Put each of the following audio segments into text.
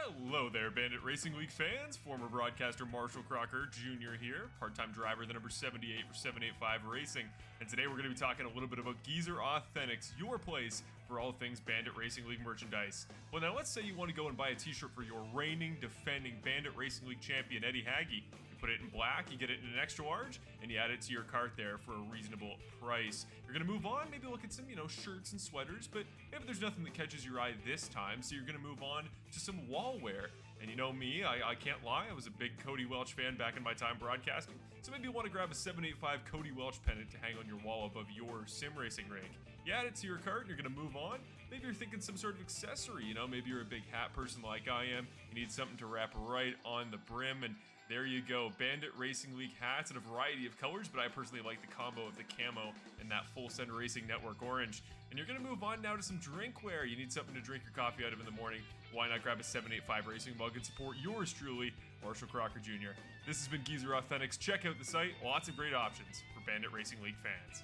Hello there, Bandit Racing League fans. Former broadcaster Marshall Crocker Jr. here, part-time driver, the number 78 for 785 Racing. And today we're going to be talking a little bit about Geezer Authentics, your place for all things Bandit Racing League merchandise. Well, now let's say you want to go and buy a t-shirt for your reigning, defending Bandit Racing League champion, Eddie Hagge. You put it in black, you get it in an extra large, and you add it to your cart there for a reasonable price. You're going to move on, maybe look at some, shirts and sweaters, but maybe there's nothing that catches your eye this time, so you're going to move on to some wall wear. And you know me, I can't lie, I was a big Cody Welch fan back in my time broadcasting, so maybe you want to grab a 785 Cody Welch pennant to hang on your wall above your sim racing rink. You add it to your cart and you're going to move on. Maybe you're thinking some sort of accessory, maybe you're a big hat person like I am, you need something to wrap right on the brim, and there you go, Bandit Racing League hats in a variety of colors, but I personally like the combo of the camo and that Full Send Racing Network orange. And you're going to move on now to some drinkware. You need something to drink your coffee out of in the morning. Why not grab a 785 Racing mug and support yours truly, Marshall Crocker Jr. This has been Geezer Authentics. Check out the site. Lots of great options for Bandit Racing League fans.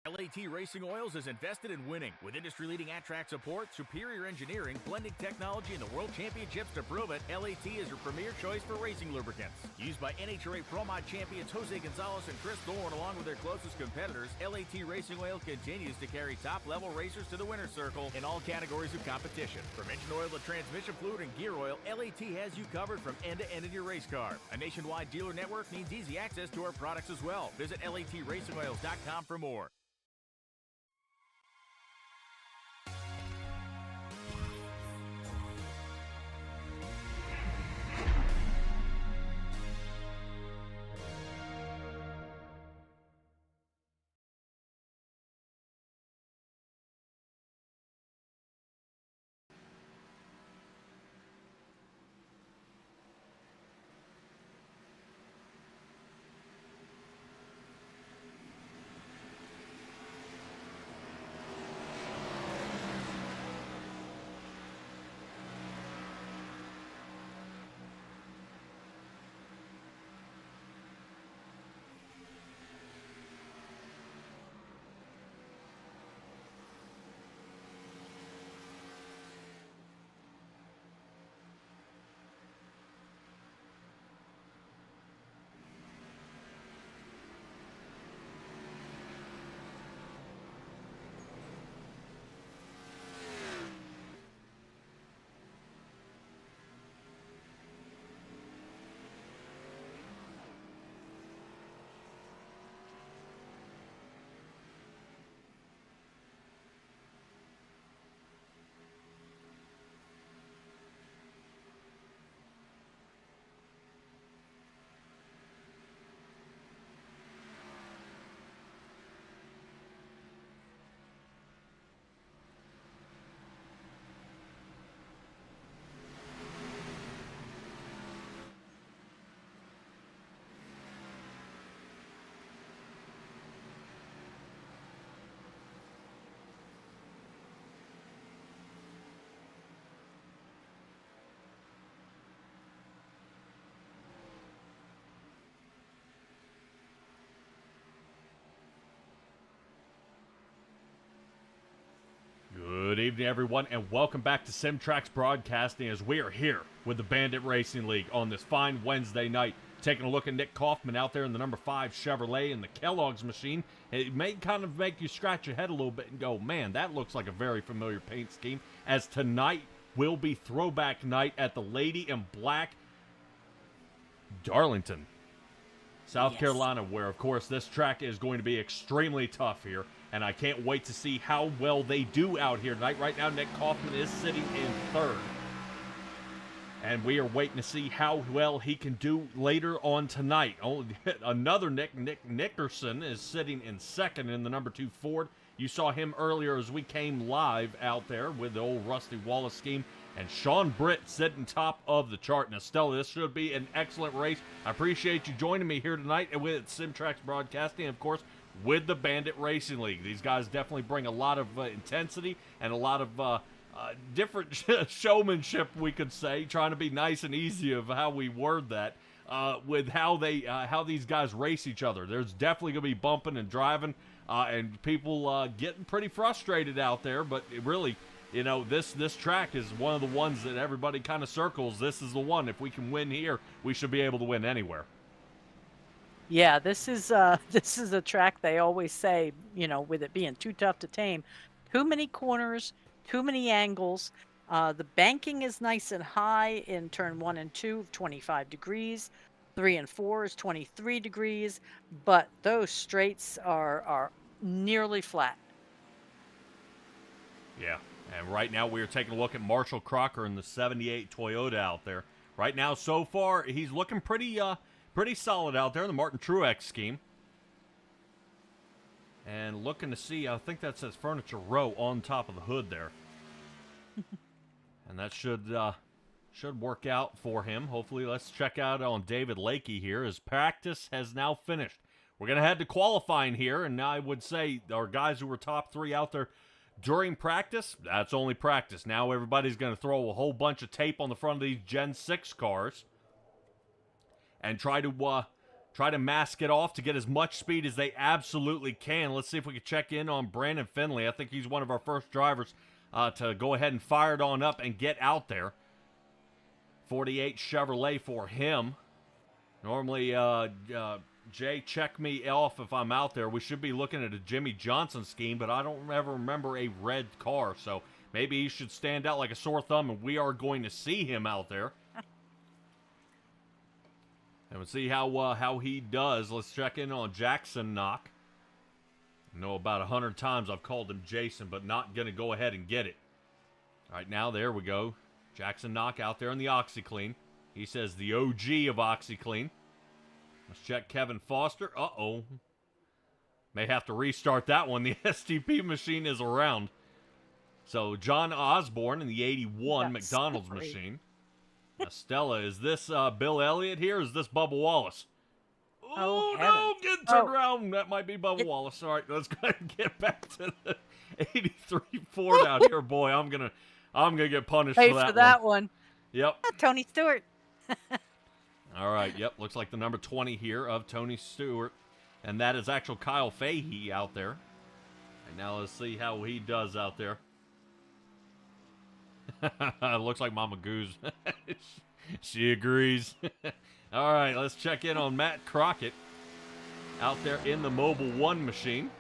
LAT Racing Oils is invested in winning with industry-leading at-track support, superior engineering, blending technology, and the World Championships to prove it. LAT is your premier choice for racing lubricants. Used by NHRA Pro Mod champions Jose Gonzalez and Chris Thorne, along with their closest competitors, LAT Racing Oil continues to carry top-level racers to the winner's circle in all categories of competition. From engine oil to transmission fluid and gear oil, LAT has you covered from end to end in your race car. A nationwide dealer network means easy access to our products as well. Visit LATRacingOils.com for more. Good evening, everyone, and welcome back to SimTrax Broadcasting as we are here with the Bandit Racing League on this fine Wednesday night. Taking a look at Nick Kaufman out there in the number 5 Chevrolet in the Kellogg's machine. It may kind of make you scratch your head a little bit and go, man, that looks like a very familiar paint scheme, as tonight will be throwback night at the Lady in Black Darlington, South Carolina, where, of course, this track is going to be extremely tough here. And I can't wait to see how well they do out here tonight. Right now, Nick Kaufman is sitting in third. And we are waiting to see how well he can do later on tonight. Another Nick Nickerson is sitting in second in the number 2 Ford. You saw him earlier as we came live out there with the old Rusty Wallace scheme. And Sean Britt sitting top of the chart. Now, Stella, this should be an excellent race. I appreciate you joining me here tonight and with SimTrax Broadcasting, of course, with the Bandit Racing League. These guys definitely bring a lot of intensity and a lot of different showmanship, we could say, trying to be nice and easy of how we word that, with how these guys race each other. There's definitely going to be bumping and driving, and people getting pretty frustrated out there, but it really, you know, this track is one of the ones that everybody kind of circles. This is the one. If we can win here, we should be able to win anywhere. Yeah, this is this is a track they always say, you know, with it being too tough to tame, too many corners, too many angles. The banking is nice and high in turn 1 and 2, 25 degrees. 3 and 4 is 23 degrees, but those straights are nearly flat. Yeah, and right now we are taking a look at Marshall Crocker in the 78 Toyota out there. Right now, so far, he's looking pretty solid out there in the Martin Truex scheme. And looking to see, I think that says Furniture Row on top of the hood there. And that should work out for him. Hopefully, let's check out on David Lakey here. His practice has now finished. We're going to head to qualifying here, and I would say our guys who were top 3 out there during practice, that's only practice. Now everybody's going to throw a whole bunch of tape on the front of these Gen 6 cars and try to mask it off to get as much speed as they absolutely can. Let's see if we can check in on Brandon Finley. I think he's one of our first drivers to go ahead and fire it on up and get out there. 48 Chevrolet for him. Normally, Jay, check me off if I'm out there. We should be looking at a Jimmy Johnson scheme, but I don't ever remember a red car, so maybe he should stand out like a sore thumb, and we are going to see him out there. And we'll see how he does. Let's check in on Jackson Knock. I know about 100 times I've called him Jason, but not going to go ahead and get it. All right, now there we go. Jackson Knock out there in the OxyClean. He says the OG of OxyClean. Let's check Kevin Foster. Uh-oh. May have to restart that one. The STP machine is around. So John Osborne in the 81 That's McDonald's great. machine. Stella, is this Bill Elliott here? Or is this Bubba Wallace? Oh, no, get turned Oh. around. That might be Bubba Wallace. All right, let's go ahead and get back to the 83 Ford out here, boy. I'm gonna get punished Pay for that one. one. Yep. Tony Stewart. All right, yep. Looks like the number 20 here of Tony Stewart. And that is actual Kyle Fahey out there. And now let's see how he does out there. Looks like Mama Goose. She agrees. All right, let's check in on Matt Crockett out there in the Mobile 1 machine.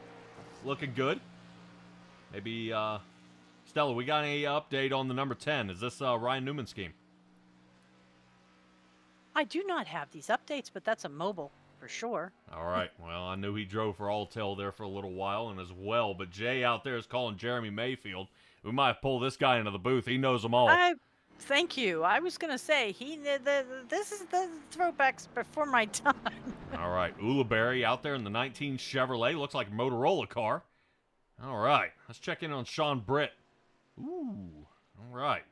Looking good. Maybe, Stella, we got any update on the number 10? Is this Ryan Newman's scheme? I do not have these updates, but that's a mobile for sure. All right. Well, I knew he drove for Alltel there for a little while and as well, but Jay out there is calling Jeremy Mayfield. We might pull this guy into the booth. He knows them all. Thank you. I was gonna say this is the throwbacks before my time. All right. Ulibarri out there in the 19 Chevrolet. Looks like a Motorola car. All right. Let's check in on Sean Britt. Ooh. All right.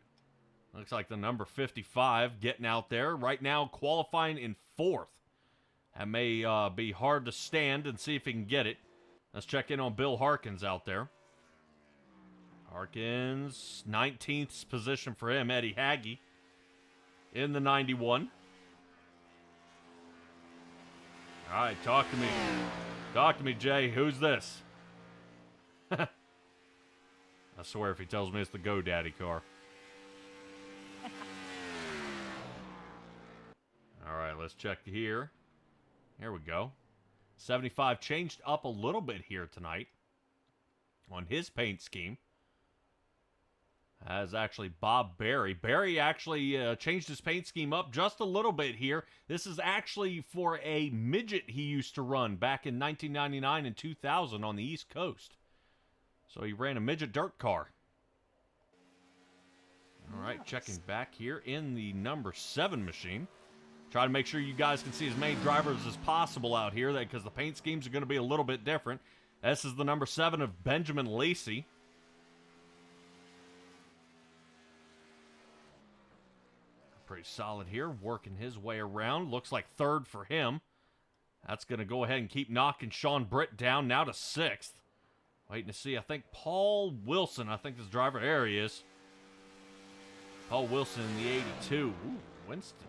Looks like the number 55 getting out there. Right now qualifying in 4th. That may be hard to stand and see if he can get it. Let's check in on Bill Harkins out there. Harkins, 19th position for him. Eddie Hagge in the 91. All right, talk to me. Talk to me, Jay. Who's this? I swear if he tells me it's the GoDaddy car. All right, let's check here. Here we go. 75 changed up a little bit here tonight on his paint scheme. As actually Bob Barry. Barry actually changed his paint scheme up just a little bit here. This is actually for a midget he used to run back in 1999 and 2000 on the East Coast. So he ran a midget dirt car. All right, Nice. checking back here in the number 7 machine. Try to make sure you guys can see as many drivers as possible out here because the paint schemes are going to be a little bit different. This is the number 7 of Benjamin Lacey. Pretty solid here, working his way around. Looks like 3rd for him. That's going to go ahead and keep knocking Sean Britt down now to 6th. Waiting to see, I think, Paul Wilson. I think this driver, there he is. Paul Wilson in the 82. Ooh, Winston.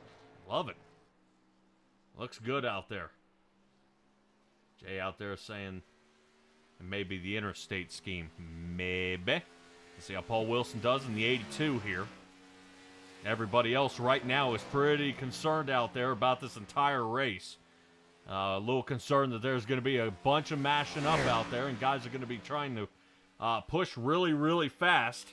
Love it. Looks good out there. Jay out there saying maybe the interstate scheme. Maybe. Let's see how Paul Wilson does in the 82 here. Everybody else right now is pretty concerned out there about this entire race. A little concerned that there's going to be a bunch of mashing up out there, and guys are going to be trying to push really, really fast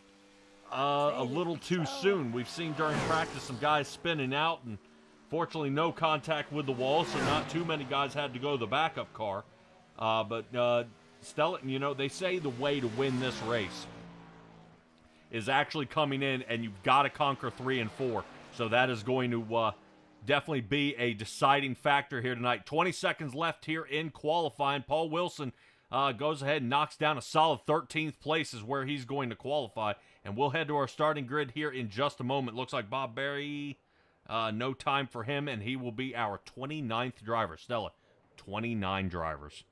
a little too soon. We've seen during practice some guys spinning out, and fortunately no contact with the wall, so not too many guys had to go to the backup car. But Stella, you know, they say the way to win this race is actually coming in, and you've got to conquer 3 and 4. So that is going to definitely be a deciding factor here tonight. 20 seconds left here in qualifying. Paul Wilson goes ahead and knocks down a solid 13th place is where he's going to qualify. And we'll head to our starting grid here in just a moment. Looks like Bob Berry, no time for him, and he will be our 29th driver. Stella, 29 drivers.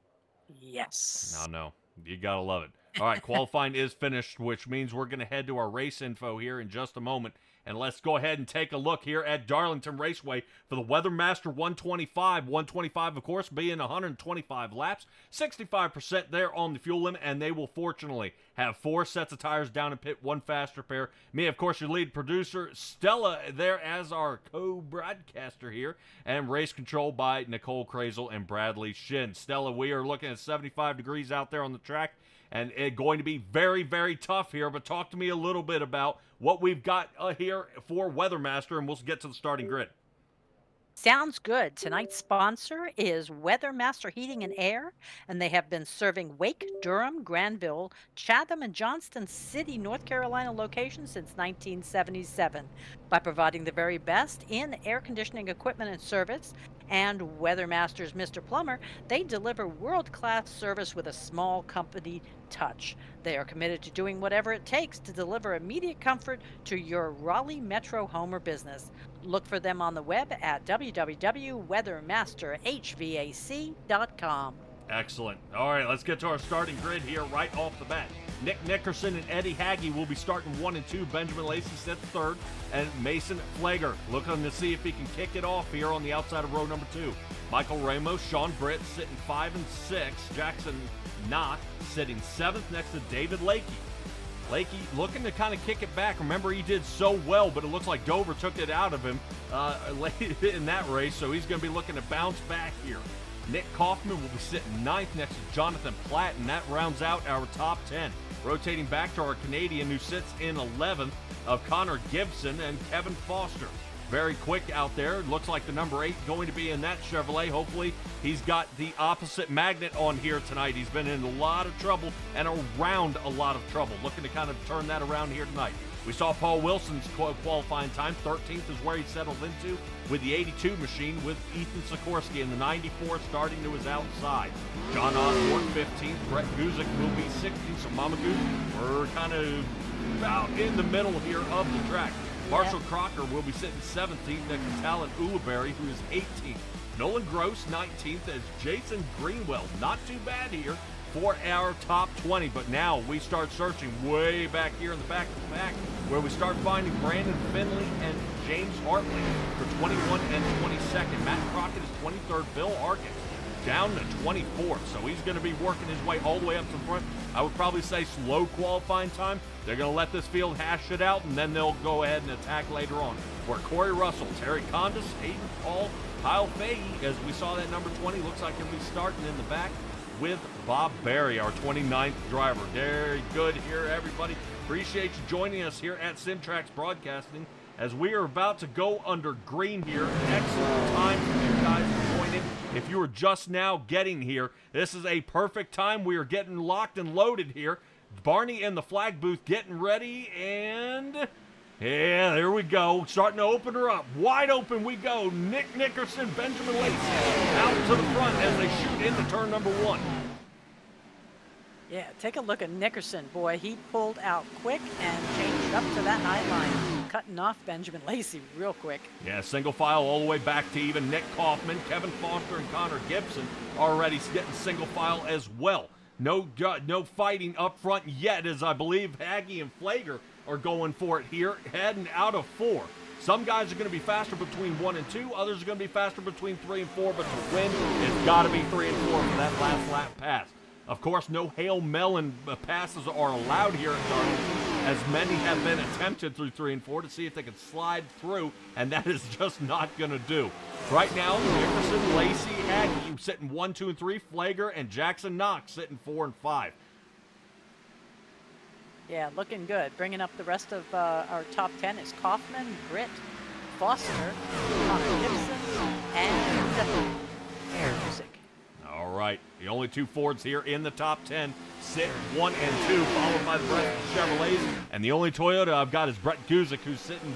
Yes. No, you got to love it. All right, qualifying is finished, which means we're going to head to our race info here in just a moment. And let's go ahead and take a look here at Darlington Raceway for the Weathermaster 125. 125, of course, being 125 laps, 65% there on the fuel limit, and they will fortunately have 4 sets of tires down in pit, 1 faster pair. Me, of course, your lead producer, Stella, there as our co-broadcaster here, and race control by Nicole Krazel and Bradley Shin. Stella, we are looking at 75 degrees out there on the track, and it's going to be very, very tough here, but talk to me a little bit about what we've got here for Weathermaster, and we'll get to the starting grid. Sounds good. Tonight's sponsor is Weathermaster Heating and Air, and they have been serving Wake, Durham, Granville, Chatham, and Johnston City, North Carolina locations since 1977 by providing the very best in air conditioning equipment and service. And Weathermaster's Mr. Plumber, they deliver world-class service with a small company touch. They are committed to doing whatever it takes to deliver immediate comfort to your Raleigh Metro home or business. Look for them on the web at www.weathermasterhvac.com. Excellent. All right, let's get to our starting grid here right off the bat. Nick Nickerson and Eddie Hagge will be starting 1 and 2. Benjamin Lacey sits 3rd. And Mason Flager looking to see if he can kick it off here on the outside of row number 2. Michael Ramos, Sean Britt sitting 5 and 6. Jackson Knock sitting 7th next to David Lakey. Lakey looking to kind of kick it back. Remember, he did so well, but it looks like Dover took it out of him late in that race, so he's going to be looking to bounce back here. Nick Kaufman will be sitting 9th next to Jonathan Platt, and that rounds out our top 10. Rotating back to our Canadian who sits in 11th of Connor Gibson and Kevin Foster. Very quick out there. Looks like the number 8 going to be in that Chevrolet. Hopefully he's got the opposite magnet on here tonight. He's been in a lot of trouble and around a lot of trouble. Looking to kind of turn that around here tonight. We saw Paul Wilson's qualifying time. 13th is where he settled into with the 82 machine with Ethan Sikorsky in the 94 starting to his outside. John Osborne 15th. Brett Guzik will be 16th. So Mama Goose, we're kind of about in the middle here of the track. Marshall Crocker will be sitting 17th next to Talon Ulibarri, who is 18th. Nolan Gross 19th as Jason Greenwell. Not too bad here for our top 20, but now we start searching way back here in the back where we start finding Brandon Finley and James Hartley for 21 and 22nd. Matt Crockett is 23rd. Bill Harkins down to 24th, so he's going to be working his way all the way up to the front. I would probably say slow qualifying time. They're going to let this field hash it out, and then they'll go ahead and attack later on. Where Corey Russell, Terry Condis, Hayden Paul, Kyle Fahey, as we saw that number 20, looks like he'll be starting in the back with Bob Berry, our 29th driver. Very good here, everybody. Appreciate you joining us here at Simtrax Broadcasting as we are about to go under green here. Excellent time for you guys to join in. If you are just now getting here, this is a perfect time. We are getting locked and loaded here. Barney in the flag booth getting ready, and yeah, there we go. Starting to open her up. Wide open we go. Nick Nickerson, Benjamin Lacey out to the front as they shoot into turn number 1. Yeah, take a look at Nickerson. Boy, he pulled out quick and changed up to that high line, cutting off Benjamin Lacey real quick. Yeah, single file all the way back to even Nick Kaufman, Kevin Foster, and Connor Gibson already getting single file as well. No fighting up front yet, as I believe Hagge and Flager are going for it here, heading out of 4. Some guys are going to be faster between 1 and 2. Others are going to be faster between 3 and 4. But to win, it's got to be 3 and 4 for that last lap pass. Of course, no Hail Melon passes are allowed here at Darlington, as many have been attempted through 3 and 4 to see if they can slide through, and that is just not going to do. Right now, Nickerson, Lacey, Haggy sitting 1, 2, and 3, Flager, and Jackson Knox sitting 4 and 5. Yeah, looking good. Bringing up the rest of our top 10 is Kaufman, Britt, Foster, Connor Gibson, and Music. All right, the only 2 Fords here in the top 10 sit 1 and 2, followed by the rest of the Chevrolets. And the only Toyota I've got is Brett Guzik, who's sitting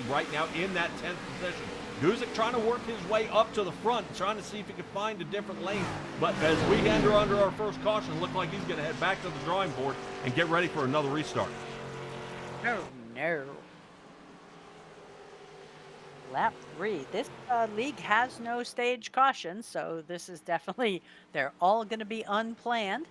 right now in that 10th position. Guzik trying to work his way up to the front, trying to see if he can find a different lane. But as we enter under our first caution, it looks like he's going to head back to the drawing board and get ready for another restart. No. Lap 3. This league has no stage caution, so this is definitely, they're all going to be unplanned.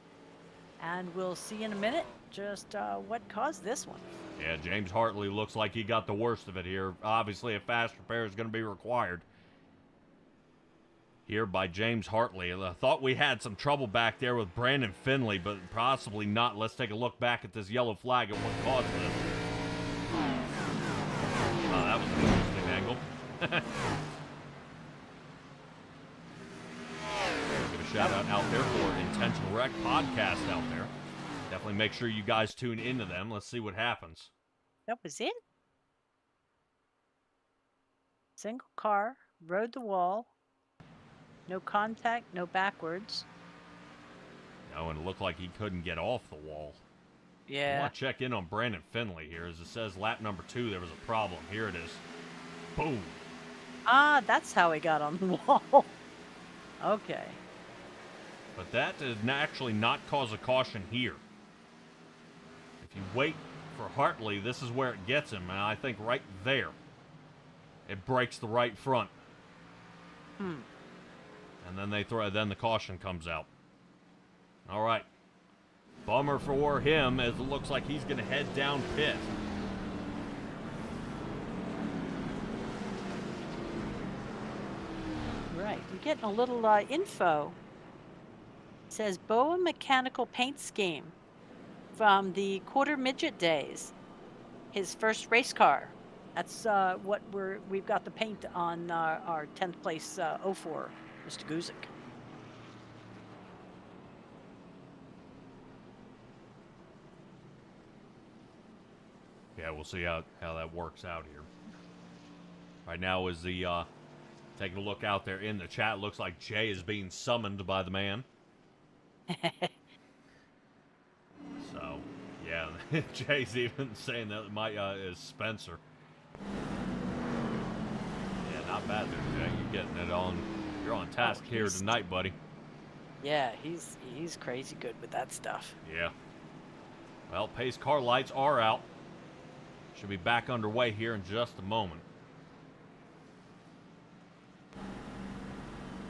And we'll see in a minute just what caused this one. Yeah, James Hartley looks like he got the worst of it here. Obviously, a fast repair is going to be required here by James Hartley. I thought we had some trouble back there with Brandon Finley, but possibly not. Let's take a look back at this yellow flag and what caused this. Oh, that was an interesting angle. Give a shout out there for Intentional Wreck podcast out there. Definitely make sure you guys tune into them. Let's see what happens. That was it. Single car, rode the wall. No contact, no backwards. No, and it looked like he couldn't get off the wall. Yeah. I want to check in on Brandon Finley here. As it says, lap number 2, there was a problem. Here it is. Boom. Ah, that's how he got on the wall. Okay. But that did actually not cause a caution here. If you wait for Hartley, this is where it gets him, and I think right there, it breaks the right front. And then then the caution comes out. All right. Bummer for him, as it looks like he's going to head down pit. Right. You're getting a little info. It says Boa Mechanical Paint Scheme from the Quarter Midget days. His first race car. That's what we've got the paint on our 10th place 04, Mr. Guzik. Yeah, we'll see how that works out here. Right now is the taking a look out there in the chat. Looks like Jay is being summoned by the man. So, yeah, Jay's even saying that is Spencer. Yeah, not bad there, Jay. You're getting it on. You're on task here tonight, buddy. Yeah, he's crazy good with that stuff. Yeah. Well, pace car lights are out. Should be back underway here in just a moment.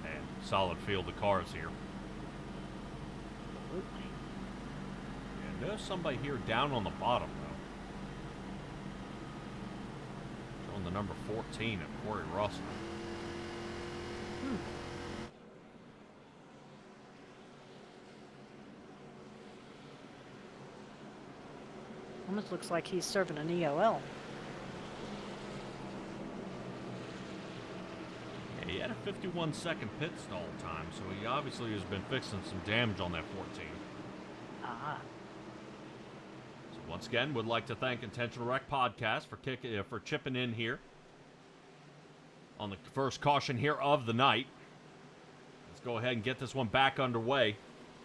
And solid field of cars here. Yeah, there's somebody here down on the bottom, though. Showing the number 14 at Corey Russell. Almost looks like he's serving an EOL. Yeah, he had a 51-second pit stall time, so he obviously has been fixing some damage on that 14. Ah. So once again, would like to thank Intentional Wreck Podcast for chipping in here on the first caution here of the night. Let's go ahead and get this one back underway.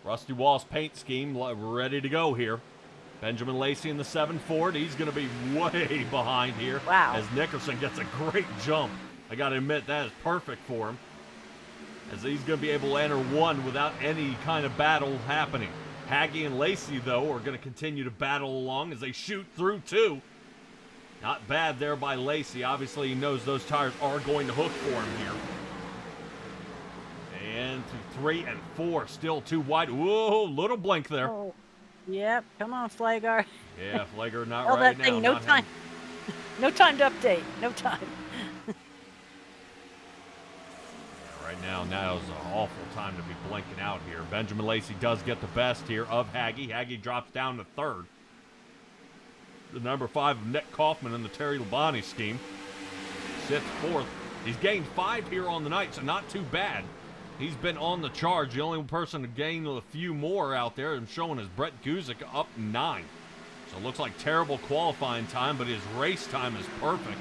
Rusty Wall's paint scheme ready to go here. Benjamin Lacey in the 7 Ford. He's going to be way behind here. Wow. As Nickerson gets a great jump. I got to admit, that is perfect for him. As he's going to be able to enter one without any kind of battle happening. Haggy and Lacey, though, are going to continue to battle along as they shoot through 2. Not bad there by Lacey. Obviously, he knows those tires are going to hook for him here. And to 3 and 4, still too wide. Whoa, little blink there. Oh. Yep, come on, Flagar. Yeah, Flagar not Tell right that thing, now. no time. No time to update. No time. Yeah, right now is an awful time to be blinking out here. Benjamin Lacey does get the best here of Haggy. Haggy drops down to 3rd. the number 5 of Nick Kaufman in the Terry Labonte scheme. Sits 4th. He's gained 5 here on the night, so not too bad. He's been on the charge. The only person to gain a few more out there I'm showing is Brett Guzik up 9. So it looks like terrible qualifying time, but his race time is perfect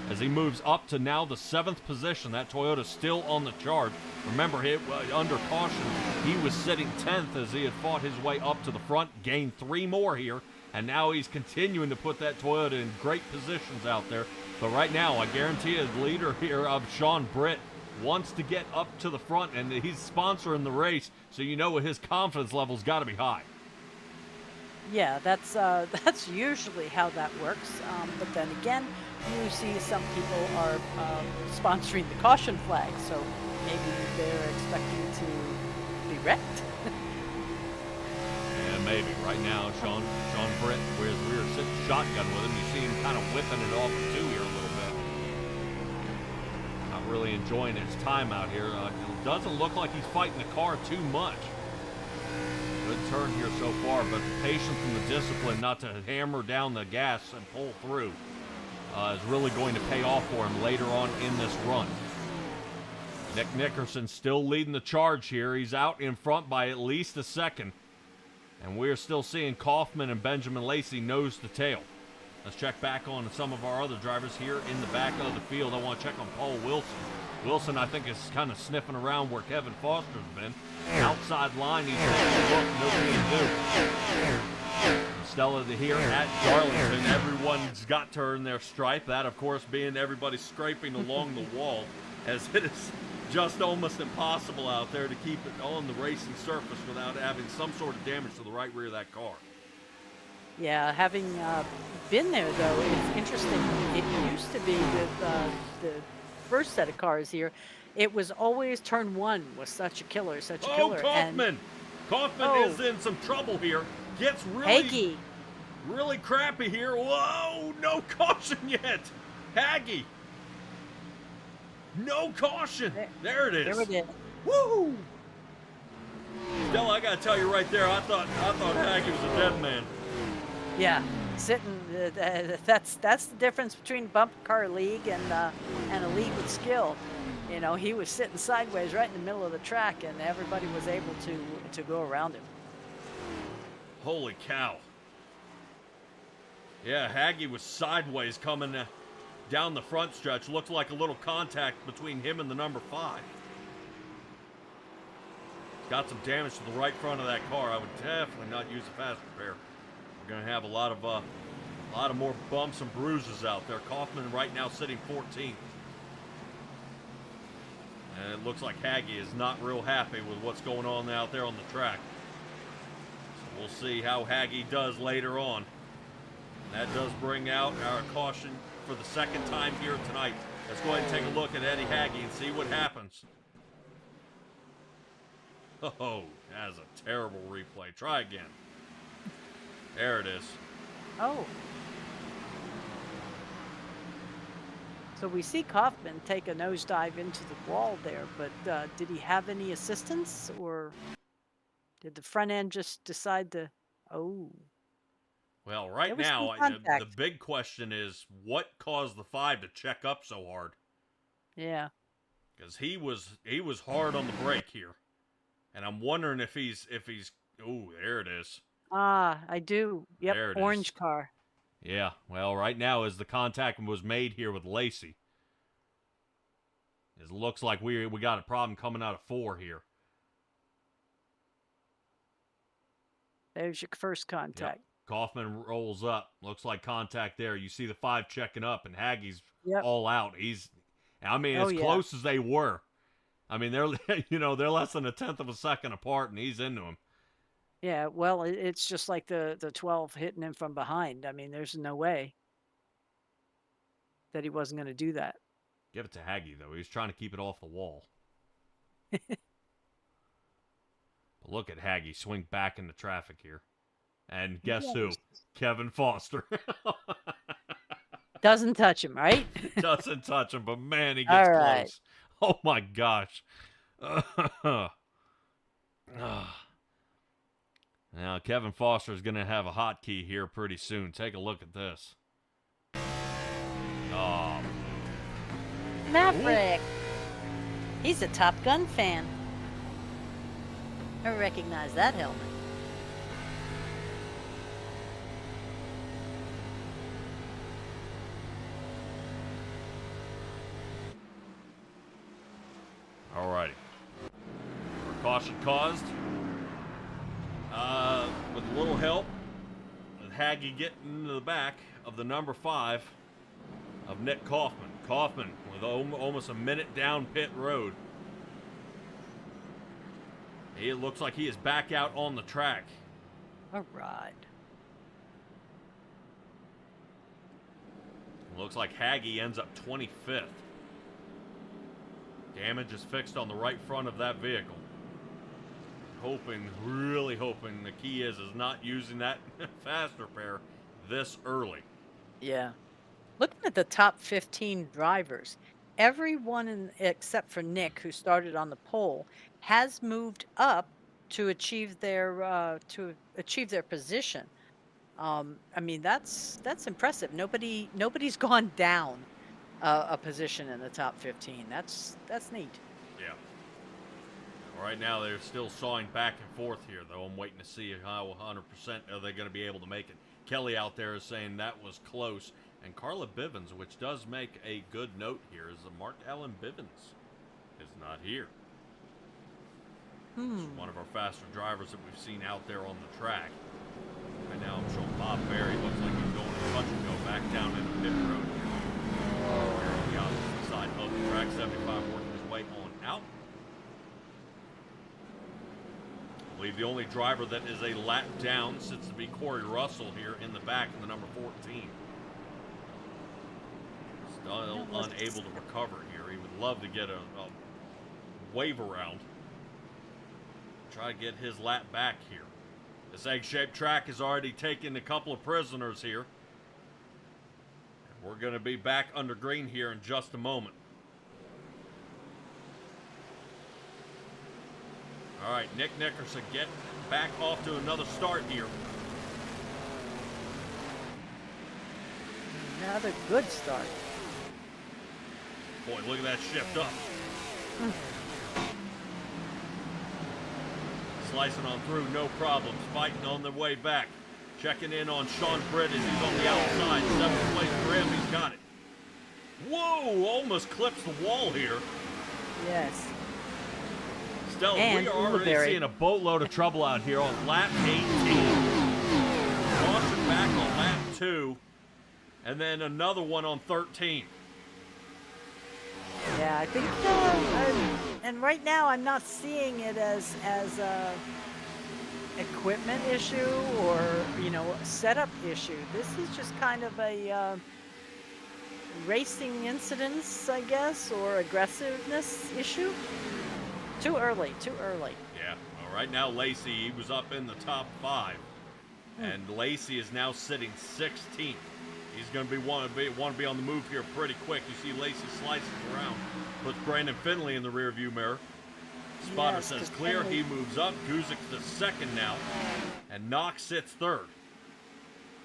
as he moves up to now the 7th position. That Toyota's still on the charge. Remember, under caution, he was sitting 10th as he had fought his way up to the front, gained 3 more here, and now he's continuing to put that Toyota in great positions out there. But right now, I guarantee his leader here of Sean Britt wants to get up to the front, and he's sponsoring the race, so you know his confidence level's got to be high. Yeah, that's usually how that works. But then again, you see some people are sponsoring the caution flag, so maybe they're expecting to be wrecked. Yeah, maybe. Right now, Sean Britt, whereas we were sitting shotgun with him, you see him kind of whipping it off the 2 here a little bit. Not really enjoying his time out here. It doesn't look like he's fighting the car too much. Good turn here so far, but the patience and the discipline not to hammer down the gas and pull through is really going to pay off for him later on in this run. Nick Nickerson still leading the charge here. He's out in front by at least a second. And we're still seeing Kaufman and Benjamin Lacey nose to tail. Let's check back on some of our other drivers here in the back of the field. I want to check on Paul Wilson. Wilson, I think, is kind of sniffing around where Kevin Foster's been. Outside line, he's taking a look, nobody can do. Stella here at Darlington, everyone's got to earn their stripe. That, of course, being everybody scraping along the wall, as it is just almost impossible out there to keep it on the racing surface without having some sort of damage to the right rear of that car. Yeah, having been there, though, it's interesting. It used to be with the first set of cars here, it was always turn 1 was such a killer. Oh, Kaufman! Kaufman is in some trouble here. Gets really crappy here. Whoa, no caution yet. Haggy. No caution. There it is. There it is. Woo! Stella, I gotta tell you right there, I thought Haggy was a dead man. Yeah, sitting. That's the difference between bump car league and a league with skill. You know, he was sitting sideways right in the middle of the track, and everybody was able to go around him. Holy cow! Yeah, Haggy was sideways coming down the front stretch. Looked like a little contact between him and the number 5. Got some damage to the right front of that car. I would definitely not use a fast repair. We're going to have a lot of more bumps and bruises out there. Kaufman right now sitting 14th. And it looks like Haggy is not real happy with what's going on out there on the track. So we'll see how Haggy does later on. And that does bring out our caution for the second time here tonight. Let's go ahead and take a look at Eddie Haggy and see what happens. Oh, that is a terrible replay. Try again. There it is. Oh. So we see Kaufman take a nosedive into the wall there, but did he have any assistance, or did the front end just decide to... Oh. Well, right now, the big question is, what caused the 5 to check up so hard? Yeah. Because he was hard on the brake here. And I'm wondering if he's... Oh, there it is. Ah, I do. Yep, orange car. Yeah, well, right now as the contact was made here with Lacey, it looks like we got a problem coming out of 4 here. There's your first contact. Yep. Kaufman rolls up. Looks like contact there. You see the 5 checking up, and Haggy's all out. He's, I mean, as close as they were. I mean, they're they're less than 1/10 of a second apart, and he's into him. Yeah, well, it's just like the 12 hitting him from behind. I mean, there's no way that he wasn't going to do that. Give it to Haggy, though. He's trying to keep it off the wall. But look at Haggy swing back into traffic here. And guess who? Kevin Foster. Doesn't touch him, right? Doesn't touch him, but man, he gets close. Oh, my gosh. Now, Kevin Foster is going to have a hotkey here pretty soon. Take a look at this. Oh. Maverick. He's a Top Gun fan. I recognize that helmet. Alrighty. Caution caused. With a little help, with Haggy getting into the back of the number 5 of Nick Kaufman. Kaufman with almost a minute down pit road. It looks like he is back out on the track. All right. Looks like Haggy ends up 25th. Damage is fixed on the right front of that vehicle. Hoping, really hoping, the key is not using that faster pair this early. Yeah. Looking at the top 15 drivers, everyone except for Nick, who started on the pole, has moved up to achieve their position. I mean, that's impressive. Nobody's gone down a position in the top 15. That's neat. Yeah. Right now, they're still sawing back and forth here, though. I'm waiting to see how 100% are they going to be able to make it. Kelly out there is saying that was close. And Carla Bivens, which does make a good note here, is that Mark Allen Bivens is not here. He's one of our faster drivers that we've seen out there on the track. Right now, I'm showing Bob Berry. Looks like he's going to touch and go back down into pit road here. Here on the opposite side of the track. 75 working his way on out. I believe the only driver that is a lap down sits to be Corey Russell here in the back in the number 14. Still unable to recover here. He would love to get a wave around. Try to get his lap back here. This egg-shaped track has already taken a couple of prisoners here. And we're going to be back under green here in just a moment. All right, Nick Nickerson get back off to another start here. Another good start. Boy, look at that shift up. Slicing on through, no problems. Fighting on the way back. Checking in on Sean Britton. He's on the outside. 7th place for him. He's got it. Whoa! Almost clips the wall here. Yes. Stella, And we are already Ulibarri. seeing a boatload of trouble out here on lap 18. Caution back on lap 2. And then another one on 13. Yeah, I think, and right now I'm not seeing it as a equipment issue or a setup issue. This is just kind of a racing incidents, I guess, or aggressiveness issue. Too early. Yeah, well, right now Lacey, he was up in the top 5. And Lacey is now sitting 16th. He's going to want to be on the move here pretty quick. You see Lacey slices around, puts Brandon Finley in the rearview mirror. Spotter Yes, says 'cause clear. Finley- He moves up. Guzik the second now, and Knox sits third.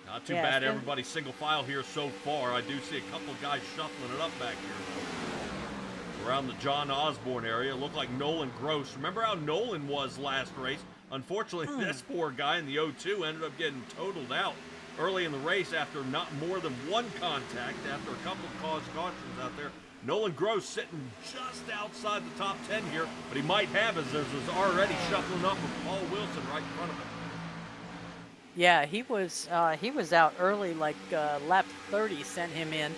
Not too Yeah, bad. Fin- Everybody single file here so far. I do see a couple of guys shuffling it up back here, though. Around the John Osborne area, look like Nolan Gross. Remember how Nolan was last race? Unfortunately, this poor guy in the 02 ended up getting totaled out early in the race after not more than one contact, after a couple of cautions out there. Nolan Gross sitting just outside the top 10 here, but he might have as there's already shuffling up with Paul Wilson right in front of him. Yeah, he was out early, like lap 30 sent him in,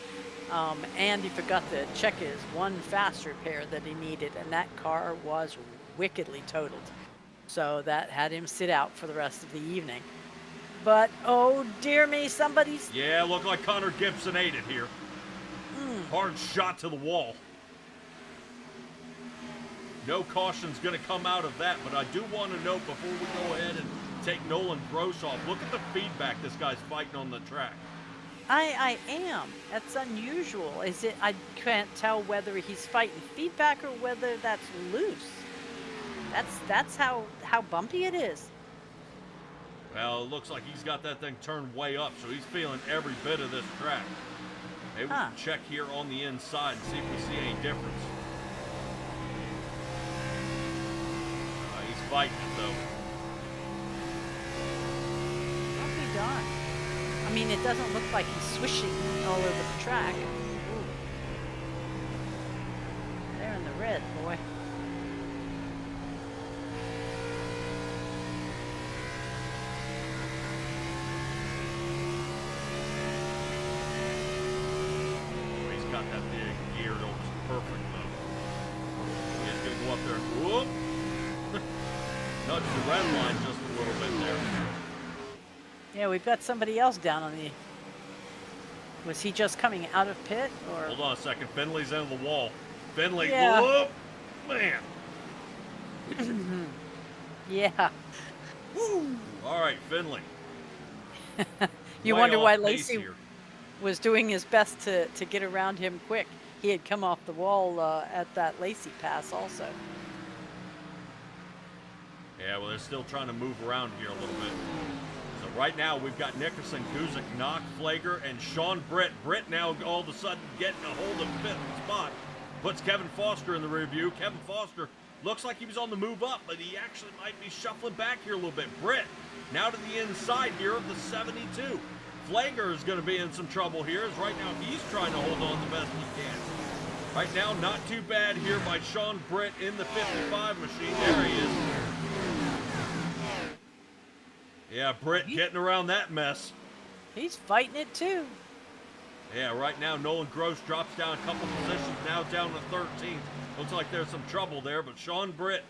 and he forgot to check his one fast repair that he needed, and that car was wickedly totaled. So that had him sit out for the rest of the evening. But, oh dear me, somebody's... Yeah, looked like Connor Gibson ate it here. Hard shot to the wall. No caution's going to come out of that, but I do want to note before we go ahead and take Nolan Gross off, look at the feedback this guy's fighting on the track. I am. That's unusual. I can't tell whether he's fighting feedback or whether that's loose. That's how bumpy it is. Well, it looks like he's got that thing turned way up, so he's feeling every bit of this track. Maybe we can check here on the inside and see if we see any difference. He's fighting it, though. I'll be darned. I mean, it doesn't look like he's swishing all over the track. Ooh. They're in the red, boy. He's got that thing geared almost perfect, though. He's going to go up there. Whoop! Nudge the red line just a little bit there. Yeah, we've got somebody else down on the... Was he just coming out of pit, or...? Hold on a second. Finley's into the wall. Finley, yeah. Whoop! Man! Yeah. Woo! All right, Finley. You wonder why Lacey was doing his best to get around him quick. He had come off the wall at that Lacey pass also. Yeah, well, they're still trying to move around here a little bit. So right now, we've got Nickerson, Guzik, Knock, Flager, and Sean Britt. Britt now all of a sudden getting a hold of fifth spot. Puts Kevin Foster in the rear view. Kevin Foster looks like he was on the move up, but he actually might be shuffling back here a little bit. Britt now to the inside here of the 72. Flager is going to be in some trouble here, as right now he's trying to hold on the best he can. Right now, not too bad here by Sean Britt in the 55 machine. There he is. Yeah, Britt getting around that mess. He's fighting it too. Yeah, right now Nolan Gross drops down a couple positions, now down to 13th. Looks like there's some trouble there, but Sean Britt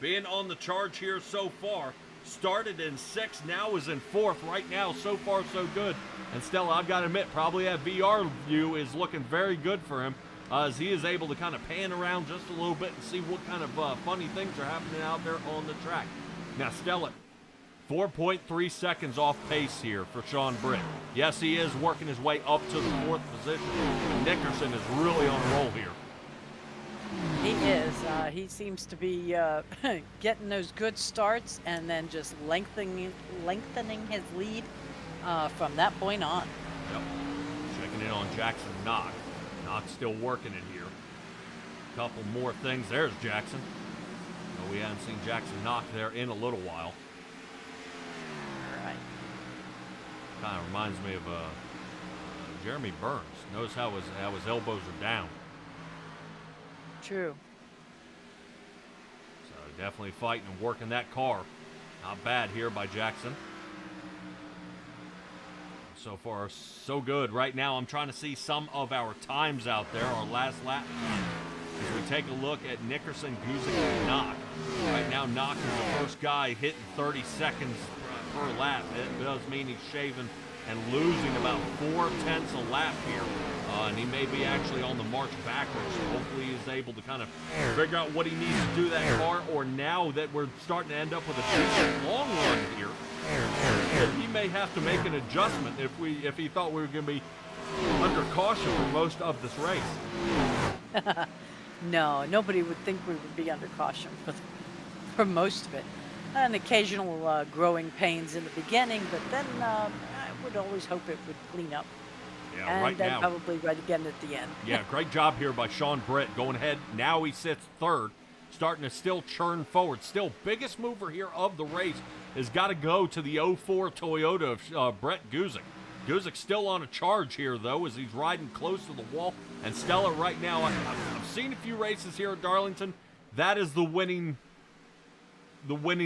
being on the charge here so far. Started in 6th, now is in 4th. Right now, so far so good. And Stella, I've got to admit, probably that VR view is looking very good for him, as he is able to kind of pan around just a little bit and see what kind of funny things are happening out there on the track. Now, Stella, 4.3 seconds off pace here for Sean Britt. Yes, he is working his way up to the 4th position, but Nickerson is really on a roll here. He is. He seems to be getting those good starts and then just lengthening his lead from that point on. Yep. Checking in on Jackson Knock. Knock's still working it here. Couple more things. There's Jackson. No, we haven't seen Jackson Knock there in a little while. Right. Kind of reminds me of Jeremy Burns. Notice how his elbows are down. True. So definitely fighting and working that car. Not bad here by Jackson. So far, so good. Right now, I'm trying to see some of our times out there, our last lap time. As we take a look at Nickerson, Guzik, and Knock. Right now, Knock is the first guy hitting 30 seconds per lap. It does mean he's shaving and losing about 4/10 a lap here. And he may be actually on the march backwards, so hopefully he's able to kind of figure out what he needs to do that car, or now that we're starting to end up with a decent long run here, he may have to make an adjustment if he thought we were going to be under caution for most of this race. No, nobody would think we would be under caution for most of it. An occasional growing pains in the beginning, but then I would always hope it would clean up. Yeah, and right then now, probably right again at the end. Yeah, great job here by Sean Britt going ahead. Now he sits 3rd, starting to still churn forward. Still, biggest mover here of the race has got to go to the 04 Toyota of Brett Guzik. Guzik's still on a charge here, though, as he's riding close to the wall. And Stella, right now, I've seen a few races here at Darlington. That is the winning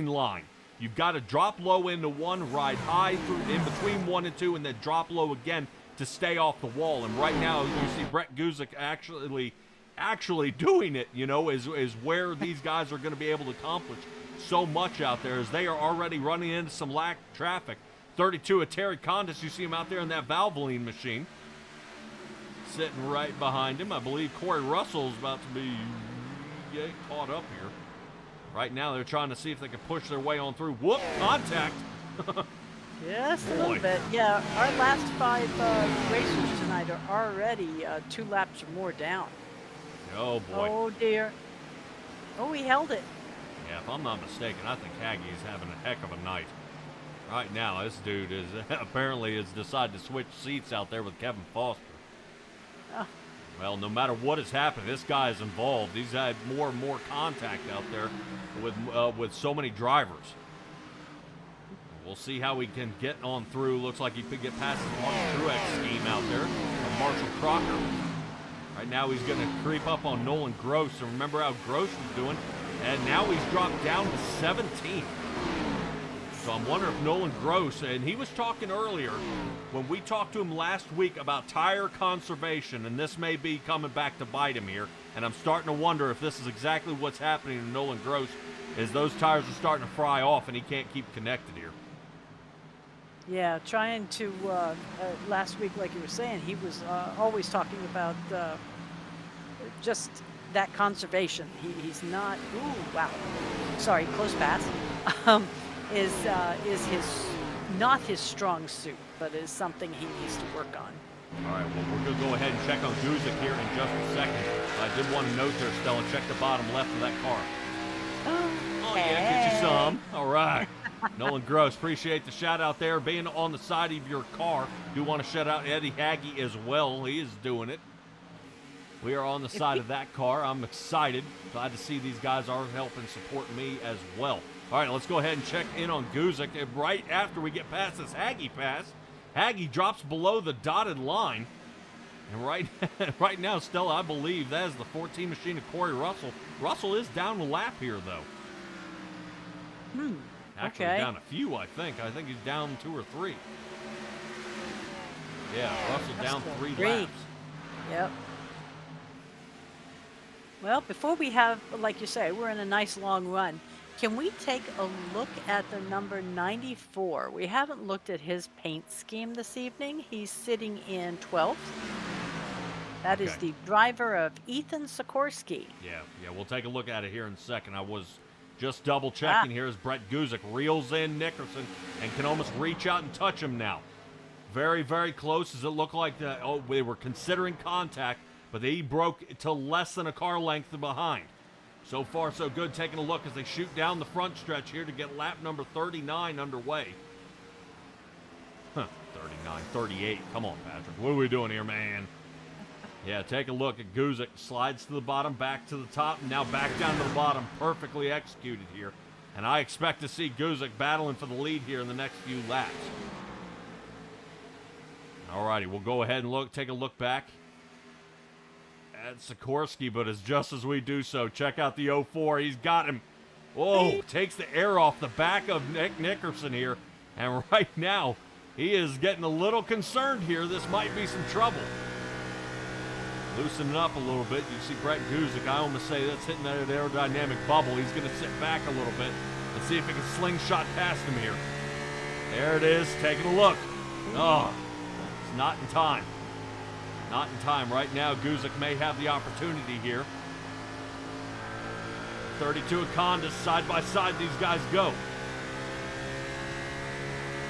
line. You've got to drop low into 1, ride high through in between 1 and 2, and then drop low again to stay off the wall. And right now, you see Brett Guzik actually doing it, is where these guys are going to be able to accomplish so much out there, as they are already running into some lack traffic. 32 of Terry Condis, you see him out there in that Valvoline machine. Sitting right behind him. I believe Corey Russell's about to be caught up here. Right now, they're trying to see if they can push their way on through. Whoop, contact. Just a little bit. Yeah, our last 5 racers tonight are already 2 laps or more down. Oh, boy. Oh, dear. Oh, he held it. Yeah, if I'm not mistaken, I think Haggie's having a heck of a night. Right now, this dude is apparently has decided to switch seats out there with Kevin Foster. Oh. Well, no matter what has happened, this guy is involved. He's had more and more contact out there with so many drivers. We'll see how he can get on through. Looks like he could get past the Truex scheme out there from Marshall Crocker. Right now, he's going to creep up on Nolan Gross. And remember how Gross was doing. And now he's dropped down to 17. So I'm wondering if Nolan Gross, and he was talking earlier when we talked to him last week about tire conservation, and this may be coming back to bite him here. And I'm starting to wonder if this is exactly what's happening to Nolan Gross, is those tires are starting to fry off and he can't keep connected here. Yeah, trying to, last week, like you were saying, he was always talking about just that conservation. He's not, ooh, wow, sorry, close pass, is not his strong suit, but is something he needs to work on. All right, well, we're going to go ahead and check on Guzik here in just a second. I did want to note there, Stella, check the bottom left of that car. Oh, yeah, get you some. All right. Nolan Gross, appreciate the shout out there. Being on the side of your car. Do want to shout out Eddie Haggy as well. He is doing it. We are on the side of that car. I'm excited. Glad to see these guys are helping support me as well. All right, let's go ahead and check in on Guzik. And right after we get past this Haggy pass, Haggy drops below the dotted line. And right now, Stella, I believe that is the 14 machine of Corey Russell. Russell is down the lap here, though. Actually, okay. Down a few, I think. I think he's down 2 or 3. Yeah, Russell down 3 laps. Yep. Well, before we have, like you say, we're in a nice long run. Can we take a look at the number 94? We haven't looked at his paint scheme this evening. He's sitting in 12th. That is the driver of Ethan Sikorsky. Yeah, we'll take a look at it here in a second. I was just double checking here as Brett Guzik reels in Nickerson and can almost reach out and touch him now. Very, very close. Does it look like they were considering contact, but he broke to less than a car length behind. So far, so good. Taking a look as they shoot down the front stretch here to get lap number 39 underway. 39, 38. Come on, Patrick. What are we doing here, man? Yeah, take a look at Guzik. Slides to the bottom, back to the top, and now back down to the bottom. Perfectly executed here. And I expect to see Guzik battling for the lead here in the next few laps. Alrighty, we'll go ahead and take a look back at Sikorsky, but it's just as we do so. Check out the 04. He's got him. Whoa, takes the air off the back of Nick Nickerson here. And right now, he is getting a little concerned here. This might be some trouble. Loosening up a little bit. You see Brett Guzik, I almost say that's hitting that aerodynamic bubble. He's going to sit back a little bit and see if he can slingshot past him here. There it is, taking a look. Oh, it's not in time. Not in time. Right now, Guzik may have the opportunity here. 32 at Condas, side by side these guys go.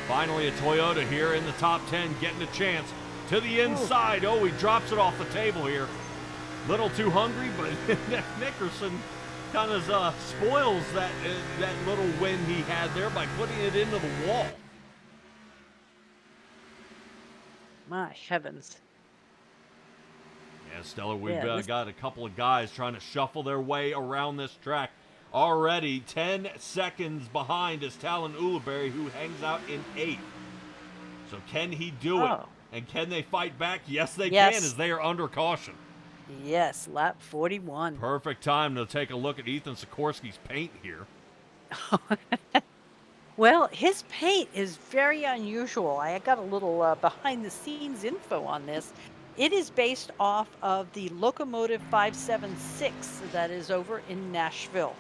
Finally, a Toyota here in the top 10 getting a chance. To the inside. Oh, he drops it off the table here. Little too hungry, but Nickerson kind of spoils that little win he had there by putting it into the wall. My heavens. Yeah, Stella, we've got a couple of guys trying to shuffle their way around this track. Already 10 seconds behind is Talon Ulibarri, who hangs out in 8th. So can he do it? And can they fight back? Yes, they can, as they are under caution. Yes, lap 41. Perfect time to take a look at Ethan Sikorsky's paint here. Well, his paint is very unusual. I got a little behind-the-scenes info on this. It is based off of the Locomotive 576 that is over in Nashville.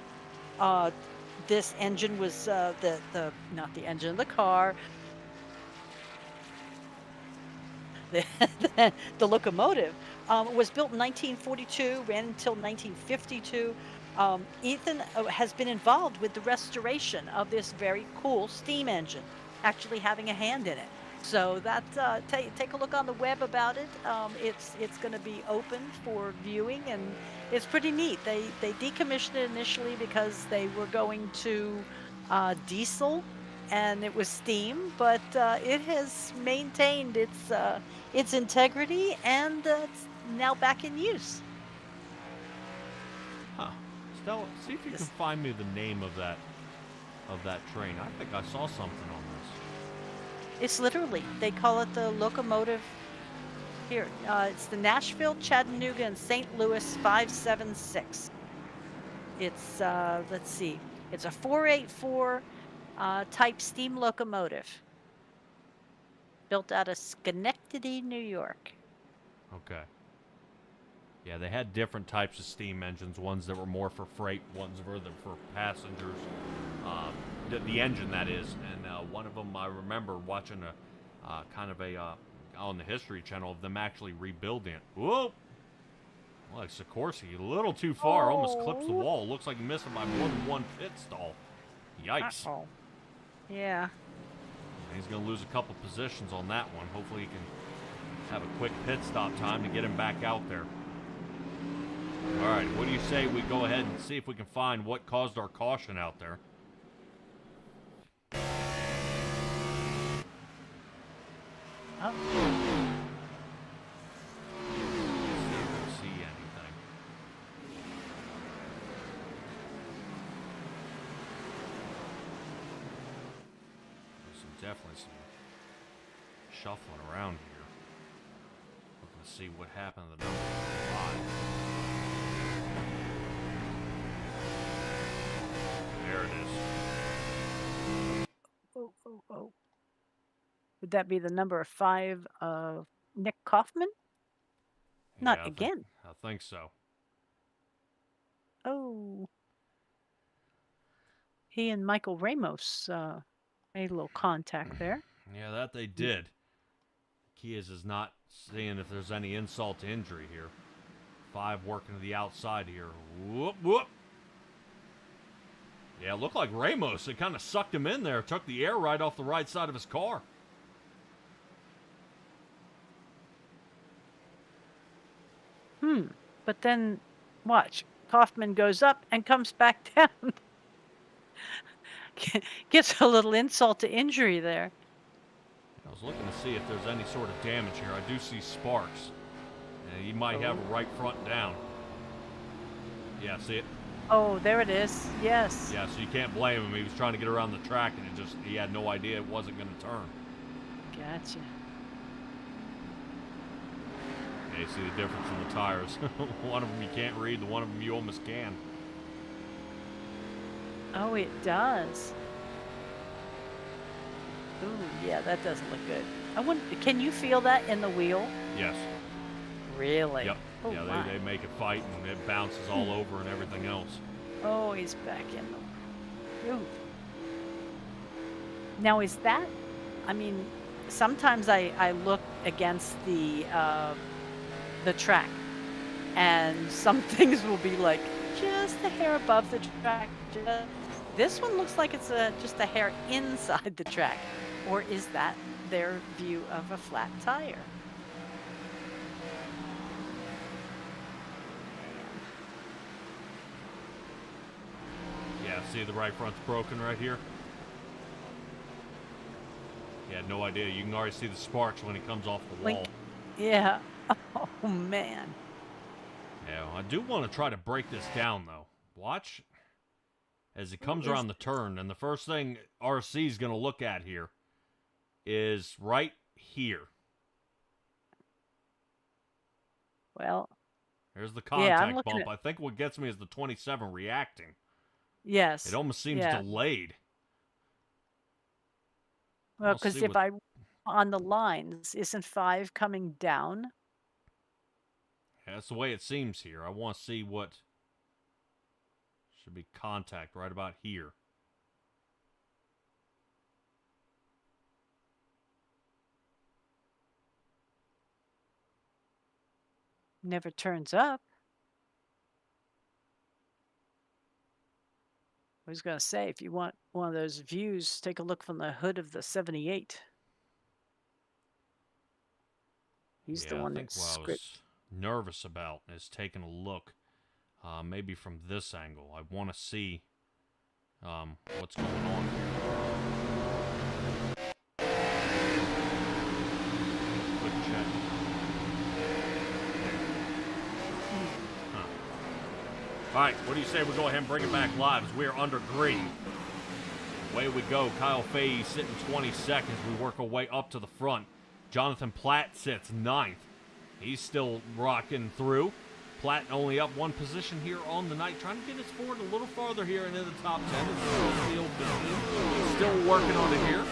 This engine was not the engine of the car. The locomotive was built in 1942, ran until 1952. Ethan has been involved with the restoration of this very cool steam engine, actually having a hand in it. So that take a look on the web about it. It's going to be open for viewing, and it's pretty neat. They decommissioned it initially because they were going to diesel and it was steam, but it has maintained its integrity, and it's now back in use. Huh. Stella, see if you can find me the name of that train. I think I saw something on this. It's literally, they call it the locomotive. Here, it's the Nashville, Chattanooga, and St. Louis 576. It's, let's see, it's a 484 type steam locomotive built out of Schenectady, New York. Okay. Yeah, they had different types of steam engines, ones that were more for freight, ones for passengers. The engine, that is. And one of them, I remember watching a kind of a on the History Channel of them actually rebuilding it. Whoa! Well, like Sikorsky, a little too far, almost clips the wall. Looks like he missed it by more than one pit stall. Yikes. Uh-oh. Yeah. He's going to lose a couple positions on that one. Hopefully he can have a quick pit stop time to get him back out there. All right, what do you say we go ahead and see if we can find what caused our caution out there? Oh. See if we see anything. There's definitely some shuffling around here. Looking to see what happened to the number 5. There it is. Oh. Would that be the number 5 of Nick Kaufman? Not again. I think so. Oh. He and Michael Ramos made a little contact there. Yeah, that they did. Key is not seeing if there's any insult to injury here. 5 working to the outside here. Whoop. Yeah, it looked like Ramos. It kind of sucked him in there. Took the air right off the right side of his car. But then, watch. Kaufman goes up and comes back down. Gets a little insult to injury there. I was looking to see if there's any sort of damage here. I do see sparks. He might have a right front down. Yeah, see it? Oh, there it is. Yes. Yeah, so you can't blame him. He was trying to get around the track, and he had no idea it wasn't going to turn. Gotcha. Yeah, you see the difference in the tires. One of them you can't read, the one of them you almost can. Oh, it does. Ooh, yeah, that doesn't look good. Can you feel that in the wheel? Yes. Really? Yep. Oh, yeah, they make it fight, and it bounces all over and everything else. Oh, he's back in the... Ooh. Now, is that... I mean, sometimes I look against the track, and some things will be like just a hair above the track. This one looks like it's just a hair inside the track. Or is that their view of a flat tire? Yeah, see the right front's broken right here? Yeah, no idea. You can already see the sparks when he comes off the wall. Yeah. Oh, man. Yeah, I do want to try to break this down, though. Watch as he comes around the turn, and the first thing RC is going to look at here is right here. Well, there's the contact bump. I think what gets me is the 27 reacting. Yes. It almost seems delayed. Well, because if I on the lines, isn't 5 coming down? Yeah, that's the way it seems here. I want to see what should be contact right about here. Never turns up. I was going to say, if you want one of those views, take a look from the hood of the 78. He's the one that's what I was nervous about is taking a look, maybe from this angle. I want to see what's going on here. All right, what do you say we go ahead and bring it back live as we're under green? Away we go. Kyle Fahey sitting 22nd. We work our way up to the front. Jonathan Platt sits 9th. He's still rocking through. Platt only up 1 position here on the night, trying to get his Ford a little farther here into the top 10. Still working on it here.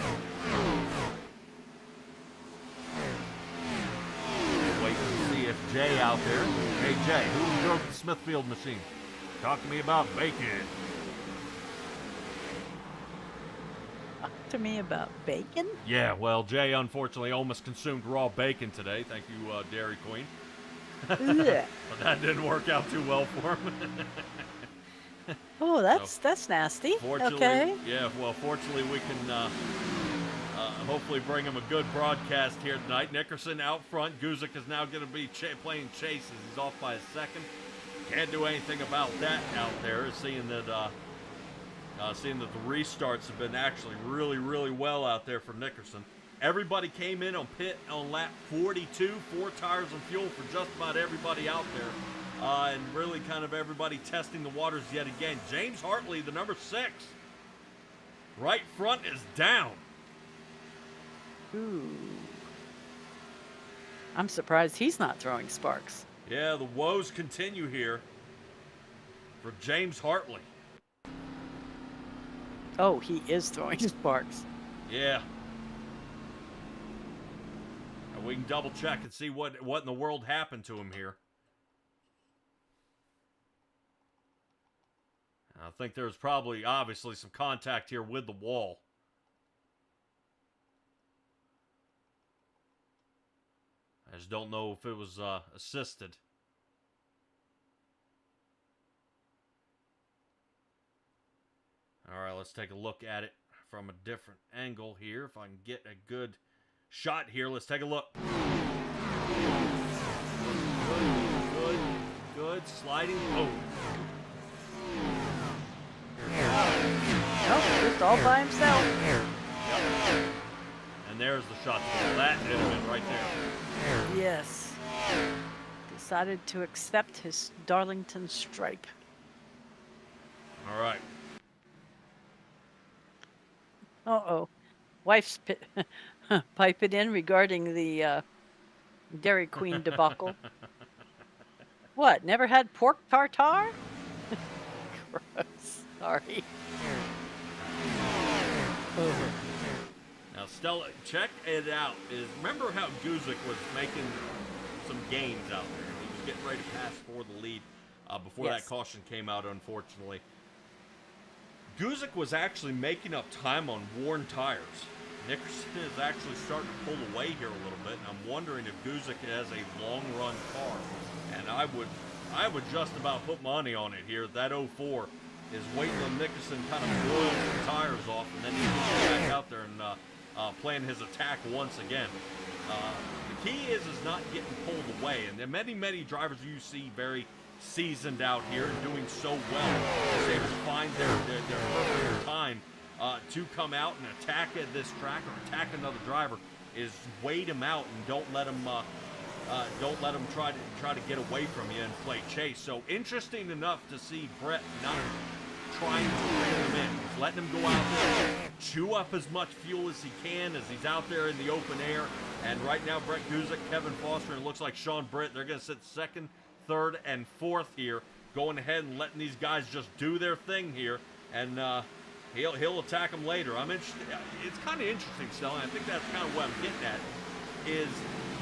Wait to see if Jay out there. Hey Jay, who drove the Smithfield machine? Talk to me about bacon. Talk to me about bacon? Yeah, well, Jay unfortunately almost consumed raw bacon today. Thank you, Dairy Queen. But that didn't work out too well for him. Oh, that's nasty. Fortunately, Okay. yeah, well, fortunately we can hopefully bring him a good broadcast here tonight. Nickerson out front. Guzik is now going to be playing chase as he's off by a second. Can't do anything about that out there, seeing that the restarts have been actually really, really well out there for Nickerson. Everybody came in on pit on lap 42, 4 tires and fuel for just about everybody out there. And really kind of everybody testing the waters yet again. James Hartley, the number 6. Right front is down. Ooh. I'm surprised he's not throwing sparks. Yeah, the woes continue here for James Hartley. Oh, he is throwing sparks. Yeah. And we can double check and see what in the world happened to him here. I think there's probably, obviously, some contact here with the wall. I just don't know if it was assisted. All right, let's take a look at it from a different angle here. If I can get a good shot here, let's take a look. Good. Sliding. Oh. Nope, just all by himself. And there's the shot. That hit him right there. Yes. Decided to accept his Darlington stripe. All right. Uh-oh. Wife's piping in regarding the Dairy Queen debacle. What, never had pork tartare? Gross. Sorry. Now, Stella, check it out. Remember how Guzik was making some gains out there? He was getting ready to pass for the lead before that caution came out, unfortunately. Guzik was actually making up time on worn tires. Nickerson is actually starting to pull away here a little bit, and I'm wondering if Guzik has a long-run car. And I would just about put money on it here. That 04 is waiting on Nickerson kind of boil the tires off, and then he can get back out there and plan his attack once again. The key is not getting pulled away, and there are many drivers you see very seasoned out here and doing so well is able to find their perfect time to come out and attack at this track or attack another driver is wait him out and don't let him try to get away from you and play chase. So interesting enough to see Brett not trying to bring him in. He's letting him go out there, chew up as much fuel as he can as he's out there in the open air. And right now, Brett Guzik, Kevin Foster, and it looks like Sean Britt, they're going to sit 2nd, 3rd, and 4th here, going ahead and letting these guys just do their thing here. And he'll attack them later. I'm interested. It's kind of interesting, Stella. I think that's kind of what I'm getting at, is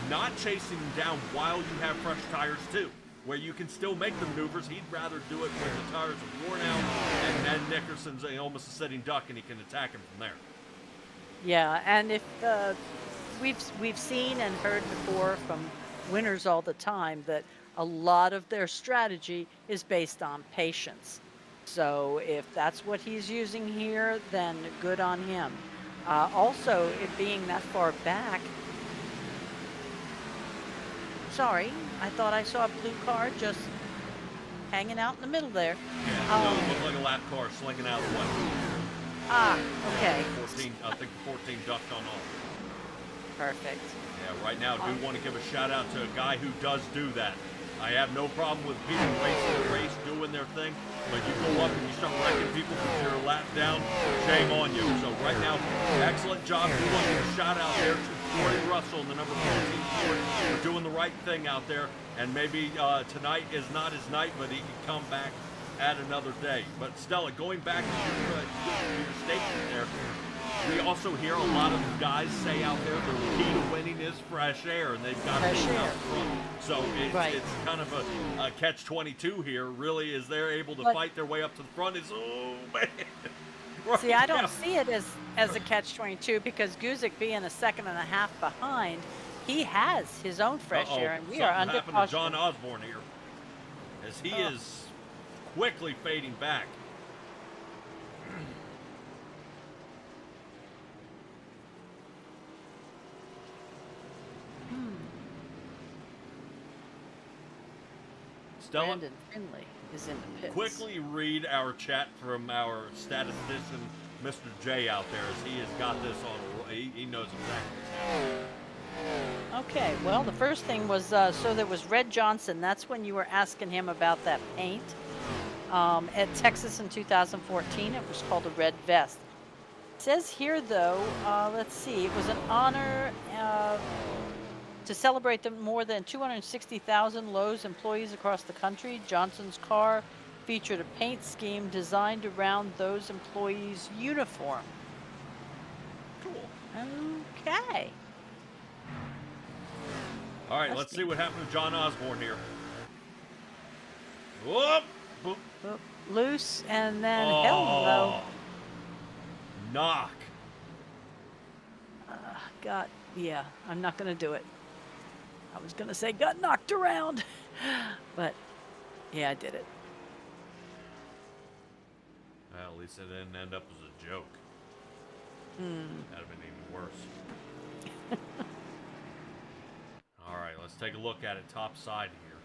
not chasing them down while you have fresh tires too, where you can still make the maneuvers. He'd rather do it when the tires are worn out, and then Nickerson's almost a sitting duck, and he can attack him from there. Yeah, and if we've seen and heard before from winners all the time that a lot of their strategy is based on patience. So if that's what he's using here, then good on him. Also, it being that far back. Sorry, I thought I saw a blue car just hanging out in the middle there. Yeah, it looked like a lap car slinging out of the way. Ah, okay. 14, I think 14 ducked on off. Perfect. Yeah, right now, I do want to give a shout out to a guy who does do that. I have no problem with people racing the race, doing their thing, but you go up and you start wrecking people because you're a lap down, shame on you. So right now, excellent job. We want to give a shout out there to Corey Russell and the number 14 Ford for doing the right thing out there. And maybe tonight is not his night, but he can come back at another day. But Stella, going back to your statement there, we also hear a lot of guys say out there the key to winning is fresh air, and they've got to be out front. So it's kind of a catch-22 here. Really, is they're able to fight their way up to the front? Oh man! Right see, I don't see it as a catch-22 because Guzik being a second and a half behind, he has his own fresh air, and we are under caution. Happened to John Osborne here, as he is quickly fading back. Stella, Brandon Finley is in the pits. Quickly read our chat from our statistician, Mr. J, out there, as he has got this on. He knows exactly what's happening. Okay, well, the first thing was, so there was Red Johnson. That's when you were asking him about that paint. At Texas in 2014, it was called a red vest. It says here, though, let's see, it was an honor to celebrate the more than 260,000 Lowe's employees across the country. Johnson's car featured a paint scheme designed around those employees' uniform. Cool. Okay. All right, let's see what happened to John Osborne here. Whoop! Boop. Boop. Loose, and then hell no. Knock. Yeah, I'm not going to do it. I was going to say got knocked around, but yeah, I did it. Well, at least it didn't end up as a joke. That'd have been even worse. All right, let's take a look at it top side here.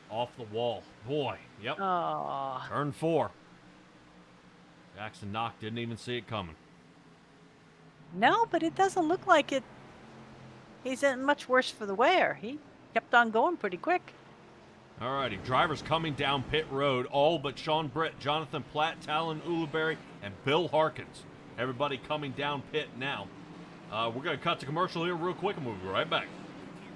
Off the wall. Boy, yep. Oh. Turn 4. Jackson Knock didn't even see it coming. No, but it doesn't look like it. He's much worse for the wear. He kept on going pretty quick. All righty, drivers coming down pit road, all but Sean Britt, Jonathan Platt, Talon Ulibarri, and Bill Harkins. Everybody coming down pit now. We're going to cut to commercial here real quick and we'll be right back.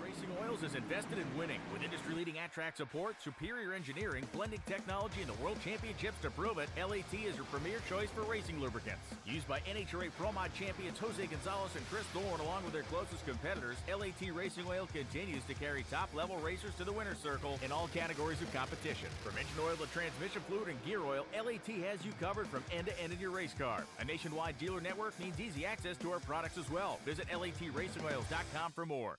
Racing Oils is invested in winning with industry-leading at-track support, superior engineering, blending technology, and the World Championships to prove it. LAT is your premier choice for racing lubricants. Used by NHRA Pro Mod champions Jose Gonzalez and Chris Thorne, along with their closest competitors, LAT Racing Oil continues to carry top-level racers to the winner's circle in all categories of competition. From engine oil to transmission fluid and gear oil, LAT has you covered from end to end in your race car. A nationwide dealer network means easy access to our products as well. Visit LATRacingOils.com for more.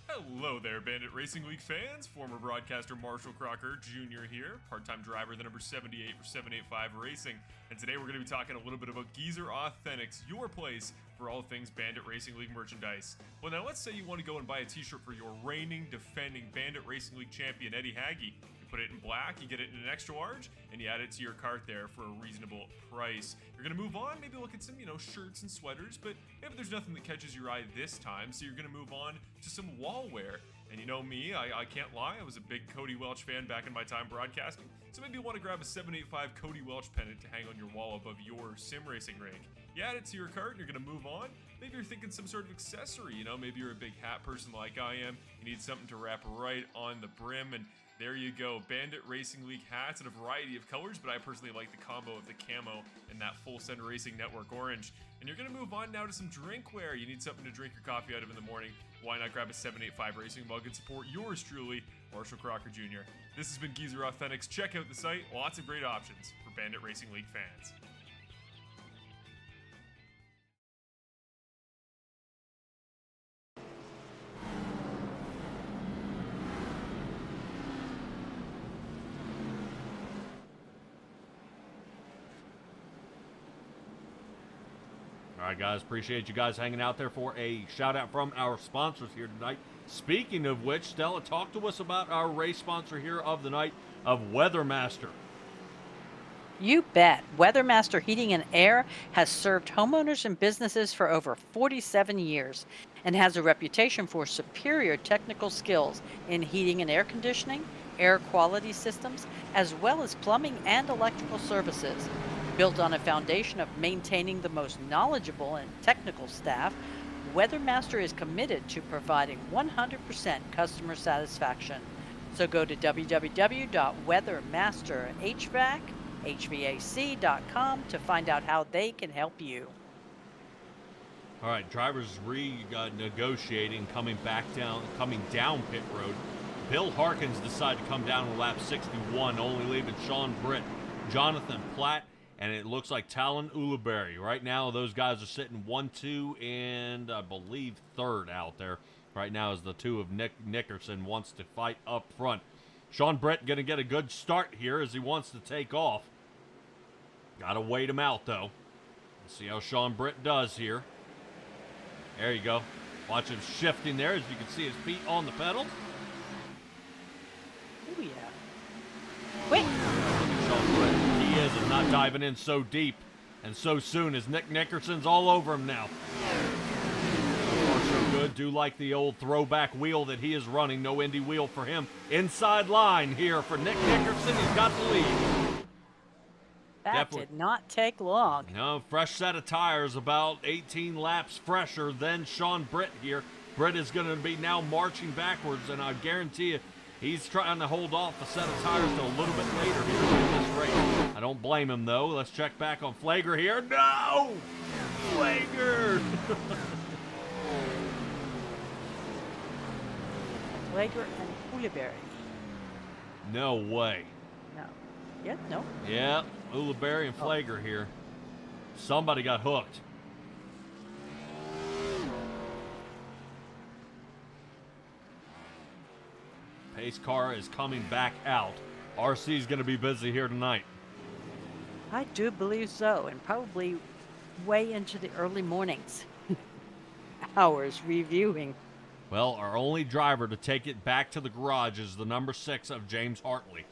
Hello there, Bandit Racing League fans. Former broadcaster Marshall Crocker Jr. here, part-time driver, the number 78 for 785 Racing. And today we're going to be talking a little bit about Geezer Authentics, your place for all things Bandit Racing League merchandise. Well, now let's say you want to go and buy a t-shirt for your reigning, defending Bandit Racing League champion, Eddie Hagge. You put it in black, you get it in an extra large, and you add it to your cart there for a reasonable price. You're going to move on, maybe look at some, shirts and sweaters, but maybe there's nothing that catches your eye this time, so you're going to move on to some wall wear. And you know me, I can't lie, I was a big Cody Welch fan back in my time broadcasting, so maybe you want to grab a 785 Cody Welch pennant to hang on your wall above your sim racing rink. You add it to your cart and you're going to move on. Maybe you're thinking some sort of accessory, maybe you're a big hat person like I am, you need something to wrap right on the brim, and there you go, Bandit Racing League hats in a variety of colors, but I personally like the combo of the camo and that Full Send Racing Network orange. And you're going to move on now to some drinkware. You need something to drink your coffee out of in the morning. Why not grab a 785 Racing mug and support yours truly, Marshall Crocker Jr. This has been Geezer Authentics. Check out the site. Lots of great options for Bandit Racing League fans. All right, guys, appreciate you guys hanging out there for a shout-out from our sponsors here tonight. Speaking of which, Stella, talk to us about our race sponsor here of the night of Weathermaster. You bet. Weathermaster Heating and Air has served homeowners and businesses for over 47 years and has a reputation for superior technical skills in heating and air conditioning, air quality systems, as well as plumbing and electrical services. Built on a foundation of maintaining the most knowledgeable and technical staff, Weathermaster is committed to providing 100% customer satisfaction. So go to www.weathermasterhvac.com to find out how they can help you. All right, drivers negotiating, coming down pit road. Bill Harkins decided to come down on lap 61, only leaving Sean Britt, Jonathan Platt, and it looks like Talon Ulibarri. Right now, those guys are sitting 1, 2, and I believe 3rd out there. Right now is the 2 of Nick Nickerson wants to fight up front. Sean Britt going to get a good start here as he wants to take off. Got to wait him out, though. Let's see how Sean Britt does here. There you go. Watch him shifting there as you can see his feet on the pedals. Oh, yeah. Wait. Look at Sean Britt. He is not diving in so deep and so soon as Nick Nickerson's all over him now. So far, so good. Do like the old throwback wheel that he is running. No Indy wheel for him. Inside line here for Nick Nickerson. He's got the lead. That Definitely. did not take long. No, fresh set of tires, about 18 laps fresher than Sean Britt here. Britt is going to be now marching backwards, and I guarantee you, he's trying to hold off a set of tires till a little bit later here in this race. I don't blame him, though. Let's check back on Flagler here. No! Flagler! Flagler and Ulibarri. No way. No. Yeah, no. Yeah, Ulibarri and Flagler here. Somebody got hooked. Pace car is coming back out. RC is going to be busy here tonight. I do believe so, and probably way into the early mornings. Hours reviewing. Well, our only driver to take it back to the garage is the number 6 of James Hartley.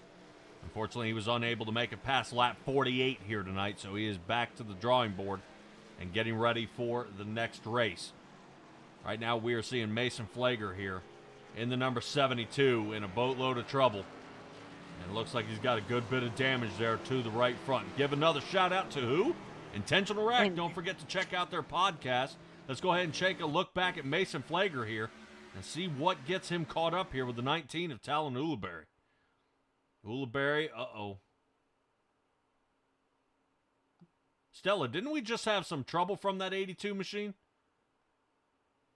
Unfortunately, he was unable to make it past lap 48 here tonight, so he is back to the drawing board and getting ready for the next race. Right now, we are seeing Mason Flagler here in the number 72 in a boatload of trouble. And it looks like he's got a good bit of damage there to the right front. Give another shout out to who? Intentional Wreck. Don't forget to check out their podcast. Let's go ahead and take a look back at Mason Flagler here and see what gets him caught up here with the 19 of Talon Ulibarri. Ulibarri, uh-oh. Stella, didn't we just have some trouble from that 82 machine?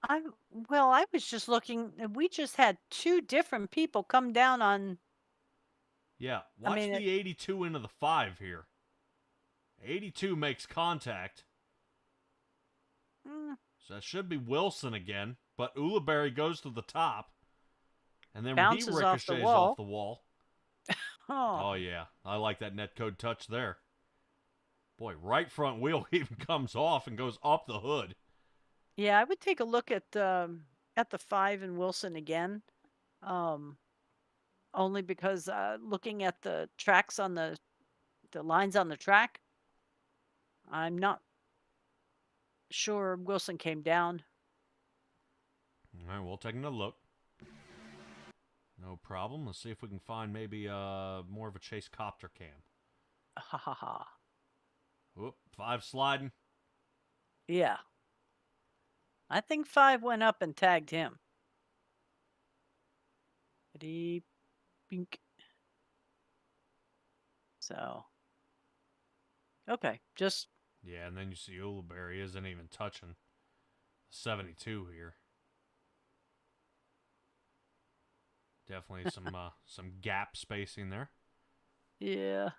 I was just looking. We just had 2 different people come down on. Yeah, watch the 82 into the 5 here. 82 makes contact. So that should be Wilson again, but Ulibarri goes to the top, and then he ricochets off the wall. Oh, yeah. I like that netcode touch there. Boy, right front wheel even comes off and goes up the hood. Yeah, I would take a look at the 5 and Wilson again. Only because looking at the tracks on the lines on the track, I'm not sure Wilson came down. All right, we'll take another look. No problem. Let's see if we can find maybe more of a chase copter cam. Ha ha ha. Whoop, 5 sliding. Yeah. I think 5 went up and tagged him. Bink. So. Okay, just. Yeah, and then you see Ulibarri isn't even touching 72 here. Definitely some gap spacing there. Yeah.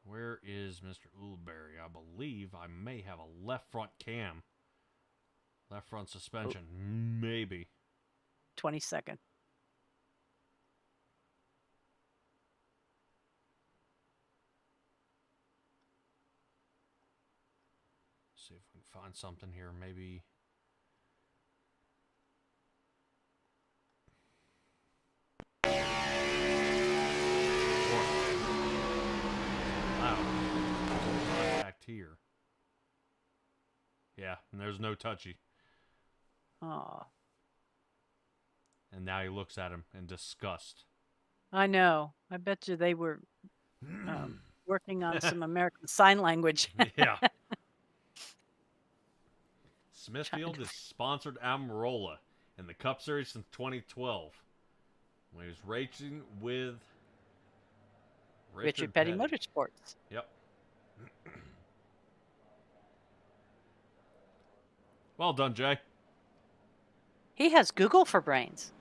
Where is Mr. Ulibarri? I believe I may have a left front cam. Left front suspension. Maybe. 22nd. See if we can find something here. Maybe. Wow. Yeah, and there's no touchy. Aw. And now he looks at him in disgust. I know. I bet you they were working on some American Sign Language. Yeah. Smithfield is sponsored Amarola in the Cup Series since 2012. When he was racing with Richard Petty Motorsports. Yep. Well done, Jay. He has Google for brains.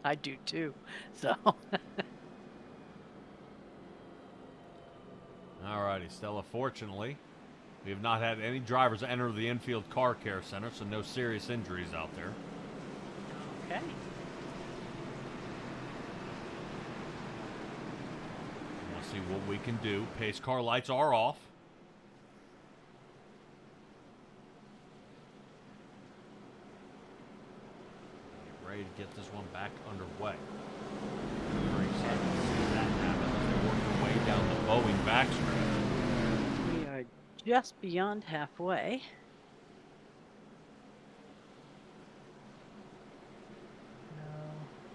I do too. So. Alrighty, Stella. Fortunately, we have not had any drivers enter the infield car care center, so no serious injuries out there. Okay. We'll see what we can do. Pace car lights are off. Get ready to get this one back underway. Very excited to see that happen as they work their way down the Boeing backstretch. We are just beyond halfway.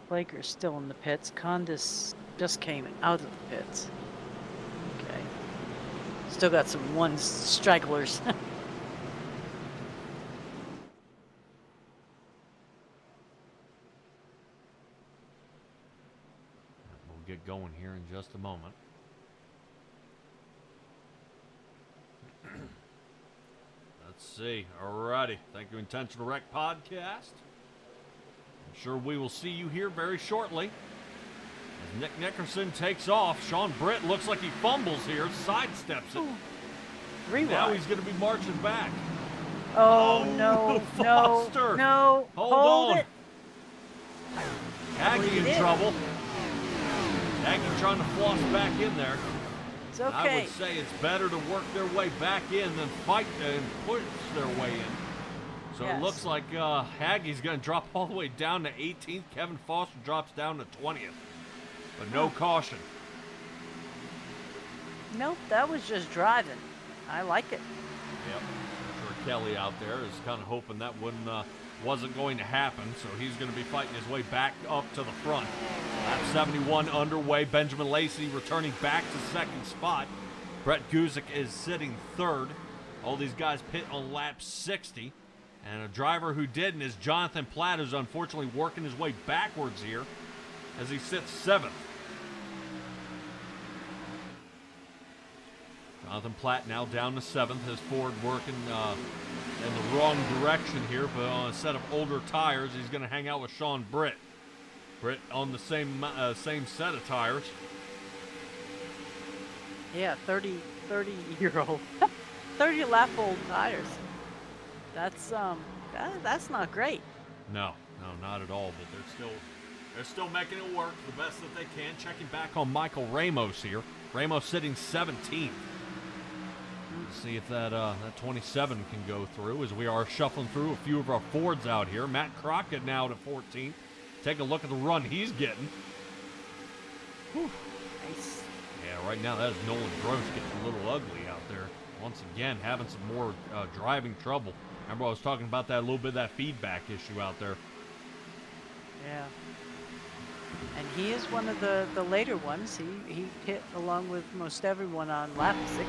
Blaker's still in the pits. Condis just came out of the pits. Okay. Still got some stragglers. We'll get going here in just a moment. Let's see. Alrighty. Thank you, Intentional Wreck Podcast. I'm sure we will see you here very shortly. As Nick Nickerson takes off, Sean Britt looks like he fumbles here, sidesteps it. Rewind. Now he's going to be marching back. Oh, no, Foster. no, Hold on. it. Aggie in trouble. Aggie trying to floss back in there. It's And I okay. would say it's better to work their way back in than fight and push their way in. So Yes. it looks like Haggie's going to drop all the way down to 18th. Kevin Foster drops down to 20th. But no caution. Nope, that was just driving. I like it. Yep. I'm sure Kelly out there is kind of hoping that one wasn't going to happen. So he's going to be fighting his way back up to the front. Lap 71 underway. Benjamin Lacey returning back to second spot. Brett Guzik is sitting third. All these guys pit on lap 60. And a driver who didn't is Jonathan Platt, who's unfortunately working his way backwards here as he sits seventh. Jonathan Platt now down to seventh. His Ford working in the wrong direction here, but on a set of older tires, he's going to hang out with Sean Britt. Britt on the same set of tires. Yeah, 30-year-old, 30-lap-old tires. That's not great. No, not at all. But they're still making it work the best that they can. Checking back on Michael Ramos here. Ramos sitting 17th. Let's see if that 27 can go through as we are shuffling through a few of our Fords out here. Matt Crockett now to 14th. Take a look at the run he's getting. Whew. Nice. Yeah, right now that is Nolan Gross getting a little ugly out there. Once again, having some more driving trouble. Remember I was talking about that a little bit, that feedback issue out there. Yeah. And he is one of the later ones. He hit along with most everyone on lap 60.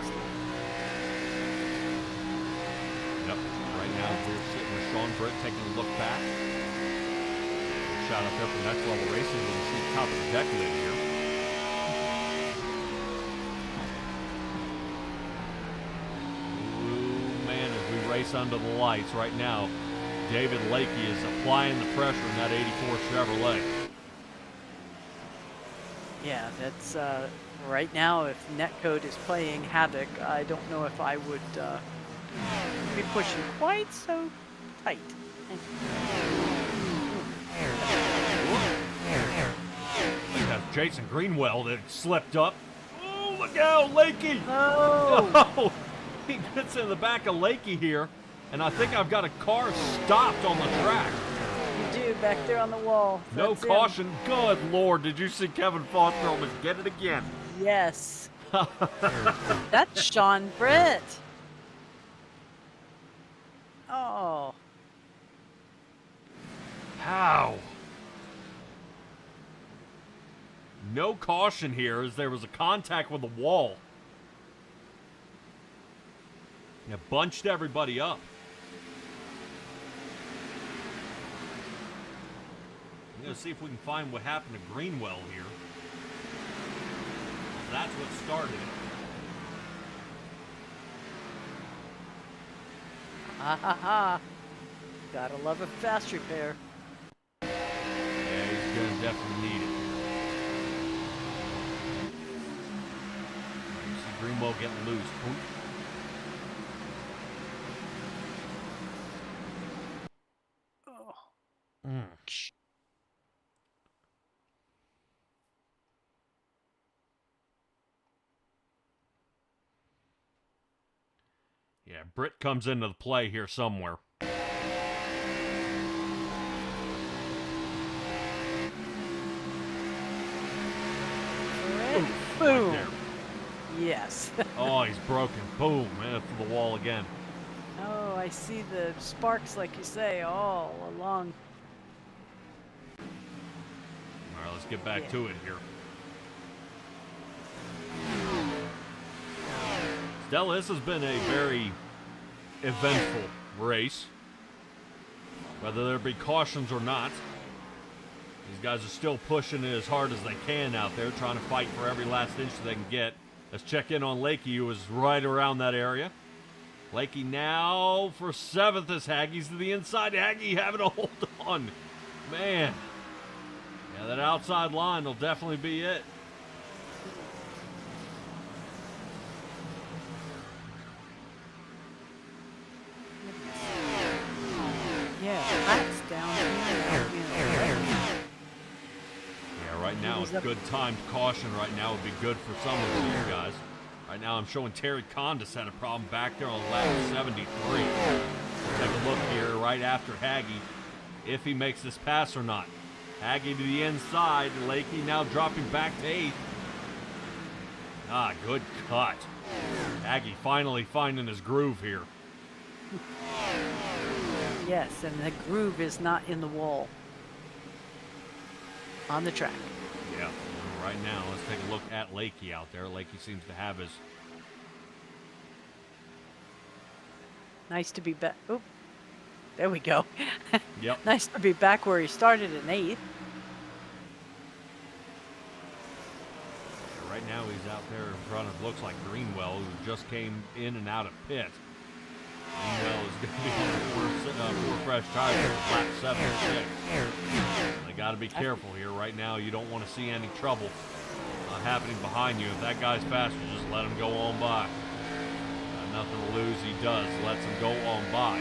Yep. Right now we're sitting with Sean Britt taking a look back. Shout out there for Next Level Racing. You can see the top of the deck lid here. Ooh, man, as we race under the lights right now, David Lakey is applying the pressure in that 84 Chevrolet. Yeah, that's right now. If Netcode is playing Havoc, I don't know if I would be pushing quite so tight. I think that's Jason Greenwell that slipped up. Oh, look out, Lakey! Oh! Oh, he gets in the back of Lakey here, and I think I've got a car stopped on the track. You do, back there on the wall. No That's him. caution. Good Lord, did you see Kevin Foster almost get it again? Yes. That's Sean Britt. No caution here as there was a contact with the wall. It bunched everybody up. I'm going to see if we can find what happened to Greenwell here. That's what started it. Ha ha ha. Gotta love a fast repair. Yeah, he's going to definitely need it. You see Greenwell getting loose. Boom. Yeah, Britt comes into the play here somewhere. Boom. Right there. Yes. Oh, he's broken. Boom. Into the wall again. Oh, I see the sparks, like you say, all along. All right, let's get back to it here. Stella, this has been a very eventful race. Whether there be cautions or not, these guys are still pushing it as hard as they can out there, trying to fight for every last inch they can get. Let's check in on Lakey, who is right around that area. Lakey now for 7th as Haggie's to the inside. Haggie having to hold on. Man. Yeah, that outside line will definitely be it. Yeah, that's down here. Yeah, right now a good timed caution right now would be good for some of these guys. Right now I'm showing Terry Condis had a problem back there on lap 73. We'll take a look here right after Haggie if he makes this pass or not. Haggie to the inside. Lakey now dropping back to 8th. Ah, good cut. Haggie finally finding his groove here. Yes, and the groove is not in the wall. On the track. Yeah. Right now, let's take a look at Lakey out there. Lakey seems to have his... Nice to be back. Oh, there we go. Yep. Nice to be back where he started in 8th. Right now, he's out there in front of, looks like Greenwell, who just came in and out of pit. Greenwell is going to be on four fresh tires for lap 76. They got to be careful here. Right now, you don't want to see any trouble happening behind you. If that guy's faster, just let him go on by. Got nothing to lose. He does. Lets him go on by.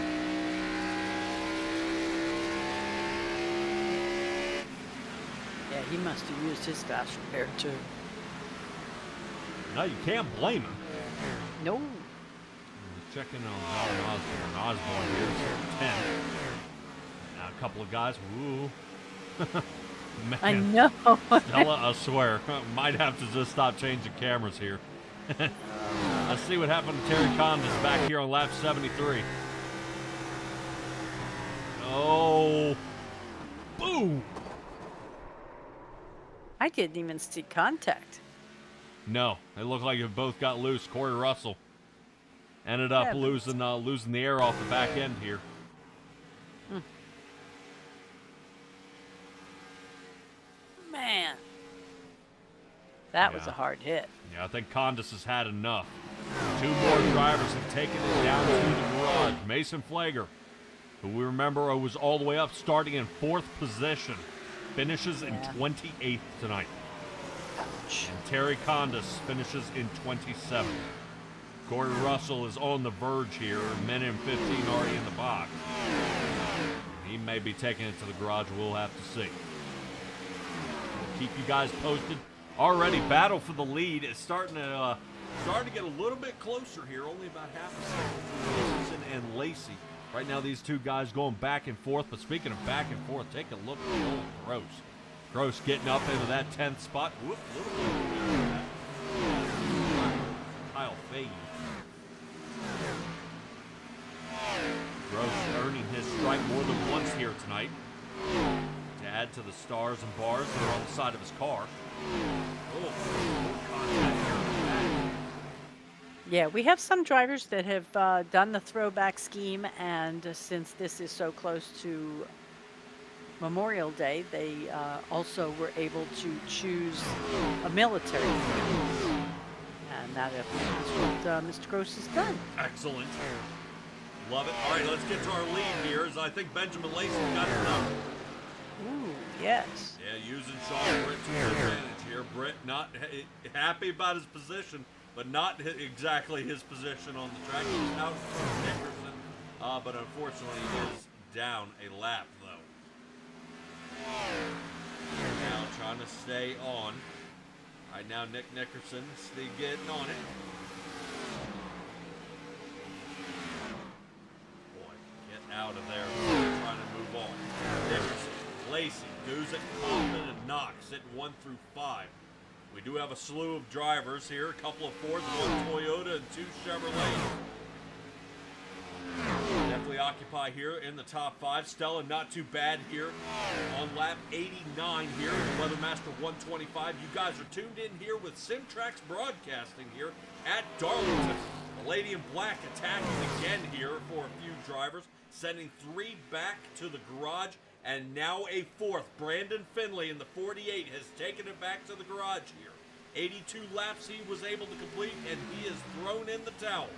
Yeah, he must have used his fast repair too. No, you can't blame him. No. Checking on Osborne here, 10. Now a couple of guys. Ooh. Man. I know. Stella, I swear, might have to just stop changing cameras here. Let's see what happened to Terry Condis back here on lap 73. Oh. Boom. I didn't even see contact. No, it looked like it both got loose. Corey Russell ended up losing the air off the back end here. Man, that was a hard hit. Yeah, I think Condis has had enough. 2 more drivers have taken it down to the garage. Mason Flager, who we remember was all the way up, starting in 4th position, finishes in 28th tonight. And Terry Condis finishes in 27th. Corey Russell is on the verge here, a minute and 15 already in the box. He may be taking it to the garage. We'll have to see. We'll keep you guys posted. Already, battle for the lead is starting to get a little bit closer here. Only about half a second between Mason and Lacey. Right now, these two guys going back and forth. But speaking of back and forth, take a look at old Gross. Gross getting up into that 10th spot. Whoop, little bit of that. Kyle Fahey. Gross earning his stripe more than once here tonight. To add to the stars and bars that are on the side of his car. Oh, contact here in the back. Yeah, we have some drivers that have done the throwback scheme, and since this is so close to Memorial Day, they also were able to choose a military theme. And that is what Mr. Gross has done. Excellent. Love it. All right, let's get to our lead here, as I think Benjamin Lacey got the number. Ooh, yes. Yeah, using Sean Britt to his advantage here. Britt not happy about his position, but not exactly his position on the track. He's out from Nickerson, but unfortunately he is down a lap, though. Now trying to stay on. Right now, Nick Nickerson still getting on it. Boy, get out of there. Trying to move on. Nickerson, Lacey, Guzik, Kaufman, and Knox sitting 1 through 5. We do have a slew of drivers here. A couple of Fords, 1 Toyota, and 2 Chevrolets. Definitely occupy here in the top 5. Stella not too bad here on lap 89 here in Weathermaster 125. You guys are tuned in here with Simtrax Broadcasting here at Darlington. The lady in black attacking again here for a few drivers, sending 3 back to the garage, and now a 4th. Brandon Finley in the 48 has taken it back to the garage here. 82 laps he was able to complete, and he has thrown in the towel.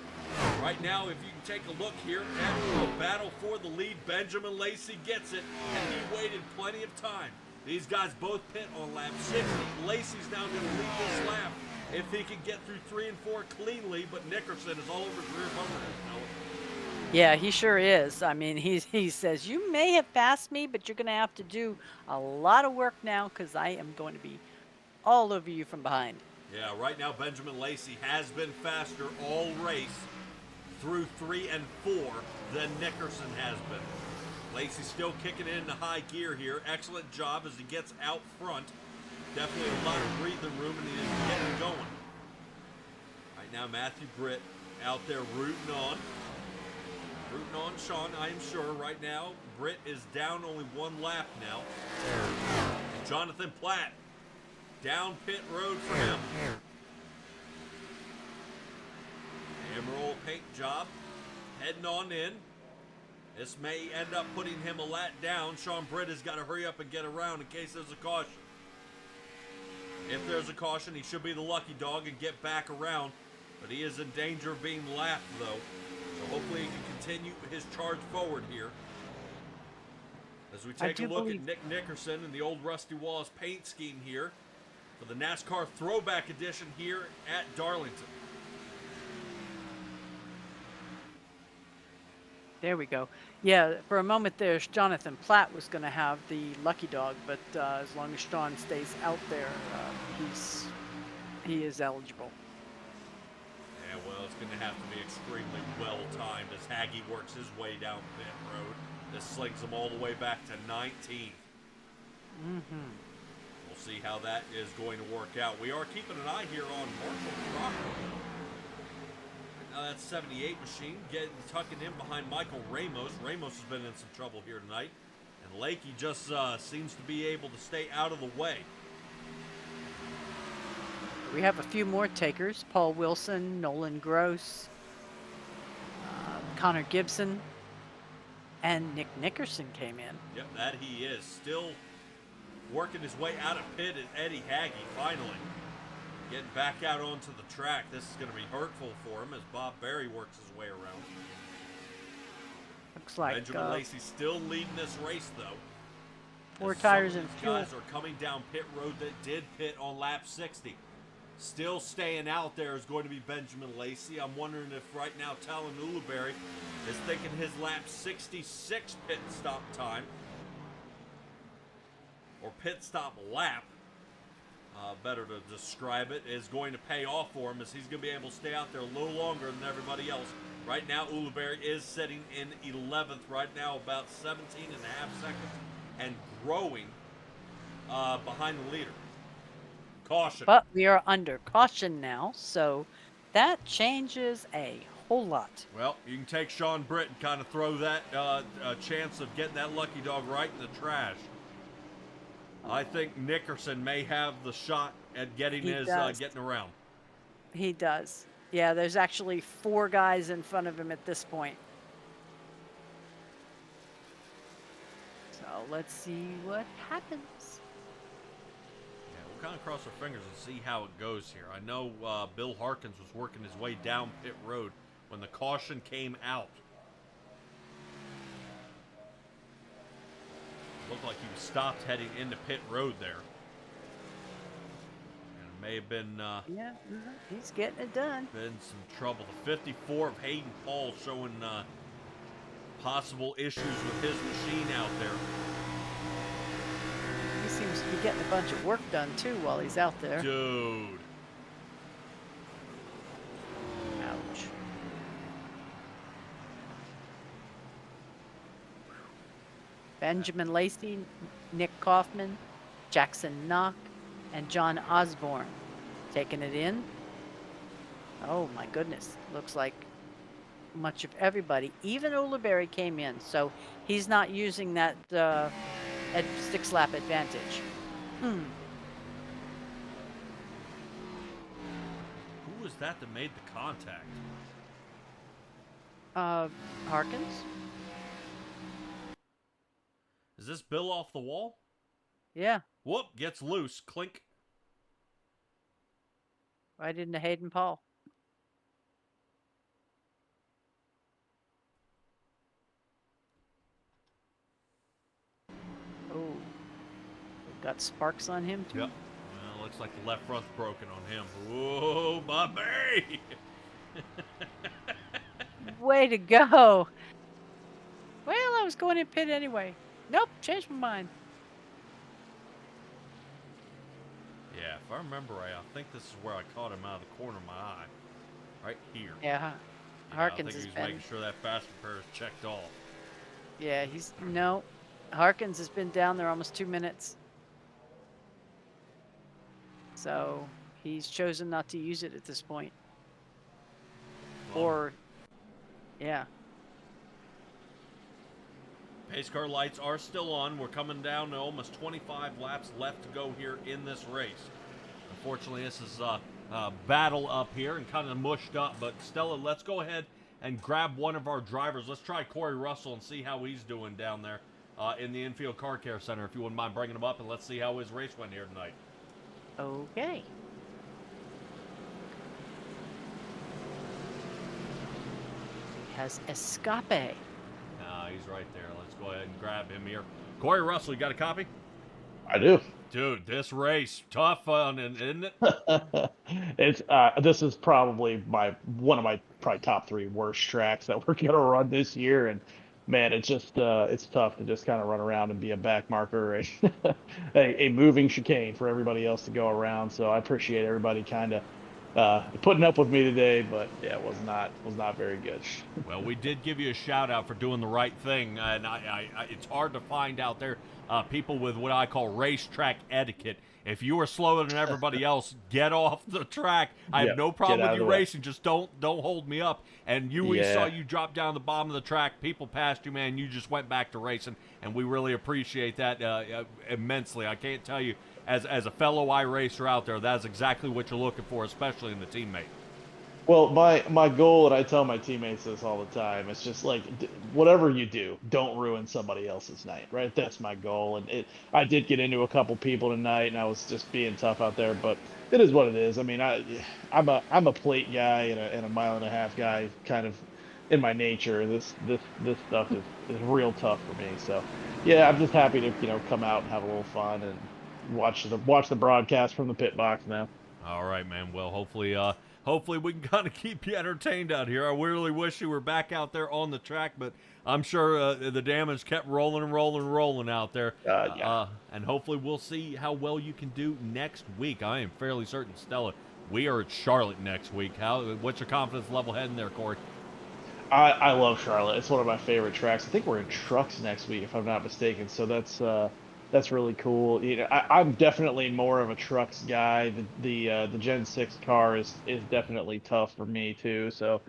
Right now, if you can take a look here at the battle for the lead, Benjamin Lacey gets it, and he waited plenty of time. These guys both pit on lap 60. Lacey's now going to lead this lap if he can get through 3 and 4 cleanly, but Nickerson is all over his rear bumper. Yeah, he sure is. I mean, he says, you may have passed me, but you're going to have to do a lot of work now because I am going to be all over you from behind. Yeah, right now Benjamin Lacey has been faster all race through 3 and 4 than Nickerson has been. Lacey still kicking it into high gear here. Excellent job as he gets out front. Definitely a lot of breathing room, and he is getting going. Right now, Matthew Britt out there rooting on Sean, I am sure. Right now, Britt is down only 1 lap now. Jonathan Platt down pit road for him. Emerald paint job heading on in. This may end up putting him a lap down. Sean Britt has got to hurry up and get around in case there's a caution. If there's a caution, he should be the lucky dog and get back around. But he is in danger of being lapped, though. So hopefully he can continue his charge forward here. As we take a look at Nick Nickerson and the old Rusty Wallace paint scheme here for the NASCAR Throwback Edition here at Darlington. There we go. Yeah, for a moment there, Jonathan Platt was going to have the lucky dog, but as long as Sean stays out there, he is eligible. Yeah, well, it's going to have to be extremely well-timed as Haggy works his way down pit road. This slings him all the way back to 19th. We'll see how that is going to work out. We are keeping an eye here on Marshall Crocker. Now that 78 machine tucking in behind Michael Ramos. Ramos has been in some trouble here tonight. And Lakey just seems to be able to stay out of the way. We have a few more takers. Paul Wilson, Nolan Gross, Connor Gibson, and Nick Nickerson came in. Yep, that he is. Still working his way out of pit is Eddie Haggy, finally. Getting back out onto the track. This is going to be hurtful for him as Bob Berry works his way around. Looks like Benjamin Lacey still leading this race, though. 4 tires and fuel. Guys are coming down pit road that did pit on lap 60. Still staying out there is going to be Benjamin Lacey. I'm wondering if right now Talon Ulibarri is thinking his lap 66 pit stop time or pit stop lap, better to describe it, is going to pay off for him as he's going to be able to stay out there a little longer than everybody else. Right now, Ulibarri is sitting in 11th right now, about 17 and a half seconds, and growing behind the leader. Caution. But we are under caution now, so that changes a whole lot. Well, you can take Sean Britt and kind of throw that chance of getting that lucky dog right in the trash. I think Nickerson may have the shot at getting getting around. He does. Yeah, there's actually 4 guys in front of him at this point. So let's see what happens. Yeah, we'll kind of cross our fingers and see how it goes here. I know Bill Harkins was working his way down pit road when the caution came out. Looked like he was stopped heading into pit road there. And it may have been... yeah, he's getting it done. Been some trouble. The 54 of Hayden Paul showing possible issues with his machine out there. He seems to be getting a bunch of work done, too, while he's out there. Dude. Ouch. Benjamin Lacey, Nick Kaufman, Jackson Knock, and John Osborne taking it in. Oh my goodness, looks like much of everybody. Even Ulibarri came in, so he's not using that 6-lap advantage. Who was that made the contact? Harkins? Is this Bill off the wall? Yeah. Whoop, gets loose. Clink. Right into Hayden Paul. Oh. We've got sparks on him, too. Yep. Well, looks like the left front's broken on him. Whoa, Bobby! Way to go. Well, I was going in pit anyway. Nope, changed my mind. Yeah, if I remember right, I think this is where I caught him out of the corner of my eye. Right here. Yeah, Harkins has I think been... he's making sure that fast repair is checked off. Yeah, no. Harkins has been down there almost 2 minutes. So, he's chosen not to use it at this point. Well, Or, yeah. Pace car lights are still on. We're coming down to almost 25 laps left to go here in this race. Unfortunately, this is a battle up here and kind of mushed up. But Stella, let's go ahead and grab one of our drivers. Let's try Corey Russell and see how he's doing down there in the infield car care center. If you wouldn't mind bringing him up, and let's see how his race went here tonight. Okay. He has Escape. He's right there. Let's go ahead and grab him here. Corey Russell, you got a copy? I do. Dude, this race, tough fun, isn't it? It's this is probably one of my top 3 worst tracks that we're gonna run this year, and man, it's just it's tough to just kind of run around and be a back marker, a moving chicane for everybody else to go around. So I appreciate everybody kind of putting up with me today, but yeah, it was not very good. Well, we did give you a shout out for doing the right thing, and I it's hard to find out there people with what I call racetrack etiquette. If you are slower than everybody else, get off the track. I have no problem with you racing. Just don't hold me up. And we saw you drop down the bottom of the track. People passed you, man. You just went back to racing, and we really appreciate that immensely. I can't tell you, as a fellow iRacer out there, that's exactly what you're looking for, especially in the teammate. Well, my goal, and I tell my teammates this all the time, it's just like, whatever you do, don't ruin somebody else's night, right? That's my goal. And I did get into a couple people tonight, and I was just being tough out there, but it is what it is. I mean, I'm a plate guy and a mile-and-a-half guy, kind of in my nature. This stuff is real tough for me. So, yeah, I'm just happy to come out and have a little fun and watch the broadcast from the pit box now. All right, man. Well, hopefully we can kind of keep you entertained out here. I really wish you were back out there on the track, but I'm sure the damage kept rolling out there. Yeah. And hopefully we'll see how well you can do next week. I am fairly certain, Stella, we are at Charlotte next week. What's your confidence level heading there, Corey? I love Charlotte. It's one of my favorite tracks. I think we're in trucks next week, if I'm not mistaken. So that's really cool. I'm definitely more of a trucks guy. The Gen 6 car is definitely tough for me too. So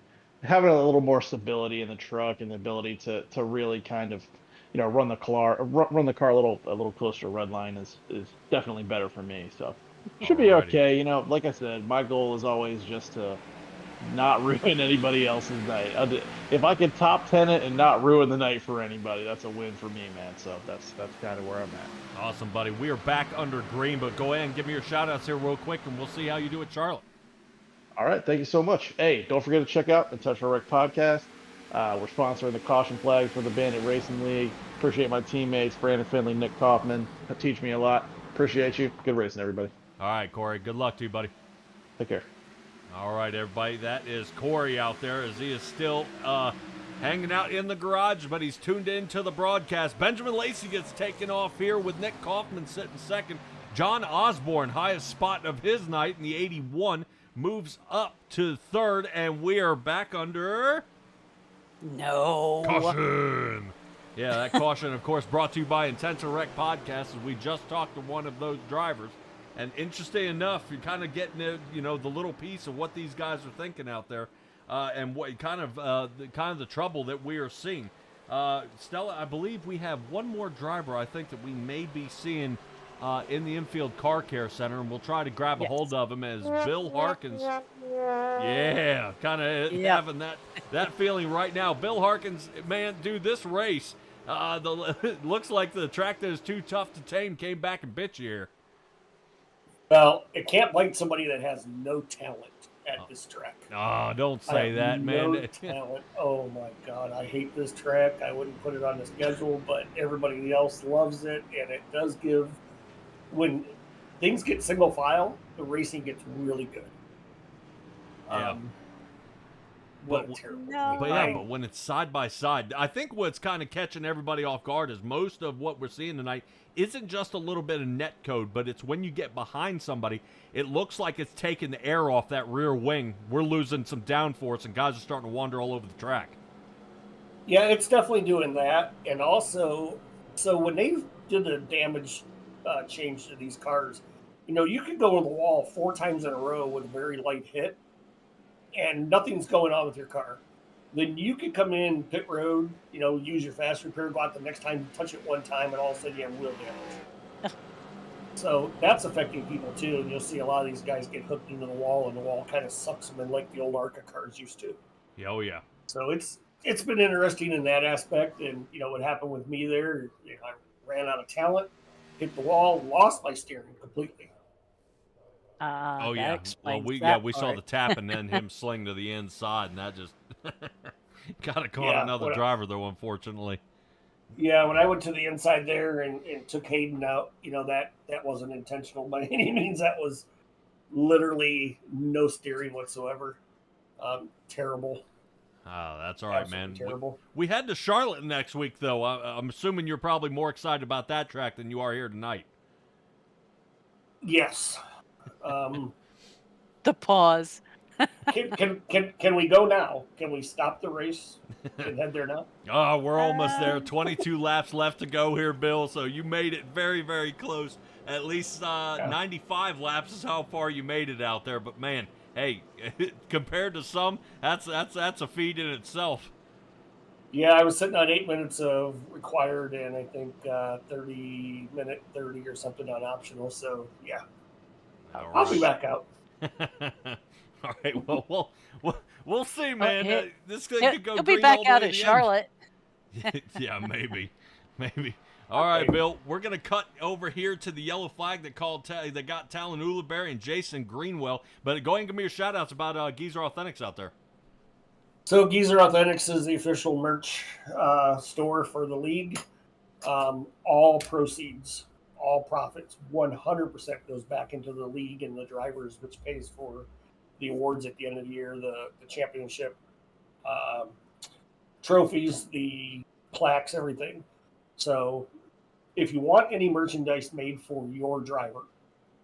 having a little more stability in the truck and the ability to really kind of run the car a little closer to red line is definitely better for me. So should be Alrighty. okay. Like I said, my goal is always just to not ruin anybody else's night. If I can top 10 it and not ruin the night for anybody, that's a win for me, man. So that's kind of where I'm at. Awesome, buddy. We are back under green, but go ahead and give me your shout-outs here real quick, and we'll see how you do at Charlotte. All right, thank you so much. Hey, don't forget to check out the Touch Our Wreck podcast. We're sponsoring the caution flags for the Bandit Racing League. Appreciate my teammates, Brandon Finley, Nick Kaufman. That teach me a lot. Appreciate you. Good racing, everybody. All right, Corey. Good luck to you, buddy. Take care. All right, everybody. That is Corey out there as he is still hanging out in the garage, but he's tuned into the broadcast. Benjamin Lacey gets taken off here with Nick Kaufman sitting second. John Osborne, highest spot of his night in the 81, moves up to third, and we are back under No. caution. Yeah, that caution, of course, brought to you by Intense Wreck Podcast, as we just talked to one of those drivers. And interesting enough, you're kind of getting the little piece of what these guys are thinking out there, and what the trouble that we are seeing. Stella, I believe we have one more driver. I think that we may be seeing in the infield car care center, and we'll try to grab a hold of him as Bill Harkins. Yeah, kind of having that feeling right now. Bill Harkins, man, dude, this race, looks like the track that is too tough to tame came back and bit you here. Well, it can't bite somebody that has no talent at this track. Oh, don't say that, man. No talent. Oh my God, I hate this track. I wouldn't put it on the schedule, but everybody else loves it, and it does give. When things get single file, the racing gets really good. Yeah. What a terrible. But when it's side by side, I think what's kind of catching everybody off guard is most of what we're seeing tonight isn't just a little bit of net code, but it's when you get behind somebody, it looks like it's taking the air off that rear wing. We're losing some downforce, and guys are starting to wander all over the track. Yeah, it's definitely doing that. And also, so when they did the damage change to these cars, you could go on the wall 4 times in a row with a very light hit, and nothing's going on with your car. Then you could come in pit road, use your fast repair, go out the next time, touch it one time, and all of a sudden you have wheel damage. So that's affecting people too. And you'll see a lot of these guys get hooked into the wall, and the wall kind of sucks them in like the old ARCA cars used to. Yeah, oh yeah. So it's been interesting in that aspect. And what happened with me there, I ran out of talent, hit the wall, lost my steering completely. Oh yeah. Well, we saw the tap and then him sling to the inside, and that just kind of caught another driver though, unfortunately. Yeah, when I went to the inside there and took Hayden out, that wasn't intentional by any means. That was literally no steering whatsoever. Terrible. Oh, that's all right, Absolutely man. Terrible. We head to Charlotte next week, though. I'm assuming you're probably more excited about that track than you are here tonight. Yes. The pause. Can we go now? Can we stop the race and head there now? Oh, we're almost there. 22 laps left to go here, Bill. So you made it very, very close. At least 95 laps is how far you made it out there. But man, hey, compared to some, that's a feat in itself. Yeah, I was sitting on 8 minutes of required, and I think 30 or something on optional. So yeah, I'll be back out. All right. Well, we'll see, man. This thing could go. He'll green be back all the out way at to the Charlotte. end. Yeah, maybe. All right, Bill. We're gonna cut over here to the yellow flag that got Talon Ulibarri and Jason Greenwell. But go ahead and give me your shout outs about Geezer Authentics out there. So Geezer Authentics is the official merch store for the league. All proceeds, all profits, 100% goes back into the league and the drivers, which pays for the awards at the end of the year, the championship, trophies, the plaques, everything. So if you want any merchandise made for your driver,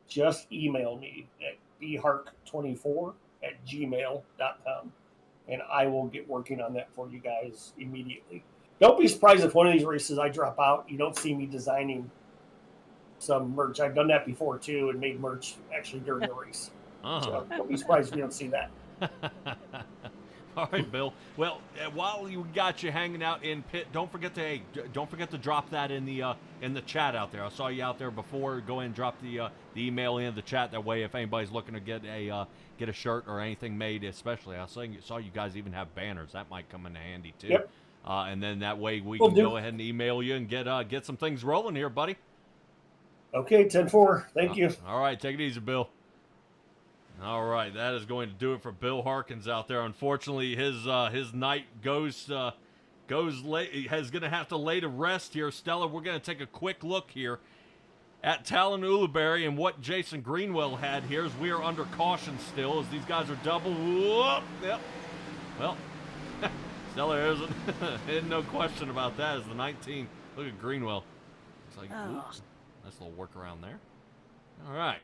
just email me at bhark24@gmail.com. and I will get working on that for you guys immediately. Don't be surprised if one of these races I drop out, you don't see me designing some merch. I've done that before too and made merch actually during the race. So don't be surprised if you don't see that. All right, Bill. Well, while we got you hanging out in pit, don't forget to drop that in the chat out there. I saw you out there before. Go ahead and drop the email in the chat. That way, if anybody's looking to get a shirt or anything made, especially I saw you guys even have banners. That might come in handy too. Yep. And then that way we Will can do. go ahead and email you and get some things rolling here, buddy. Okay, 10-4. Thank you. All right, take it easy, Bill. All right, that is going to do it for Bill Harkins out there. Unfortunately, his night goes late. Has going to have to lay to rest here. Stella, we're going to take a quick look here at Talon Ulibarri and what Jason Greenwell had here, as we are under caution still, as these guys are double. Whoop, yep. Well, Stella isn't no question about that. As the 19, look at Greenwell. It's like, oops, nice little work around there. All right,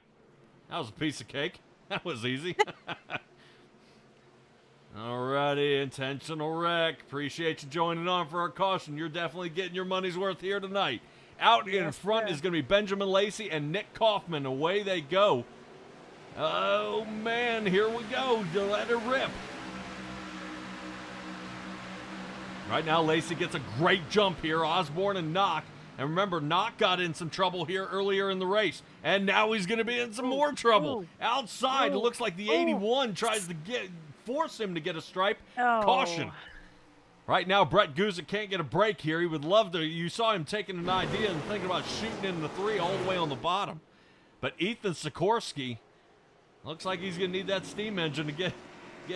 that was a piece of cake. That was easy. Alrighty, intentional wreck. Appreciate you joining on for our caution. You're definitely getting your money's worth here tonight. Out in front is going to be Benjamin Lacey and Nick Kaufman. Away they go. Oh, man, here we go. Let it rip. Right now, Lacey gets a great jump here. Osborne and Knock. And remember, Knock got in some trouble here earlier in the race. And now he's going to be in some more trouble. Outside, it looks like the 81 tries to force him to get a stripe. Caution. Right now, Brett Guzik can't get a break here. He would love to. You saw him taking an idea and thinking about shooting in the 3 all the way on the bottom. But Ethan Sikorsky, looks like he's going to need that steam engine to get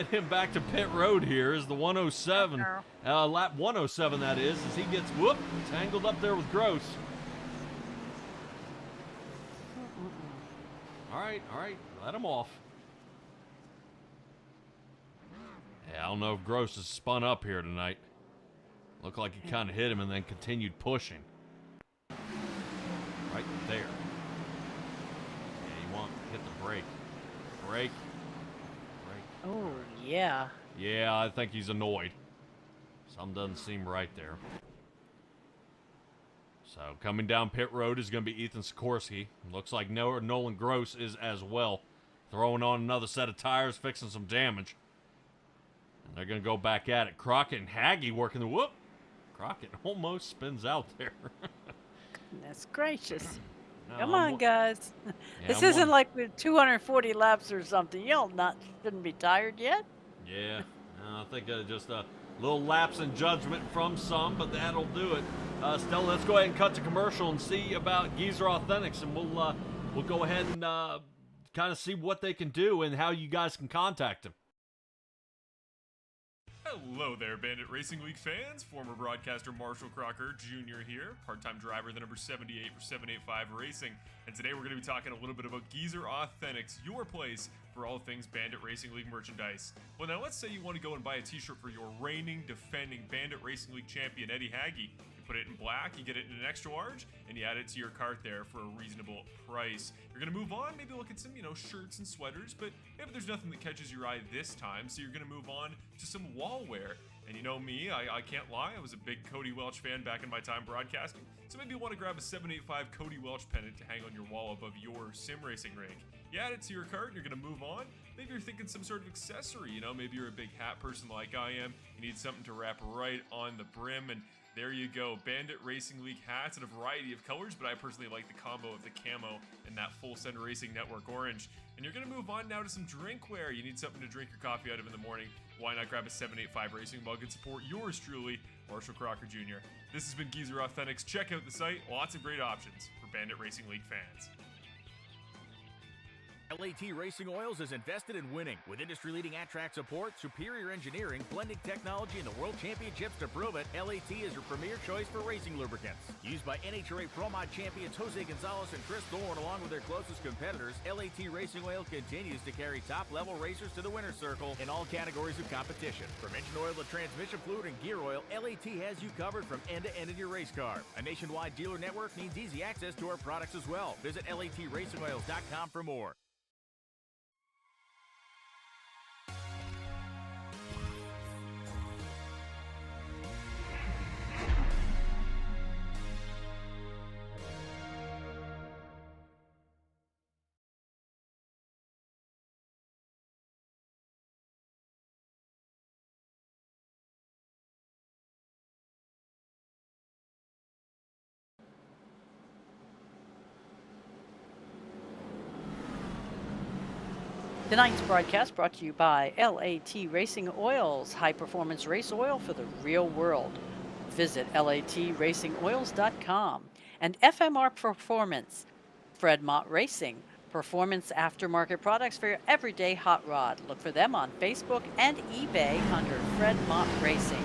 him back to pit road here. Is the 107. Lap 107, that is, as he gets, tangled up there with Gross. All right, let him off. Yeah, I don't know if Gross has spun up here tonight. Looked like he kind of hit him and then continued pushing. Right there. Yeah, you want to hit the brake. Brake. Oh, yeah. Yeah, I think he's annoyed. Something doesn't seem right there. So coming down pit road is going to be Ethan Sikorsky. Looks like Nolan Gross is as well. Throwing on another set of tires, fixing some damage. And they're going to go back at it. Crockett and Haggy working the whoop. Crockett almost spins out there. That's gracious. No, Come on, guys. This isn't like with 240 laps or something. Shouldn't be tired yet. Yeah, I think just a little lapse in judgment from some, but that'll do it. Stella, let's go ahead and cut to commercial and see about Geezer Authentics, and we'll go ahead and kind of see what they can do and how you guys can contact them. Hello there, Bandit Racing League fans. Former broadcaster Marshall Crocker Jr. here, part-time driver, the number 78 for 785 Racing. And today we're going to be talking a little bit about Geezer Authentics, your place for all things Bandit Racing League merchandise. Well, now let's say you want to go and buy a t-shirt for your reigning, defending Bandit Racing League champion, Eddie Haggy. You put it in black, you get it in an extra large, and you add it to your cart there for a reasonable price. You're going to move on, maybe look at some, shirts and sweaters, but maybe there's nothing that catches your eye this time, so you're going to move on to some wall wear. And you know me, I can't lie, I was a big Cody Welch fan back in my time broadcasting, so maybe you want to grab a 785 Cody Welch pennant to hang on your wall above your sim racing rig. You add it to your cart, you're going to move on. Maybe you're thinking some sort of accessory, maybe you're a big hat person like I am, you need something to wrap right on the brim, and there you go, Bandit Racing League hats in a variety of colors, but I personally like the combo of the camo and that Full Send Racing Network orange. And you're going to move on now to some drinkware. You need something to drink your coffee out of in the morning. Why not grab a 785 Racing mug and support yours truly, Marshall Crocker Jr. This has been Geezer Authentics. Check out the site. Lots of great options for Bandit Racing League fans. LAT Racing Oils is invested in winning. With industry-leading at-track support, superior engineering, blending technology, and the World Championships to prove it, LAT is your premier choice for racing lubricants. Used by NHRA Pro Mod champions Jose Gonzalez and Chris Thorne, along with their closest competitors, LAT Racing Oil continues to carry top-level racers to the winner's circle in all categories of competition. From engine oil to transmission fluid and gear oil, LAT has you covered from end to end in your race car. A nationwide dealer network means easy access to our products as well. Visit LATRacingOils.com for more. Tonight's broadcast brought to you by LAT Racing Oils, high-performance race oil for the real world. Visit latracingoils.com. And FMR Performance, Fred Mott Racing, performance aftermarket products for your everyday hot rod. Look for them on Facebook and eBay under Fred Mott Racing.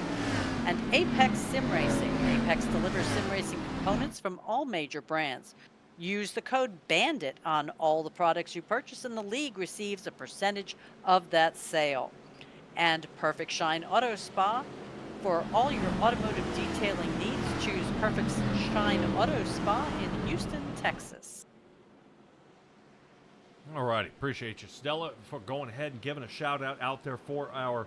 And Apex Sim Racing. Apex delivers sim racing components from all major brands. Use the code BANDIT on all the products you purchase, and the league receives a percentage of that sale. And Perfect Shine Auto Spa. For all your automotive detailing needs, choose Perfect Shine Auto Spa in Houston, Texas. All righty. Appreciate you, Stella, for going ahead and giving a shout-out out there for our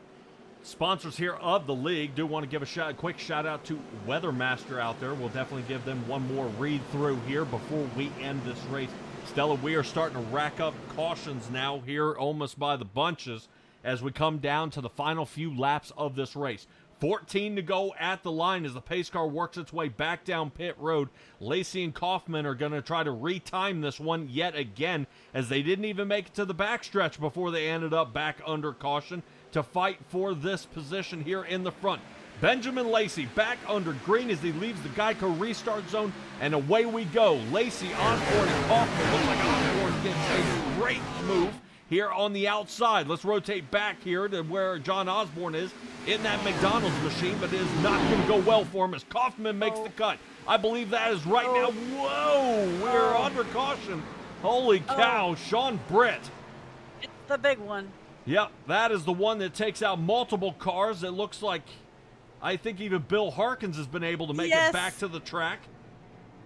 sponsors here of the league. Do want to give a quick shout-out to Weathermaster out there. We'll definitely give them one more read-through here before we end this race. Stella, we are starting to rack up cautions now here almost by the bunches as we come down to the final few laps of this race. 14 to go at the line as the pace car works its way back down pit road. Lacey and Kaufman are going to try to retime this one yet again, as they didn't even make it to the backstretch before they ended up back under caution to fight for this position here in the front. Benjamin Lacey back under green as he leaves the Geico restart zone, and away we go. Lacey, Osborne, and Kaufman. Looks like Osborne gets a great move here on the outside. Let's rotate back here to where John Osborne is in that McDonald's machine, but it is not going to go well for him as Kaufman makes the cut. I believe that is right now. Whoa, we're under caution. Holy cow, Sean Britt. It's the big one. Yep, that is the one that takes out multiple cars. It looks like, I think even Bill Harkins has been able to make it back to the track.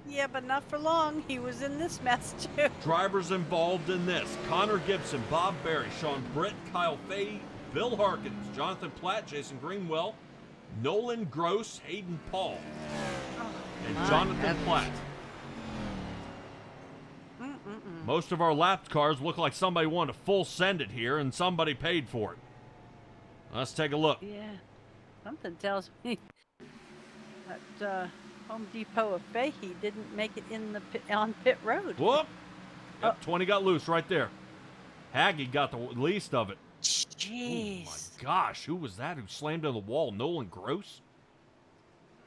Yeah, but not for long. He was in this mess, too. Drivers involved in this: Connor Gibson, Bob Berry, Sean Britt, Kyle Fahey, Bill Harkins, Jonathan Platt, Jason Greenwell, Nolan Gross, Hayden Paul, and Jonathan Platt. Most of our lapped cars look like somebody wanted to full send it here, and somebody paid for it. Let's take a look. Yeah, something tells me that Home Depot of Fahey didn't make it in the on pit road. Whoop! Yep, 20 got loose right there. Haggy got the least of it. Jeez. Oh my gosh, who was that who slammed into the wall? Nolan Gross?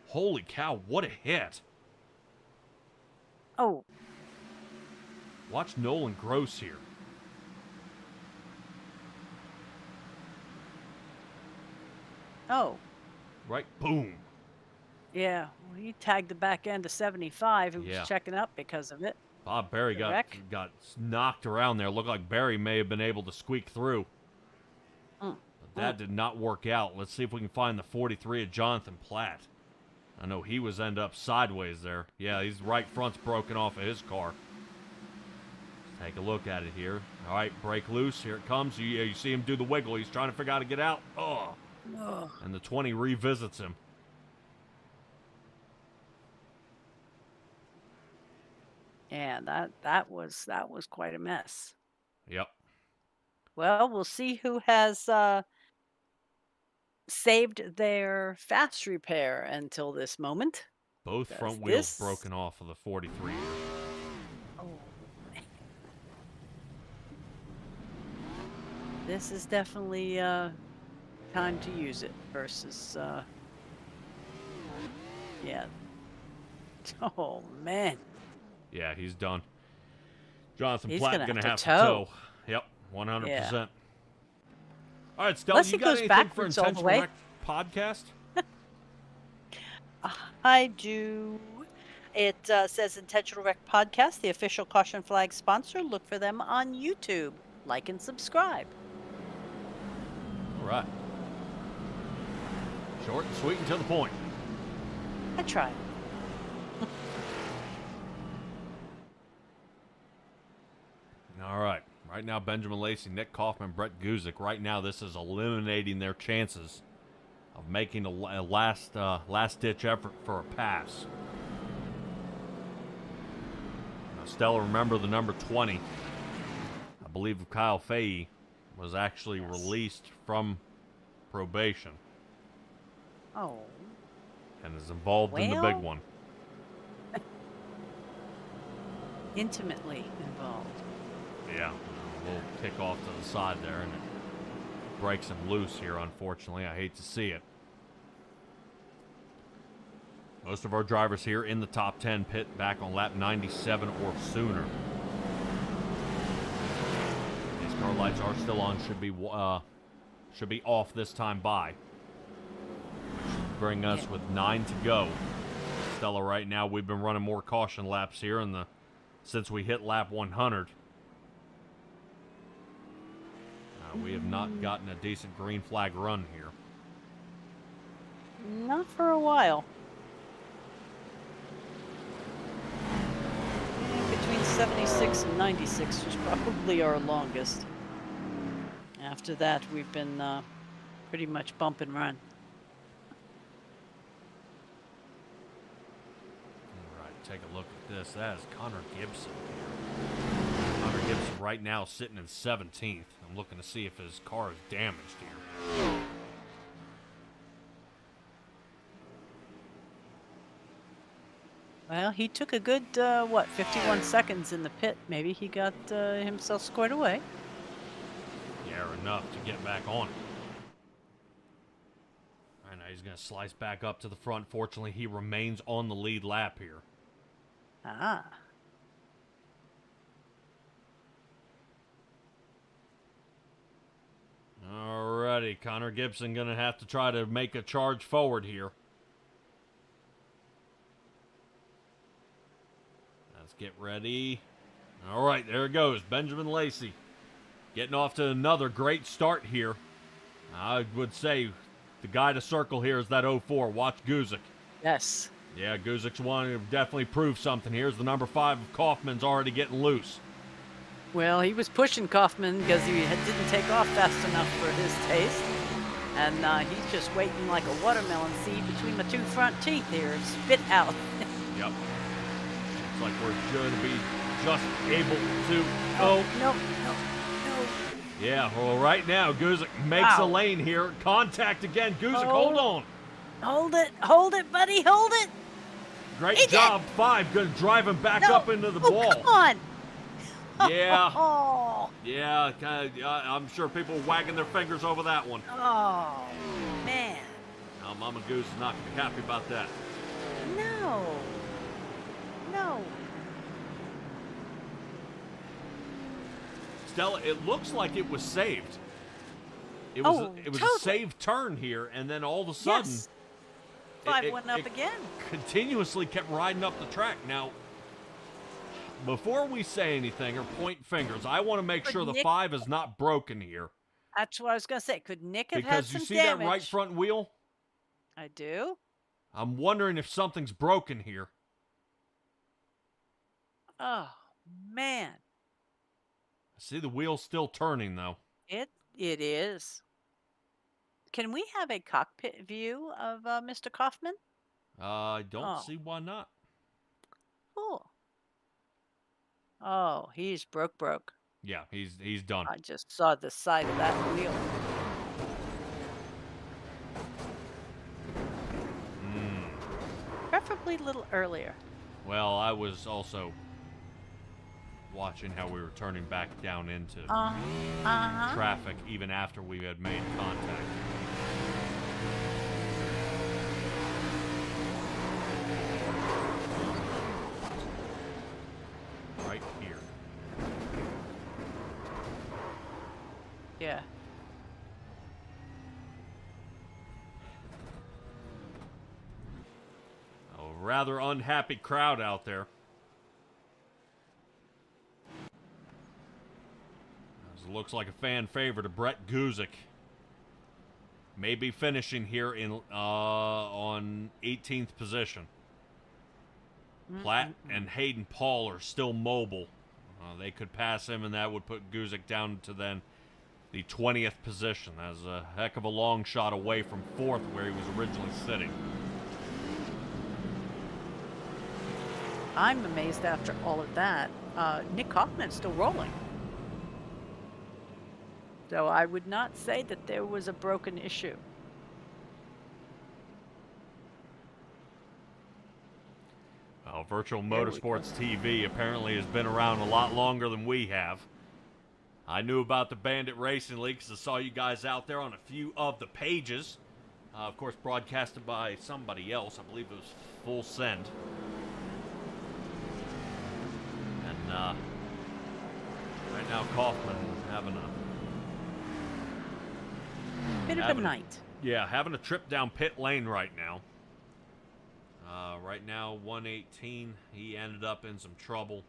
Holy cow, what a hit. Oh. Watch Nolan Gross here. Oh. Right, boom. Yeah, well, he tagged the back end of 75 who was checking up because of it. Bob Berry got knocked around there. Looked like Berry may have been able to squeak through. But that did not work out. Let's see if we can find the 43 of Jonathan Platt. I know he was end up sideways there. Yeah, his right front's broken off of his car. Let's take a look at it here. All right, break loose. Here it comes. You see him do the wiggle. He's trying to figure out how to get out. Oh. And the 20 revisits him. Yeah, that was quite a mess. Yep. Well, we'll see who has saved their fast repair until this moment. Both front wheels broken off of the 43. Oh. This is definitely time to use it versus yeah. Oh man. Yeah, he's done. Jonathan He's Platt gonna gonna have to tow. Yep, 100%. Yeah. All right, Stella, Unless you it got goes anything for backwards all the Intentional way. Wreck podcast? I do. It says Intentional Wreck Podcast, the official Caution Flag sponsor. Look for them on YouTube. Like and subscribe. All right. Short and sweet and to the point. I tried. All right. Right now, Benjamin Lacey, Nick Kaufman, Brett Guzik. Right now, this is eliminating their chances of making a last-ditch effort for a pass. Now, Stella, remember the number 20. I believe Kyle Fahey was actually released from probation. Oh. And is involved in the big one. Intimately involved. Yeah. We'll kick off to the side there, and it breaks him loose here, unfortunately. I hate to see it. Most of our drivers here in the top 10 pit back on lap 97 or sooner. These car lights are still on, should be off this time by. Which should bring us with 9 to go. Stella, right now, we've been running more caution laps here since we hit lap 100. We have not gotten a decent green flag run here. Not for a while. Between 76 and 96 was probably our longest. After that, we've been pretty much bump and run. All right, take a look at this. That is Connor Gibson here. Connor Gibson right now sitting in 17th. I'm looking to see if his car is damaged here. Well, he took a good, 51 seconds in the pit. Maybe he got himself squared away. Yeah, or enough to get back on it. All right, now he's going to slice back up to the front. Fortunately, he remains on the lead lap here. Ah. Alrighty, Connor Gibson going to have to try to make a charge forward here. Let's get ready. All right, there it goes. Benjamin Lacey getting off to another great start here. I would say the guy to circle here is that 04. Watch Guzik. Yes. Yeah, Guzik's one to definitely prove something. Here's the number 5 of Kaufman's already getting loose. Well, he was pushing Kaufman because he didn't take off fast enough for his taste. And he's just waiting like a watermelon seed between the 2 front teeth here. Spit out. Yep. Looks like we're going to be just able to... No. Yeah, well, right now, Guzik makes a lane here. Contact again. Guzik, hold on. Hold it, buddy, hold it. Great job, 5. Going to drive him back up into the wall. Come on. Yeah. Oh. Yeah, I'm sure people are wagging their fingers over that one. Oh, man. Now, Mama Goose is not going to be happy about that. No. Stella, it looks like it was saved. It was totally. a saved turn here, and then all of a sudden... Yes. 5 went up again. Continuously kept riding up the track. Now, before we say anything or point fingers, I want to make sure the 5 is not broken here. That's what I was going to say. Could Nick have had Because some you see damage? that right front wheel? I do. I'm wondering if something's broken here. Oh, man. I see the wheel still turning, though. It is. Can we have a cockpit view of Mr. Kaufman? I don't see why not. Cool. Oh, he's broke. Yeah, he's done. I just saw the side of that wheel. Preferably a little earlier. Well, I was also watching how we were turning back down into traffic even after we had made contact. Right here. Yeah. A rather unhappy crowd out there. As it looks like a fan favorite of Brett Guzik. Maybe finishing here in on 18th position. Platt and Hayden Paul are still mobile. They could pass him, and that would put Guzik down to then the 20th position. That's a heck of a long shot away from 4th, where he was originally sitting. I'm amazed after all of that. Nick Kaufman's still rolling. So I would not say that there was a broken issue. Well, Virtual Motorsports TV apparently has been around a lot longer than we have. I knew about the Bandit Racing League because I saw you guys out there on a few of the pages. Of course, broadcasted by somebody else. I believe it was Full Send. And right now, Kaufman having Bit of a night. Yeah, having a trip down pit lane right now. Right now, 118, he ended up in some trouble.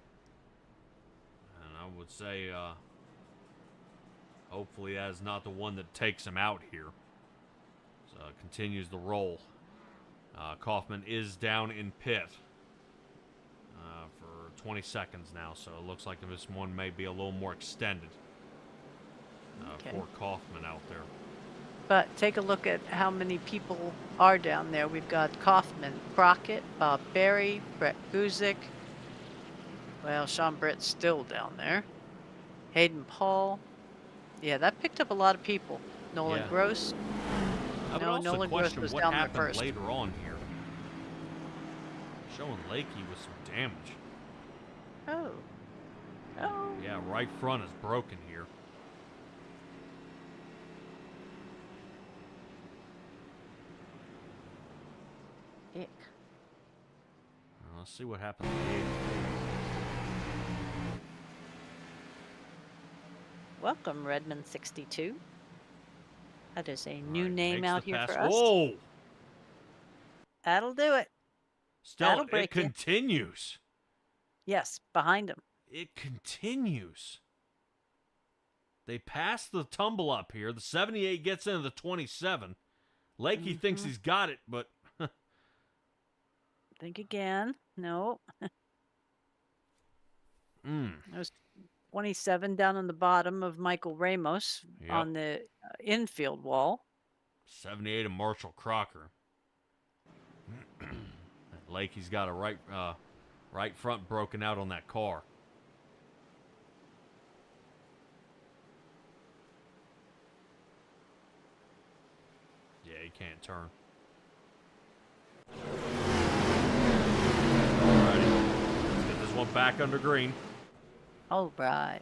And I would say, hopefully that is not the one that takes him out here. So continues the roll. Kaufman is down in pit for 20 seconds now, so it looks like this one may be a little more extended for Kaufman out there. But take a look at how many people are down there. We've got Kaufman, Crockett, Bob Berry, Brett Guzik. Well, Sean Britt's still down there. Hayden Paul. Yeah, that picked up a lot of people. Nolan Gross. I would No, also Nolan Gross question was what down there happened first. later on here. Showing Lakey with some damage. Oh. Oh. Yeah, right front is broken here. Ick. Let's see what happens. Welcome, Redmond62. That is a new Right, name makes out the here pass. for us. Oh! That'll do it. Still, That'll it break you. continues. Yes, behind him. It continues. They pass the tumble up here. The 78 gets into the 27. Lakey thinks he's got it, but Think again. No. There's 27 down on the bottom of Michael Ramos on the infield wall. 78 of Marshall Crocker. Lakey's got a right front broken out on that car. Yeah, he can't turn. Alrighty. Let's get this one back under green. All right.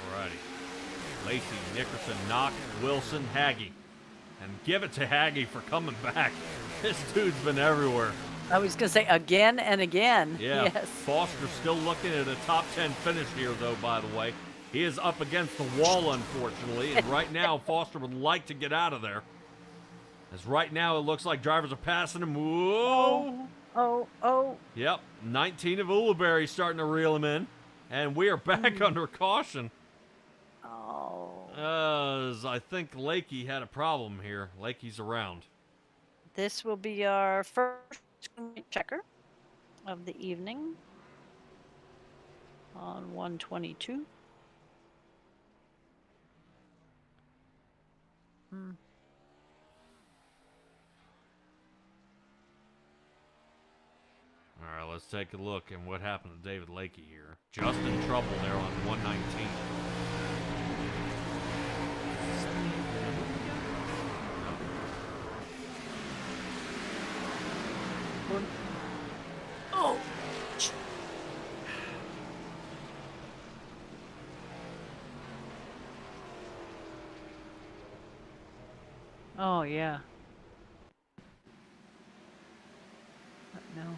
Alrighty. Lacey, Nickerson, Knock, Wilson, Haggy. And give it to Haggy for coming back. This dude's been everywhere. I was going to say again and again. Yeah. Yes. Foster's still looking at a top 10 finish here, though, by the way. He is up against the wall, unfortunately. And right now, Foster would like to get out of there. As right now, it looks like drivers are passing him. Whoa! Oh. Yep. 19 of Ulibarri starting to reel him in. And we are back under caution. Oh. I think Lakey had a problem here. Lakey's around. This will be our first checker of the evening on 122. All right, let's take a look at what happened to David Lakey here. Just in trouble there on 119. Oh. Oh, yeah. No.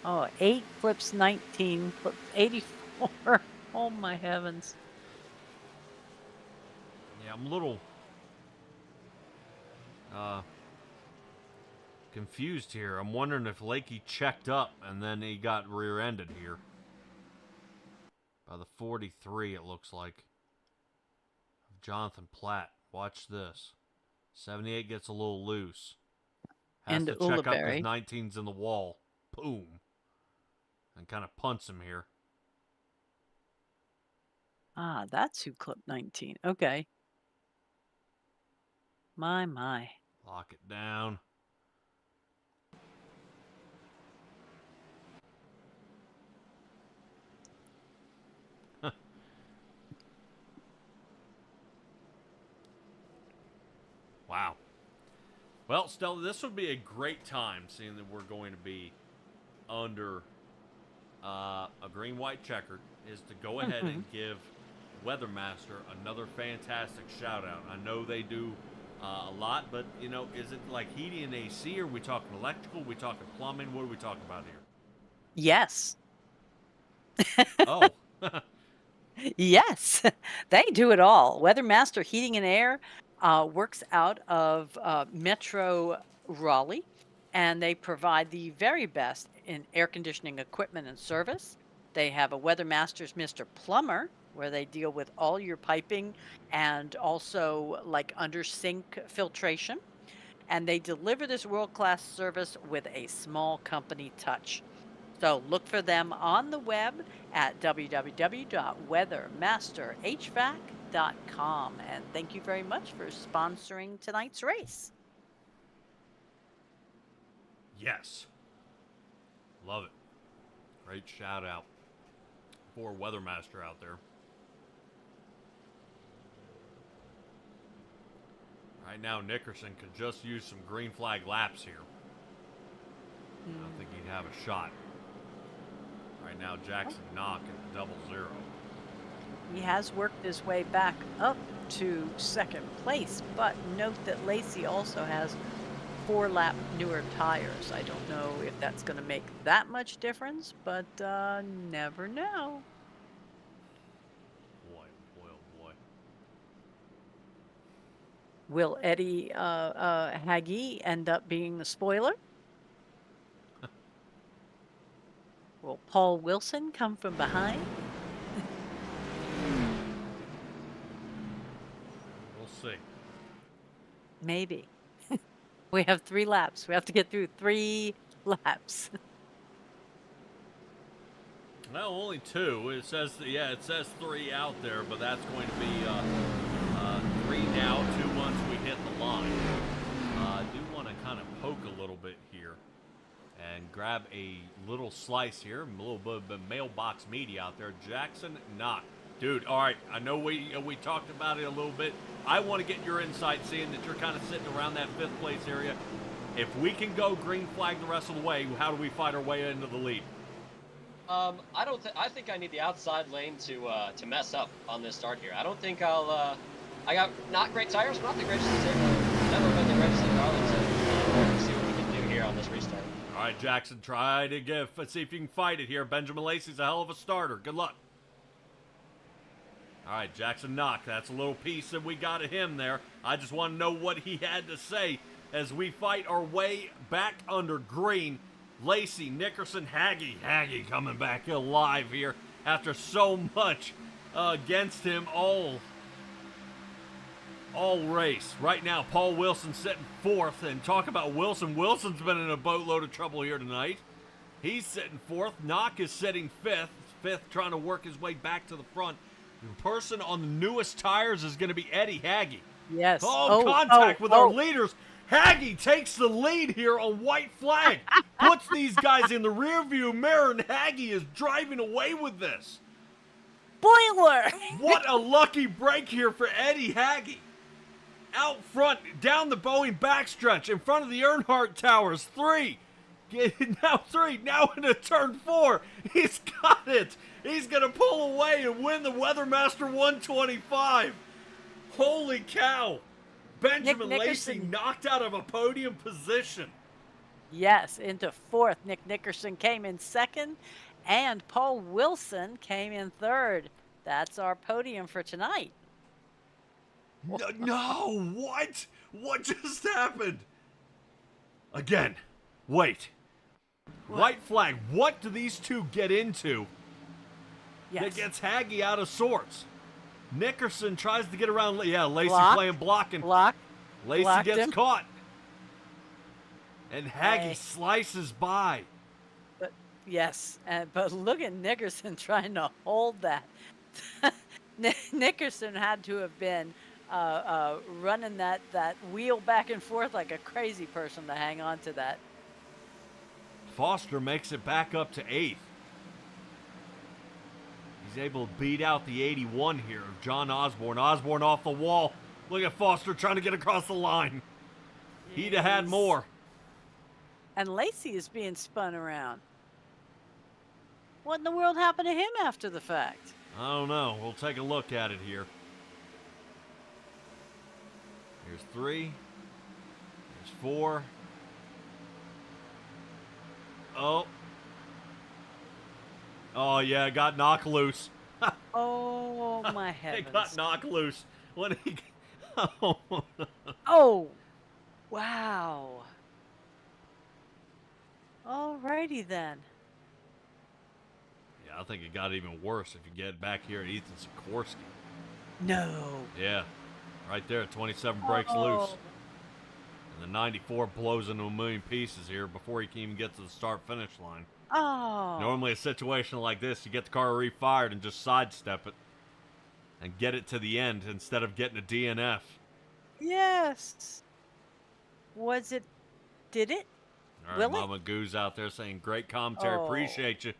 Oh, 8 flips 19, flips 84. Oh, my heavens. Yeah, I'm a little confused here. I'm wondering if Lakey checked up and then he got rear-ended here. By the 43, it looks like. Of Jonathan Platt. Watch this. 78 gets a little loose. Has And to check up Ulibarri. his 19's in the wall. Boom. And kind of punts him here. Ah, that's who clipped 19. Okay. My. Lock it down. Wow. Well, Stella, this would be a great time, seeing that we're going to be under a green-white checkered, is to go ahead and give Weathermaster another fantastic shout-out. I know they do a lot, but, you know, is it like heating and AC? Are we talking electrical? Are we talking plumbing? What are we talking about here? Yes. Oh. Yes, they do it all. Weathermaster Heating and Air works out of Metro Raleigh, and they provide the very best in air conditioning equipment and service. They have a Weathermaster's Mr. Plumber, where they deal with all your piping and also like under sink filtration. And they deliver this world-class service with a small company touch. So look for them on the web at www.weathermasterhvac.com. And thank you very much for sponsoring tonight's race. Yes. Love it. Great shout out for Weathermaster out there. Right now, Nickerson could just use some green flag laps here. I think he'd have a shot. Right now, Jackson Knock at the 00. He has worked his way back up to second place, but note that Lacey also has 4-lap newer tires. I don't know if that's going to make that much difference, but never know. Boy, boy, oh boy. Will Eddie Hagee end up being the spoiler? Will Paul Wilson come from behind? We'll see. Maybe. We have 3 laps. We have to get through 3 laps. Well, only 2. It says, it says 3 out there, but that's going to be 3 now, 2 once we hit the line. I do want to kind of poke a little bit here and grab a little slice here, a little bit of mailbox media out there. Jackson Knock. Dude, all right, I know we talked about it a little bit. I want to get your insight, seeing that you're kind of sitting around that 5th place area. If we can go green flag the rest of the way, how do we fight our way into the lead? I think I need the outside lane to mess up on this start here. I don't think I'll. I got not great tires, but not the greatest in never been the greatest in Darlington. We'll see what we can do here on this restart. All right, Jackson, try to let's see if you can fight it here. Benjamin Lacey's a hell of a starter. Good luck. All right, Jackson Knock. That's a little piece that we got of him there. I just want to know what he had to say as we fight our way back under green. Lacey, Nickerson, Hagee. Hagee coming back alive here after so much against him all race. Right now, Paul Wilson sitting 4th, and talk about Wilson. Wilson's been in a boatload of trouble here tonight. He's sitting 4th. Knock is sitting 5th, trying to work his way back to the front. The person on the newest tires is going to be Eddie Hagee. Yes. Contact with our leaders. Hagee takes the lead here on white flag. Puts these guys in the rearview mirror, and Hagee is driving away with this. Spoiler! What a lucky break here for Eddie Hagee. Out front, down the Boeing backstretch, in front of the Earnhardt Towers. 3. Now into turn 4. He's got it. He's going to pull away and win the Weathermaster 125. Holy cow. Benjamin Lacey knocked out of a podium position. Yes, into 4th. Nick Nickerson came in 2nd, and Paul Wilson came in 3rd. That's our podium for tonight. No, what? What just happened? Again, wait. White flag. What do these two get into that gets Hagee out of sorts? Nickerson tries to get around. Yeah, Lacey playing blocking. Lacey gets him. Caught. And Hagee slices by. But yes, but look at Nickerson trying to hold that. Nickerson had to have been running that wheel back and forth like a crazy person to hang on to that. Foster makes it back up to 8th. He's able to beat out the 81 here of John Osborne. Osborne off the wall. Look at Foster trying to get across the line. He'd have had more. And Lacey is being spun around. What in the world happened to him after the fact? I don't know. We'll take a look at it here. Here's 3. Here's 4. Oh. Oh, yeah, got knocked loose. Oh, my heavens. It got knocked loose when he... Oh. Oh, wow. Alrighty then. Yeah, I think it got even worse if you get back here at Ethan Sikorsky. No. Yeah, right there, 27 breaks loose. And the 94 blows into a million pieces here before he can even get to the start-finish line. Oh. Normally a situation like this, you get the car refired and just sidestep it and get it to the end instead of getting a DNF. Yes. Did it? All right, Will it? Mama Goo's out there saying, great commentary, Oh. appreciate you.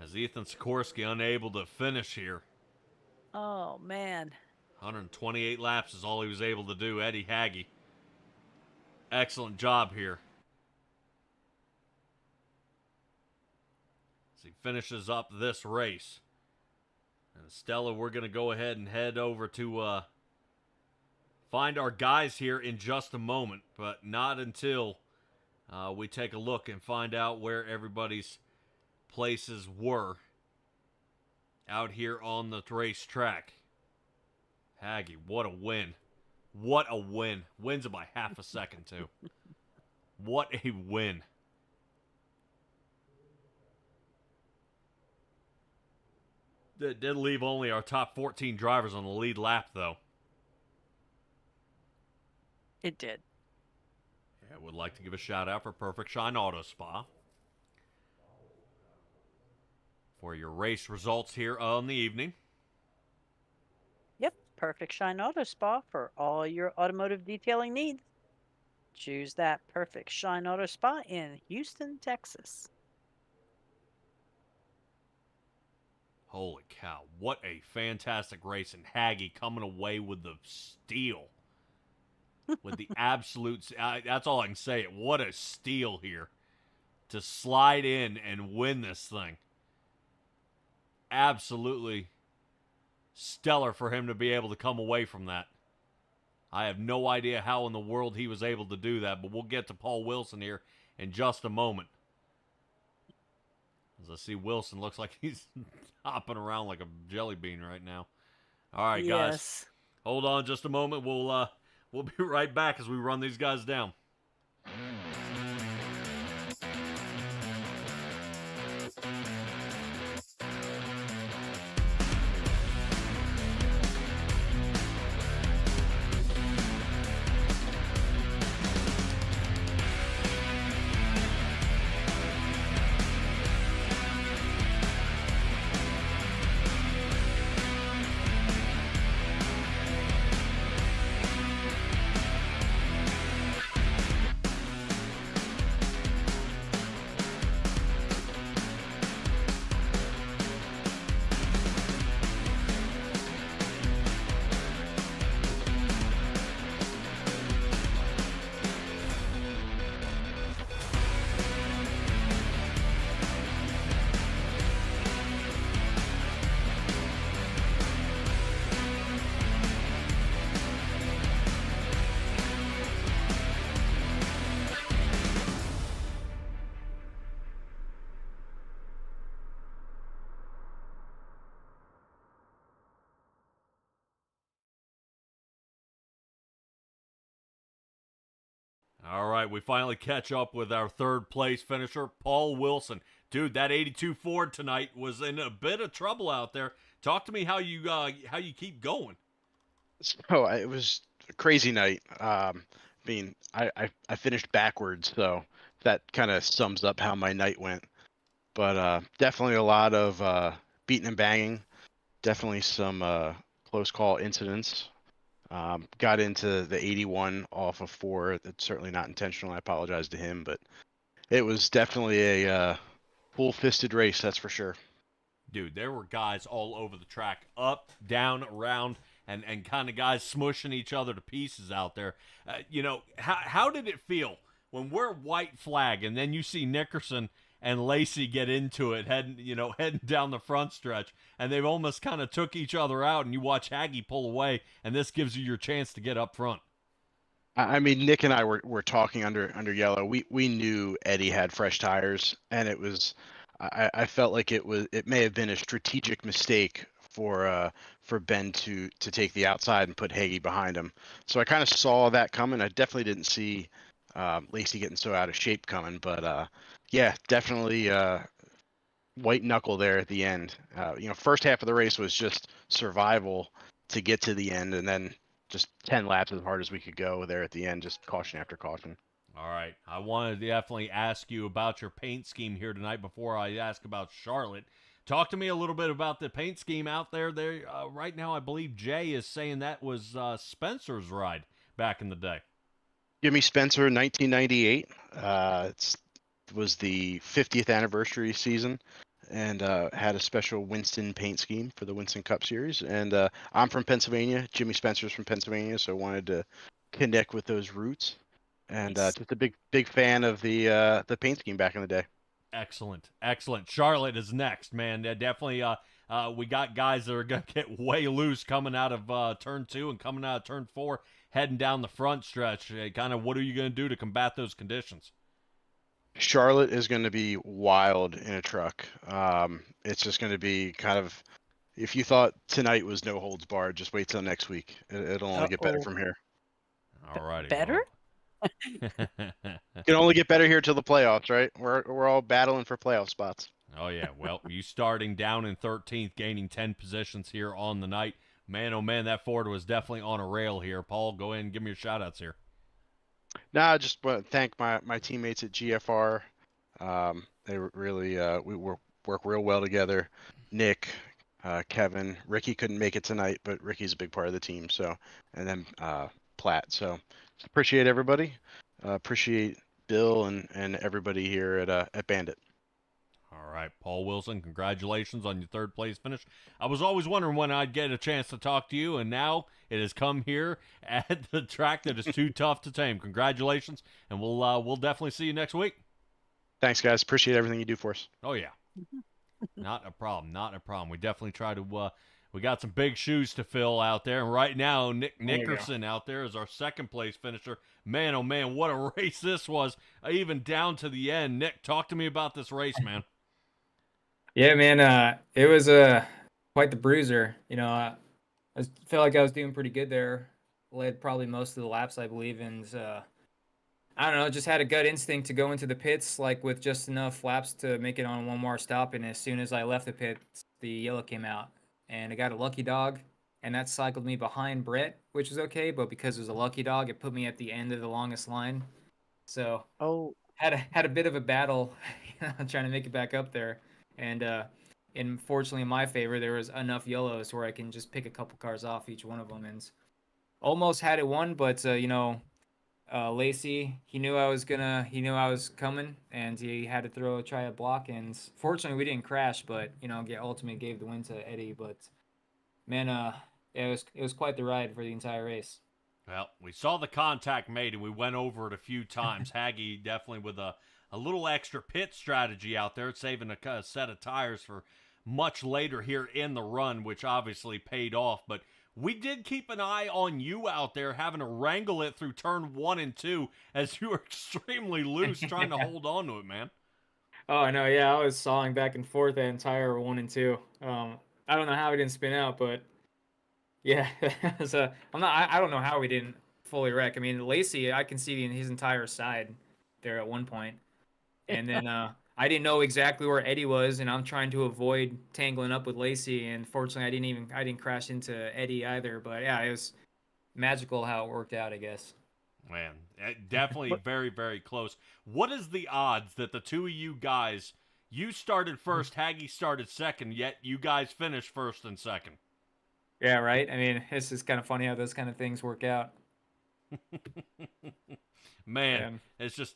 As Ethan Sikorsky unable to finish here. Oh, man. 128 laps is all he was able to do. Eddie Hagge. Excellent job here. As he finishes up this race. And Stella, we're going to go ahead and head over to find our guys here in just a moment. But not until we take a look and find out where everybody's places were out here on the racetrack. Hagge, what a win. What a win. Wins it by half a second, too. What a win. It did leave only our top 14 drivers on the lead lap, though. It did. Yeah, I would like to give a shout out for Perfect Shine Auto Spa for your race results here on the evening. Yep. Perfect Shine Auto Spa for all your automotive detailing needs. Choose that Perfect Shine Auto Spa in Houston, Texas. Holy cow, what a fantastic race. And Hagge coming away with the steal. With the absolute... that's all I can say. What a steal here. To slide in and win this thing. Absolutely stellar for him to be able to come away from that. I have no idea how in the world he was able to do that, but we'll get to Paul Wilson here in just a moment. As I see Wilson, looks like he's hopping around like a jelly bean right now. All right, guys. Yes. Hold on just a moment. We'll be right back as we run these guys down. All right, we finally catch up with our third place finisher, Paul Wilson. Dude, that 82 Ford tonight was in a bit of trouble out there. Talk to me how you keep going. So it was a crazy night. I finished backwards, so that kind of sums up how my night went. But definitely a lot of beating and banging. Definitely some close call incidents. Got into the 81 off of 4. That's certainly not intentional. I apologize to him, but it was definitely a full-fisted race, that's for sure. Dude, there were guys all over the track, up, down, around, and kind of guys smushing each other to pieces out there. How did it feel when we're white flag and then you see Nickerson and Lacey get into it, heading down the front stretch, and they've almost kind of took each other out, and you watch Haggy pull away, and this gives you your chance to get up front. I mean, Nick and I were talking under yellow. We knew Eddie had fresh tires, and it was. I felt like it may have been a strategic mistake for Ben to take the outside and put Hagee behind him. So I kind of saw that coming. I definitely didn't see Lacey getting so out of shape coming, but yeah, definitely white knuckle there at the end. First half of the race was just survival to get to the end, and then just 10 laps as hard as we could go there at the end, just caution after caution. All right. I wanted to definitely ask you about your paint scheme here tonight before I ask about Charlotte. Talk to me a little bit about the paint scheme out there. Right now, I believe Jay is saying that was Spencer's ride back in the day. Jimmy Spencer, 1998. It was the 50th anniversary season, and had a special Winston paint scheme for the Winston Cup Series. And I'm from Pennsylvania. Jimmy Spencer's from Pennsylvania, so I wanted to connect with those roots. And Nice. just a big fan of the paint scheme back in the day. Excellent. Charlotte is next, man. Definitely, we got guys that are going to get way loose coming out of turn 2 and coming out of turn 4, heading down the front stretch. Kind of what are you going to do to combat those conditions? Charlotte is going to be wild in a truck. It's just going to be kind of, if you thought tonight was no holds barred, just wait till next week. It'll only get better from here. All righty. Better? It can only get better here till the playoffs, right? We're all battling for playoff spots. Oh, yeah. Well, you starting down in 13th, gaining 10 positions here on the night. Man, oh, man, that Ford was definitely on a rail here. Paul, go ahead and give me your shout-outs here. I just want to thank my teammates at GFR. They really we work real well together. Nick, Kevin, Ricky couldn't make it tonight, but Ricky's a big part of the team. So, and then Platt. So, appreciate everybody. Appreciate Bill and everybody here at Bandit. All right, Paul Wilson, congratulations on your third place finish. I was always wondering when I'd get a chance to talk to you, and now it has come here at the track that is too tough to tame. Congratulations, and we'll definitely see you next week. Thanks, guys. Appreciate everything you do for us. Oh, yeah. Not a problem. We definitely try to we got some big shoes to fill out there, and right now Nick Nickerson out there is our second place finisher. Man, oh man, what a race this was, even down to the end. Nick, talk to me about this race, man. Yeah, man, it was quite the bruiser. I felt like I was doing pretty good there. Led probably most of the laps, I believe, and I don't know, just had a gut instinct to go into the pits like with just enough laps to make it on one more stop. And as soon as I left the pits, the yellow came out, and I got a lucky dog, and that cycled me behind Brett, which was okay. But because it was a lucky dog, it put me at the end of the longest line. So had a bit of a battle trying to make it back up there. And fortunately, in my favor, there was enough yellows where I can just pick a couple cars off each one of them, and almost had it won. But Lacey, he knew I was coming, and he had to try a block. And fortunately, we didn't crash, but ultimately gave the win to Eddie. But man, it was quite the ride for the entire race. Well, we saw the contact made, and we went over it a few times. Haggy definitely with a little extra pit strategy out there, saving a set of tires for much later here in the run, which obviously paid off. But we did keep an eye on you out there, having to wrangle it through turn 1 and 2 as you were extremely loose trying to hold on to it, man. Oh, I know. Yeah, I was sawing back and forth that entire 1 and 2. I don't know how we didn't spin out, but yeah, so I don't know how we didn't fully wreck. I mean, Lacey, I can see his entire side there at one point. And then I didn't know exactly where Eddie was, and I'm trying to avoid tangling up with Lacey. And fortunately, I didn't crash into Eddie either. But yeah, it was magical how it worked out, I guess. Man, definitely very, very close. What is the odds that the two of you guys, you started first, Haggy started second, yet you guys finished first and second? Yeah, right. I mean, it's just kind of funny how those kind of things work out. Man, it's just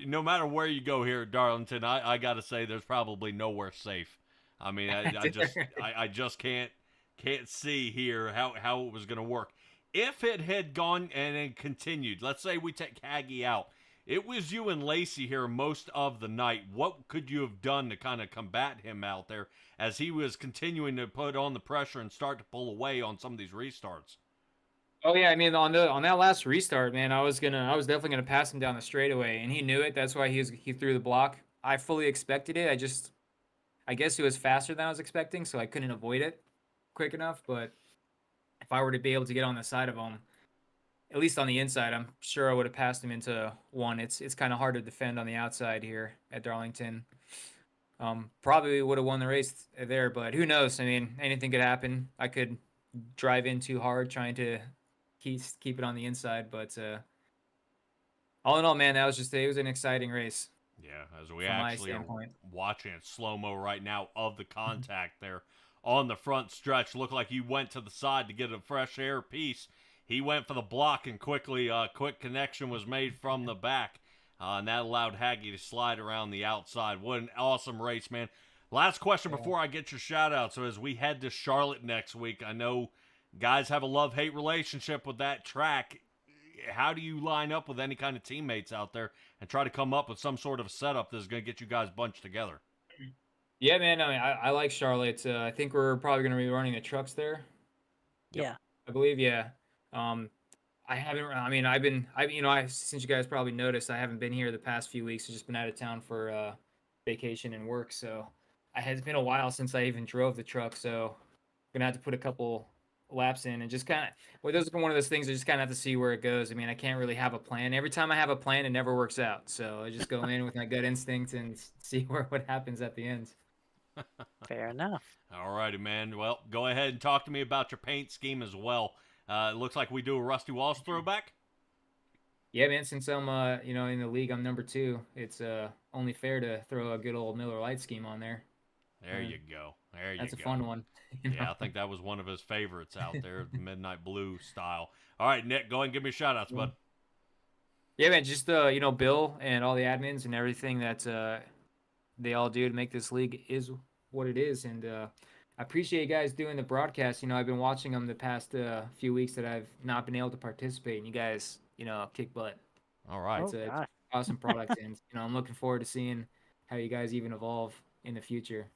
no matter where you go here at Darlington, I got to say there's probably nowhere safe. I mean, I just can't can't see here how it was going to work. If it had gone and it continued, let's say we take Haggy out, it was you and Lacey here most of the night. What could you have done to kind of combat him out there as he was continuing to put on the pressure and start to pull away on some of these restarts? Oh yeah, I mean on that last restart, man, I was definitely gonna pass him down the straightaway, and he knew it. That's why he threw the block. I fully expected it. I guess it was faster than I was expecting, so I couldn't avoid it quick enough. But if I were to be able to get on the side of him, at least on the inside, I'm sure I would have passed him into one. It's kind of hard to defend on the outside here at Darlington. Probably would have won the race there, but who knows? I mean, anything could happen. I could drive in too hard trying to keep it on the inside, but all in all, man, it was an exciting race. Yeah, as we actually are watching it slow-mo right now of the contact there on the front stretch. Looked like he went to the side to get a fresh air piece. He went for the block, and quickly quick connection was made from the back, and that allowed Haggy to slide around the outside. What an awesome race, man. Last question before I get your shout-out. So as we head to Charlotte next week, I know guys have a love-hate relationship with that track. How do you line up with any kind of teammates out there and try to come up with some sort of a setup that's going to get you guys bunched together? Yeah, man. I mean, I like Charlotte. I think we're probably going to be running the trucks there. Yeah. I believe, yeah. I haven't. I mean, since you guys probably noticed, I haven't been here the past few weeks. I've just been out of town for vacation and work. So it's been a while since I even drove the truck. So I'm gonna have to put a couple laps in and just kind of. Well, those are one of those things I just kind of have to see where it goes. I mean, I can't really have a plan. Every time I have a plan, it never works out. So I just go in with my gut instinct and see what happens at the end. Fair enough. All righty, man. Well, go ahead and talk to me about your paint scheme as well. It looks like we do a Rusty Walsh throwback. Yeah, man. Since I'm, in the league, I'm number 2. It's only fair to throw a good old Miller Lite scheme on there. There you go. That's a fun one. Yeah, I think that was one of his favorites out there, the Midnight Blue style. All right, Nick, go ahead and give me a shout-outs, bud. Yeah, man. Just Bill and all the admins and everything that they all do to make this league is what it is, and I appreciate you guys doing the broadcast. I've been watching them the past few weeks that I've not been able to participate, and you guys, kick butt. All right. It's an awesome product, and, I'm looking forward to seeing how you guys even evolve in the future.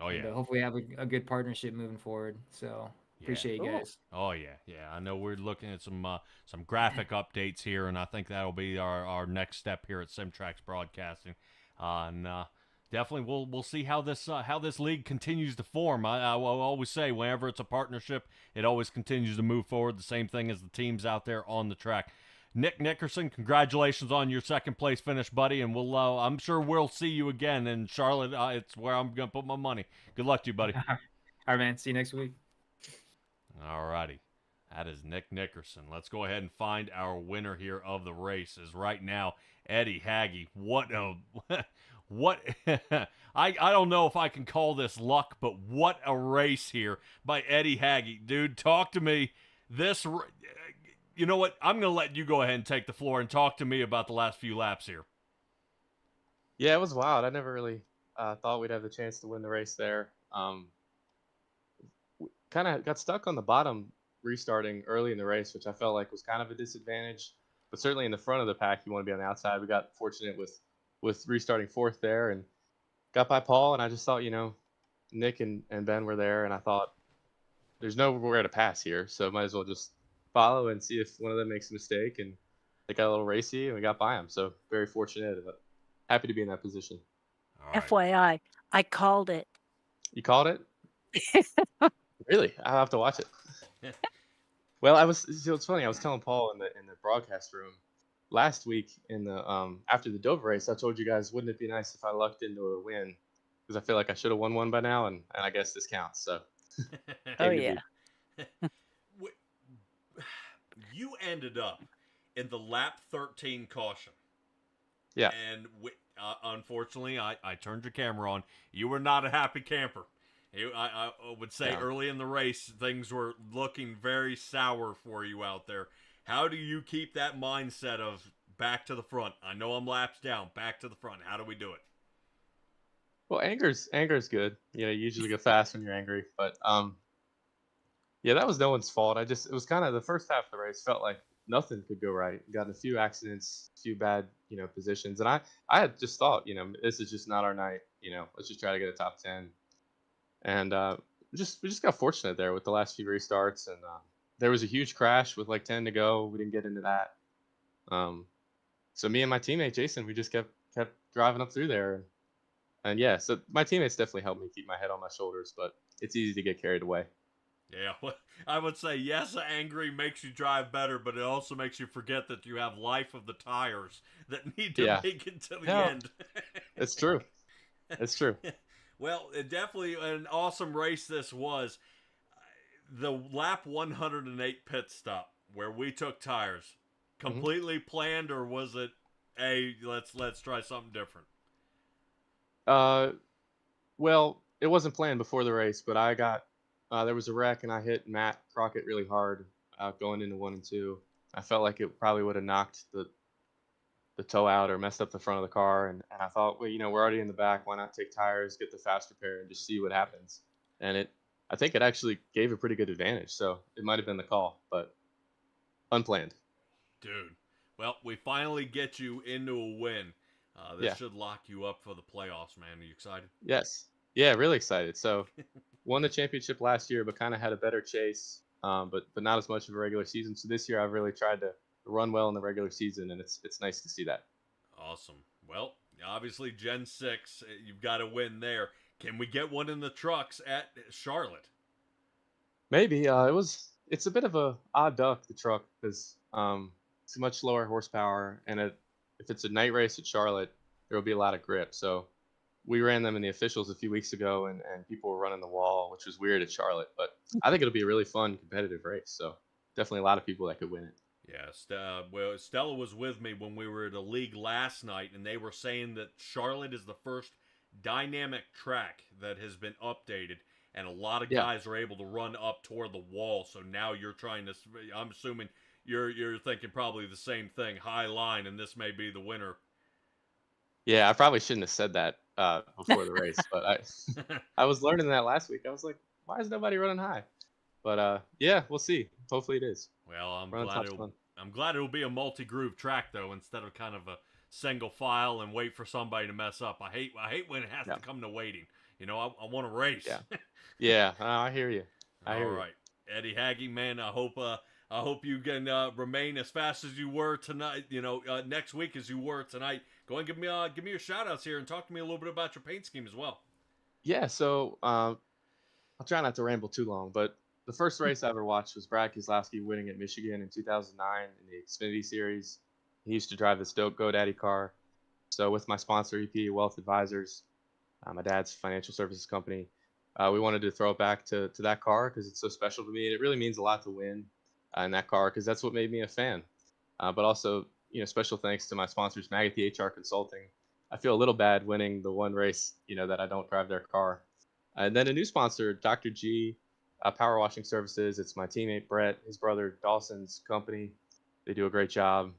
Oh, yeah. And, hopefully have a good partnership moving forward, so appreciate you guys. Oh, yeah. I know we're looking at some graphic updates here, and I think that'll be our next step here at Simtrax Broadcasting. And definitely, we'll see how this league continues to form. I will always say, whenever it's a partnership, it always continues to move forward. The same thing as the teams out there on the track. Nick Nickerson, congratulations on your second place finish, buddy, and I'm sure we'll see you again in Charlotte. It's where I'm gonna put my money. Good luck to you, buddy. All right, man. See you next week. All righty. That is Nick Nickerson. Let's go ahead and find our winner here of the race. Is right now Eddie Haggy. What I don't know if I can call this luck, but what a race here by Eddie Haggy. Dude, talk to me. You know what? I'm going to let you go ahead and take the floor and talk to me about the last few laps here. Yeah, it was wild. I never really thought we'd have the chance to win the race there. Kind of got stuck on the bottom restarting early in the race, which I felt like was kind of a disadvantage. But certainly in the front of the pack, you want to be on the outside. We got fortunate with restarting 4th there and got by Paul. And I just thought, Nick and Ben were there, and I thought there's nowhere to pass here, so might as well just follow and see if one of them makes a mistake. And they got a little racy, and we got by them. So very fortunate. Happy to be in that position. Right. FYI, I called it. You called it? Really? I'll have to watch it. Well, it's funny. I was telling Paul in the broadcast room last week in the after the Dover race, I told you guys, wouldn't it be nice if I lucked into a win? Because I feel like I should have won one by now, and I guess this counts. So. Oh yeah. You ended up in the lap 13 caution. Yeah. And unfortunately, I turned your camera on. You were not a happy camper. I would say early in the race, things were looking very sour for you out there. How do you keep that mindset of back to the front? I know I'm laps down, back to the front. How do we do it? Well, anger's good. You usually go fast when you're angry, but Yeah, that was no one's fault. It was kind of the first half of the race felt like nothing could go right. Got in a few accidents, a few bad, positions, and I had just thought, this is just not our night. Let's just try to get a top 10. And we just got fortunate there with the last few restarts, and there was a huge crash with like 10 to go. We didn't get into that. So me and my teammate Jason, we just kept driving up through there, and yeah, so my teammates definitely helped me keep my head on my shoulders, but it's easy to get carried away. Yeah, well, I would say yes, angry makes you drive better, but it also makes you forget that you have life of the tires that need to Yeah. make it to the Yeah. end. It's true. It's true. Well, definitely an awesome race this was. The lap 108 pit stop where we took tires, completely planned, or was it, hey, let's try something different? Well, it wasn't planned before the race, but there was a wreck and I hit Matt Crockett really hard going into 1 and 2. I felt like it probably would have knocked the toe out or messed up the front of the car, and I thought, well, we're already in the back. Why not take tires, get the faster pair, and just see what happens? And I think it actually gave a pretty good advantage. So it might have been the call, but unplanned. Dude, well, we finally get you into a win. This Yeah. should lock you up for the playoffs, man. Are you excited? Yes. Yeah, really excited. So won the championship last year, but kind of had a better chase, but not as much of a regular season. So this year I've really tried to run well in the regular season, and it's nice to see that. Awesome. Well, obviously Gen 6, you've got to win there. Can we get one in the trucks at Charlotte? Maybe it's a bit of a odd duck, the truck, because it's much lower horsepower, and if it's a night race at Charlotte, there will be a lot of grip. So we ran them in the officials a few weeks ago, and people were running the wall, which was weird at Charlotte. But I think it'll be a really fun, competitive race. So definitely a lot of people that could win it. Yeah, well, Stella was with me when we were at a league last night, and they were saying that Charlotte is the first dynamic track that has been updated, and a lot of guys are able to run up toward the wall. So now you're trying to, I'm assuming you're thinking probably the same thing, high line, and this may be the winner. Yeah, I probably shouldn't have said that before the race, but I was learning that last week. I was like, why is nobody running high? But yeah, we'll see. Hopefully it is. Well, I'm glad it'll be a multi-groove track though, instead of kind of a single file and wait for somebody to mess up. I hate when it has to come to waiting. I want to race. Yeah. Yeah, I hear you. All right, Eddie Haggy, man. I hope you can remain as fast as you were tonight. Next week as you were tonight. Go and give me your shout outs here and talk to me a little bit about your paint scheme as well. Yeah. So I'll try not to ramble too long, but the first race I ever watched was Brad Keselowski winning at Michigan in 2009 in the Xfinity Series. He used to drive the Stoke GoDaddy car. So with my sponsor, EP Wealth Advisors, my dad's financial services company, we wanted to throw it back to that car because it's so special to me. And it really means a lot to win in that car because that's what made me a fan. But also, special thanks to my sponsors, Magothy HR Consulting. I feel a little bad winning the one race, that I don't drive their car. And then a new sponsor, Dr. G, Power Washing Services. It's my teammate Brett, his brother Dawson's company. They do a great job.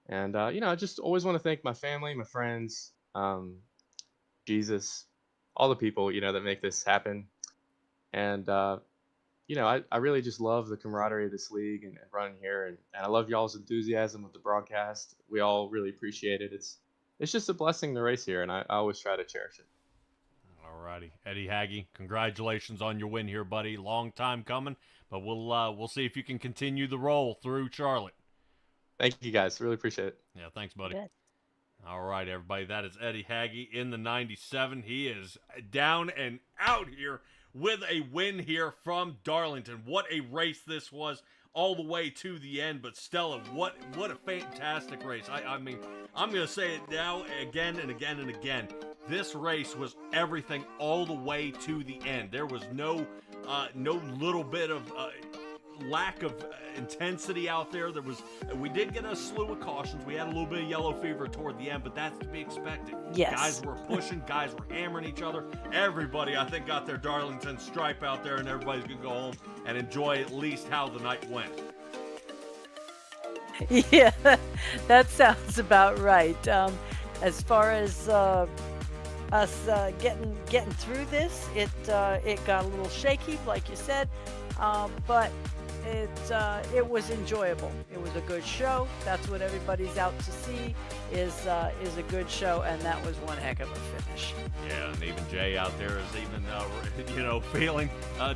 And I just always want to thank my family, my friends, Jesus, all the people that make this happen. And I really just love the camaraderie of this league and running here, and I love y'all's enthusiasm with the broadcast. We all really appreciate it. It's just a blessing to race here, and I always try to cherish it. Alrighty, Eddie Haggy, congratulations on your win here, buddy. Long time coming, but we'll see if you can continue the roll through Charlotte. Thank you guys, really appreciate it. Yeah, thanks, buddy. All right, everybody, that is Eddie Haggy in the 97. He is down and out here with a win here from Darlington. What a race this was, all the way to the end. But Stella, what a fantastic race. I mean, I'm going to say it now again and again and again. This race was everything all the way to the end. There was no little bit of lack of intensity out there. We did get a slew of cautions. We had a little bit of yellow fever toward the end, but that's to be expected. Yes. Guys were pushing, guys were hammering each other. Everybody, I think, got their Darlington stripe out there, and everybody's gonna go home and enjoy at least how the night went. Yeah, that sounds about right. As far as us getting through this, it got a little shaky, like you said. but it was enjoyable. It was a good show. That's what everybody's out to see is a good show, and that was one heck of a finish. Yeah, and even Jay out there is even, feeling,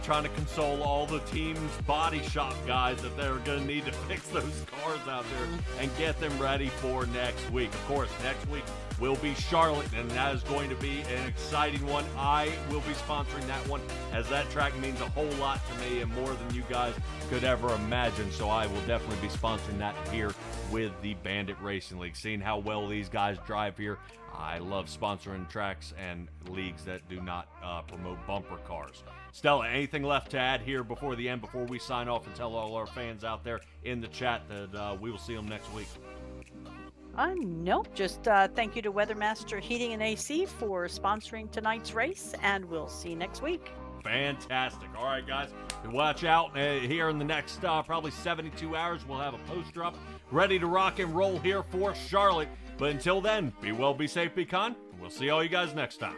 trying to console all the team's body shop guys that they're going to need to fix those cars out there and get them ready for next week. Of course, next week will be Charlotte, and that is going to be an exciting one. I will be sponsoring that one, as that track means a whole lot to me and more than you guys could ever imagine. So I will definitely be sponsoring that here with the Bandit Racing League. Seeing how well these guys drive here, I love sponsoring tracks and leagues that do not promote bumper cars. Stella, anything left to add here before the end, before we sign off and tell all our fans out there in the chat that we will see them next week? Nope. Just thank you to Weathermaster Heating and AC for sponsoring tonight's race, and we'll see you next week. Fantastic. All right, guys, watch out. Here in the next probably 72 hours, we'll have a poster up ready to rock and roll here for Charlotte. But until then, be well, be safe, be kind. We'll see all you guys next time.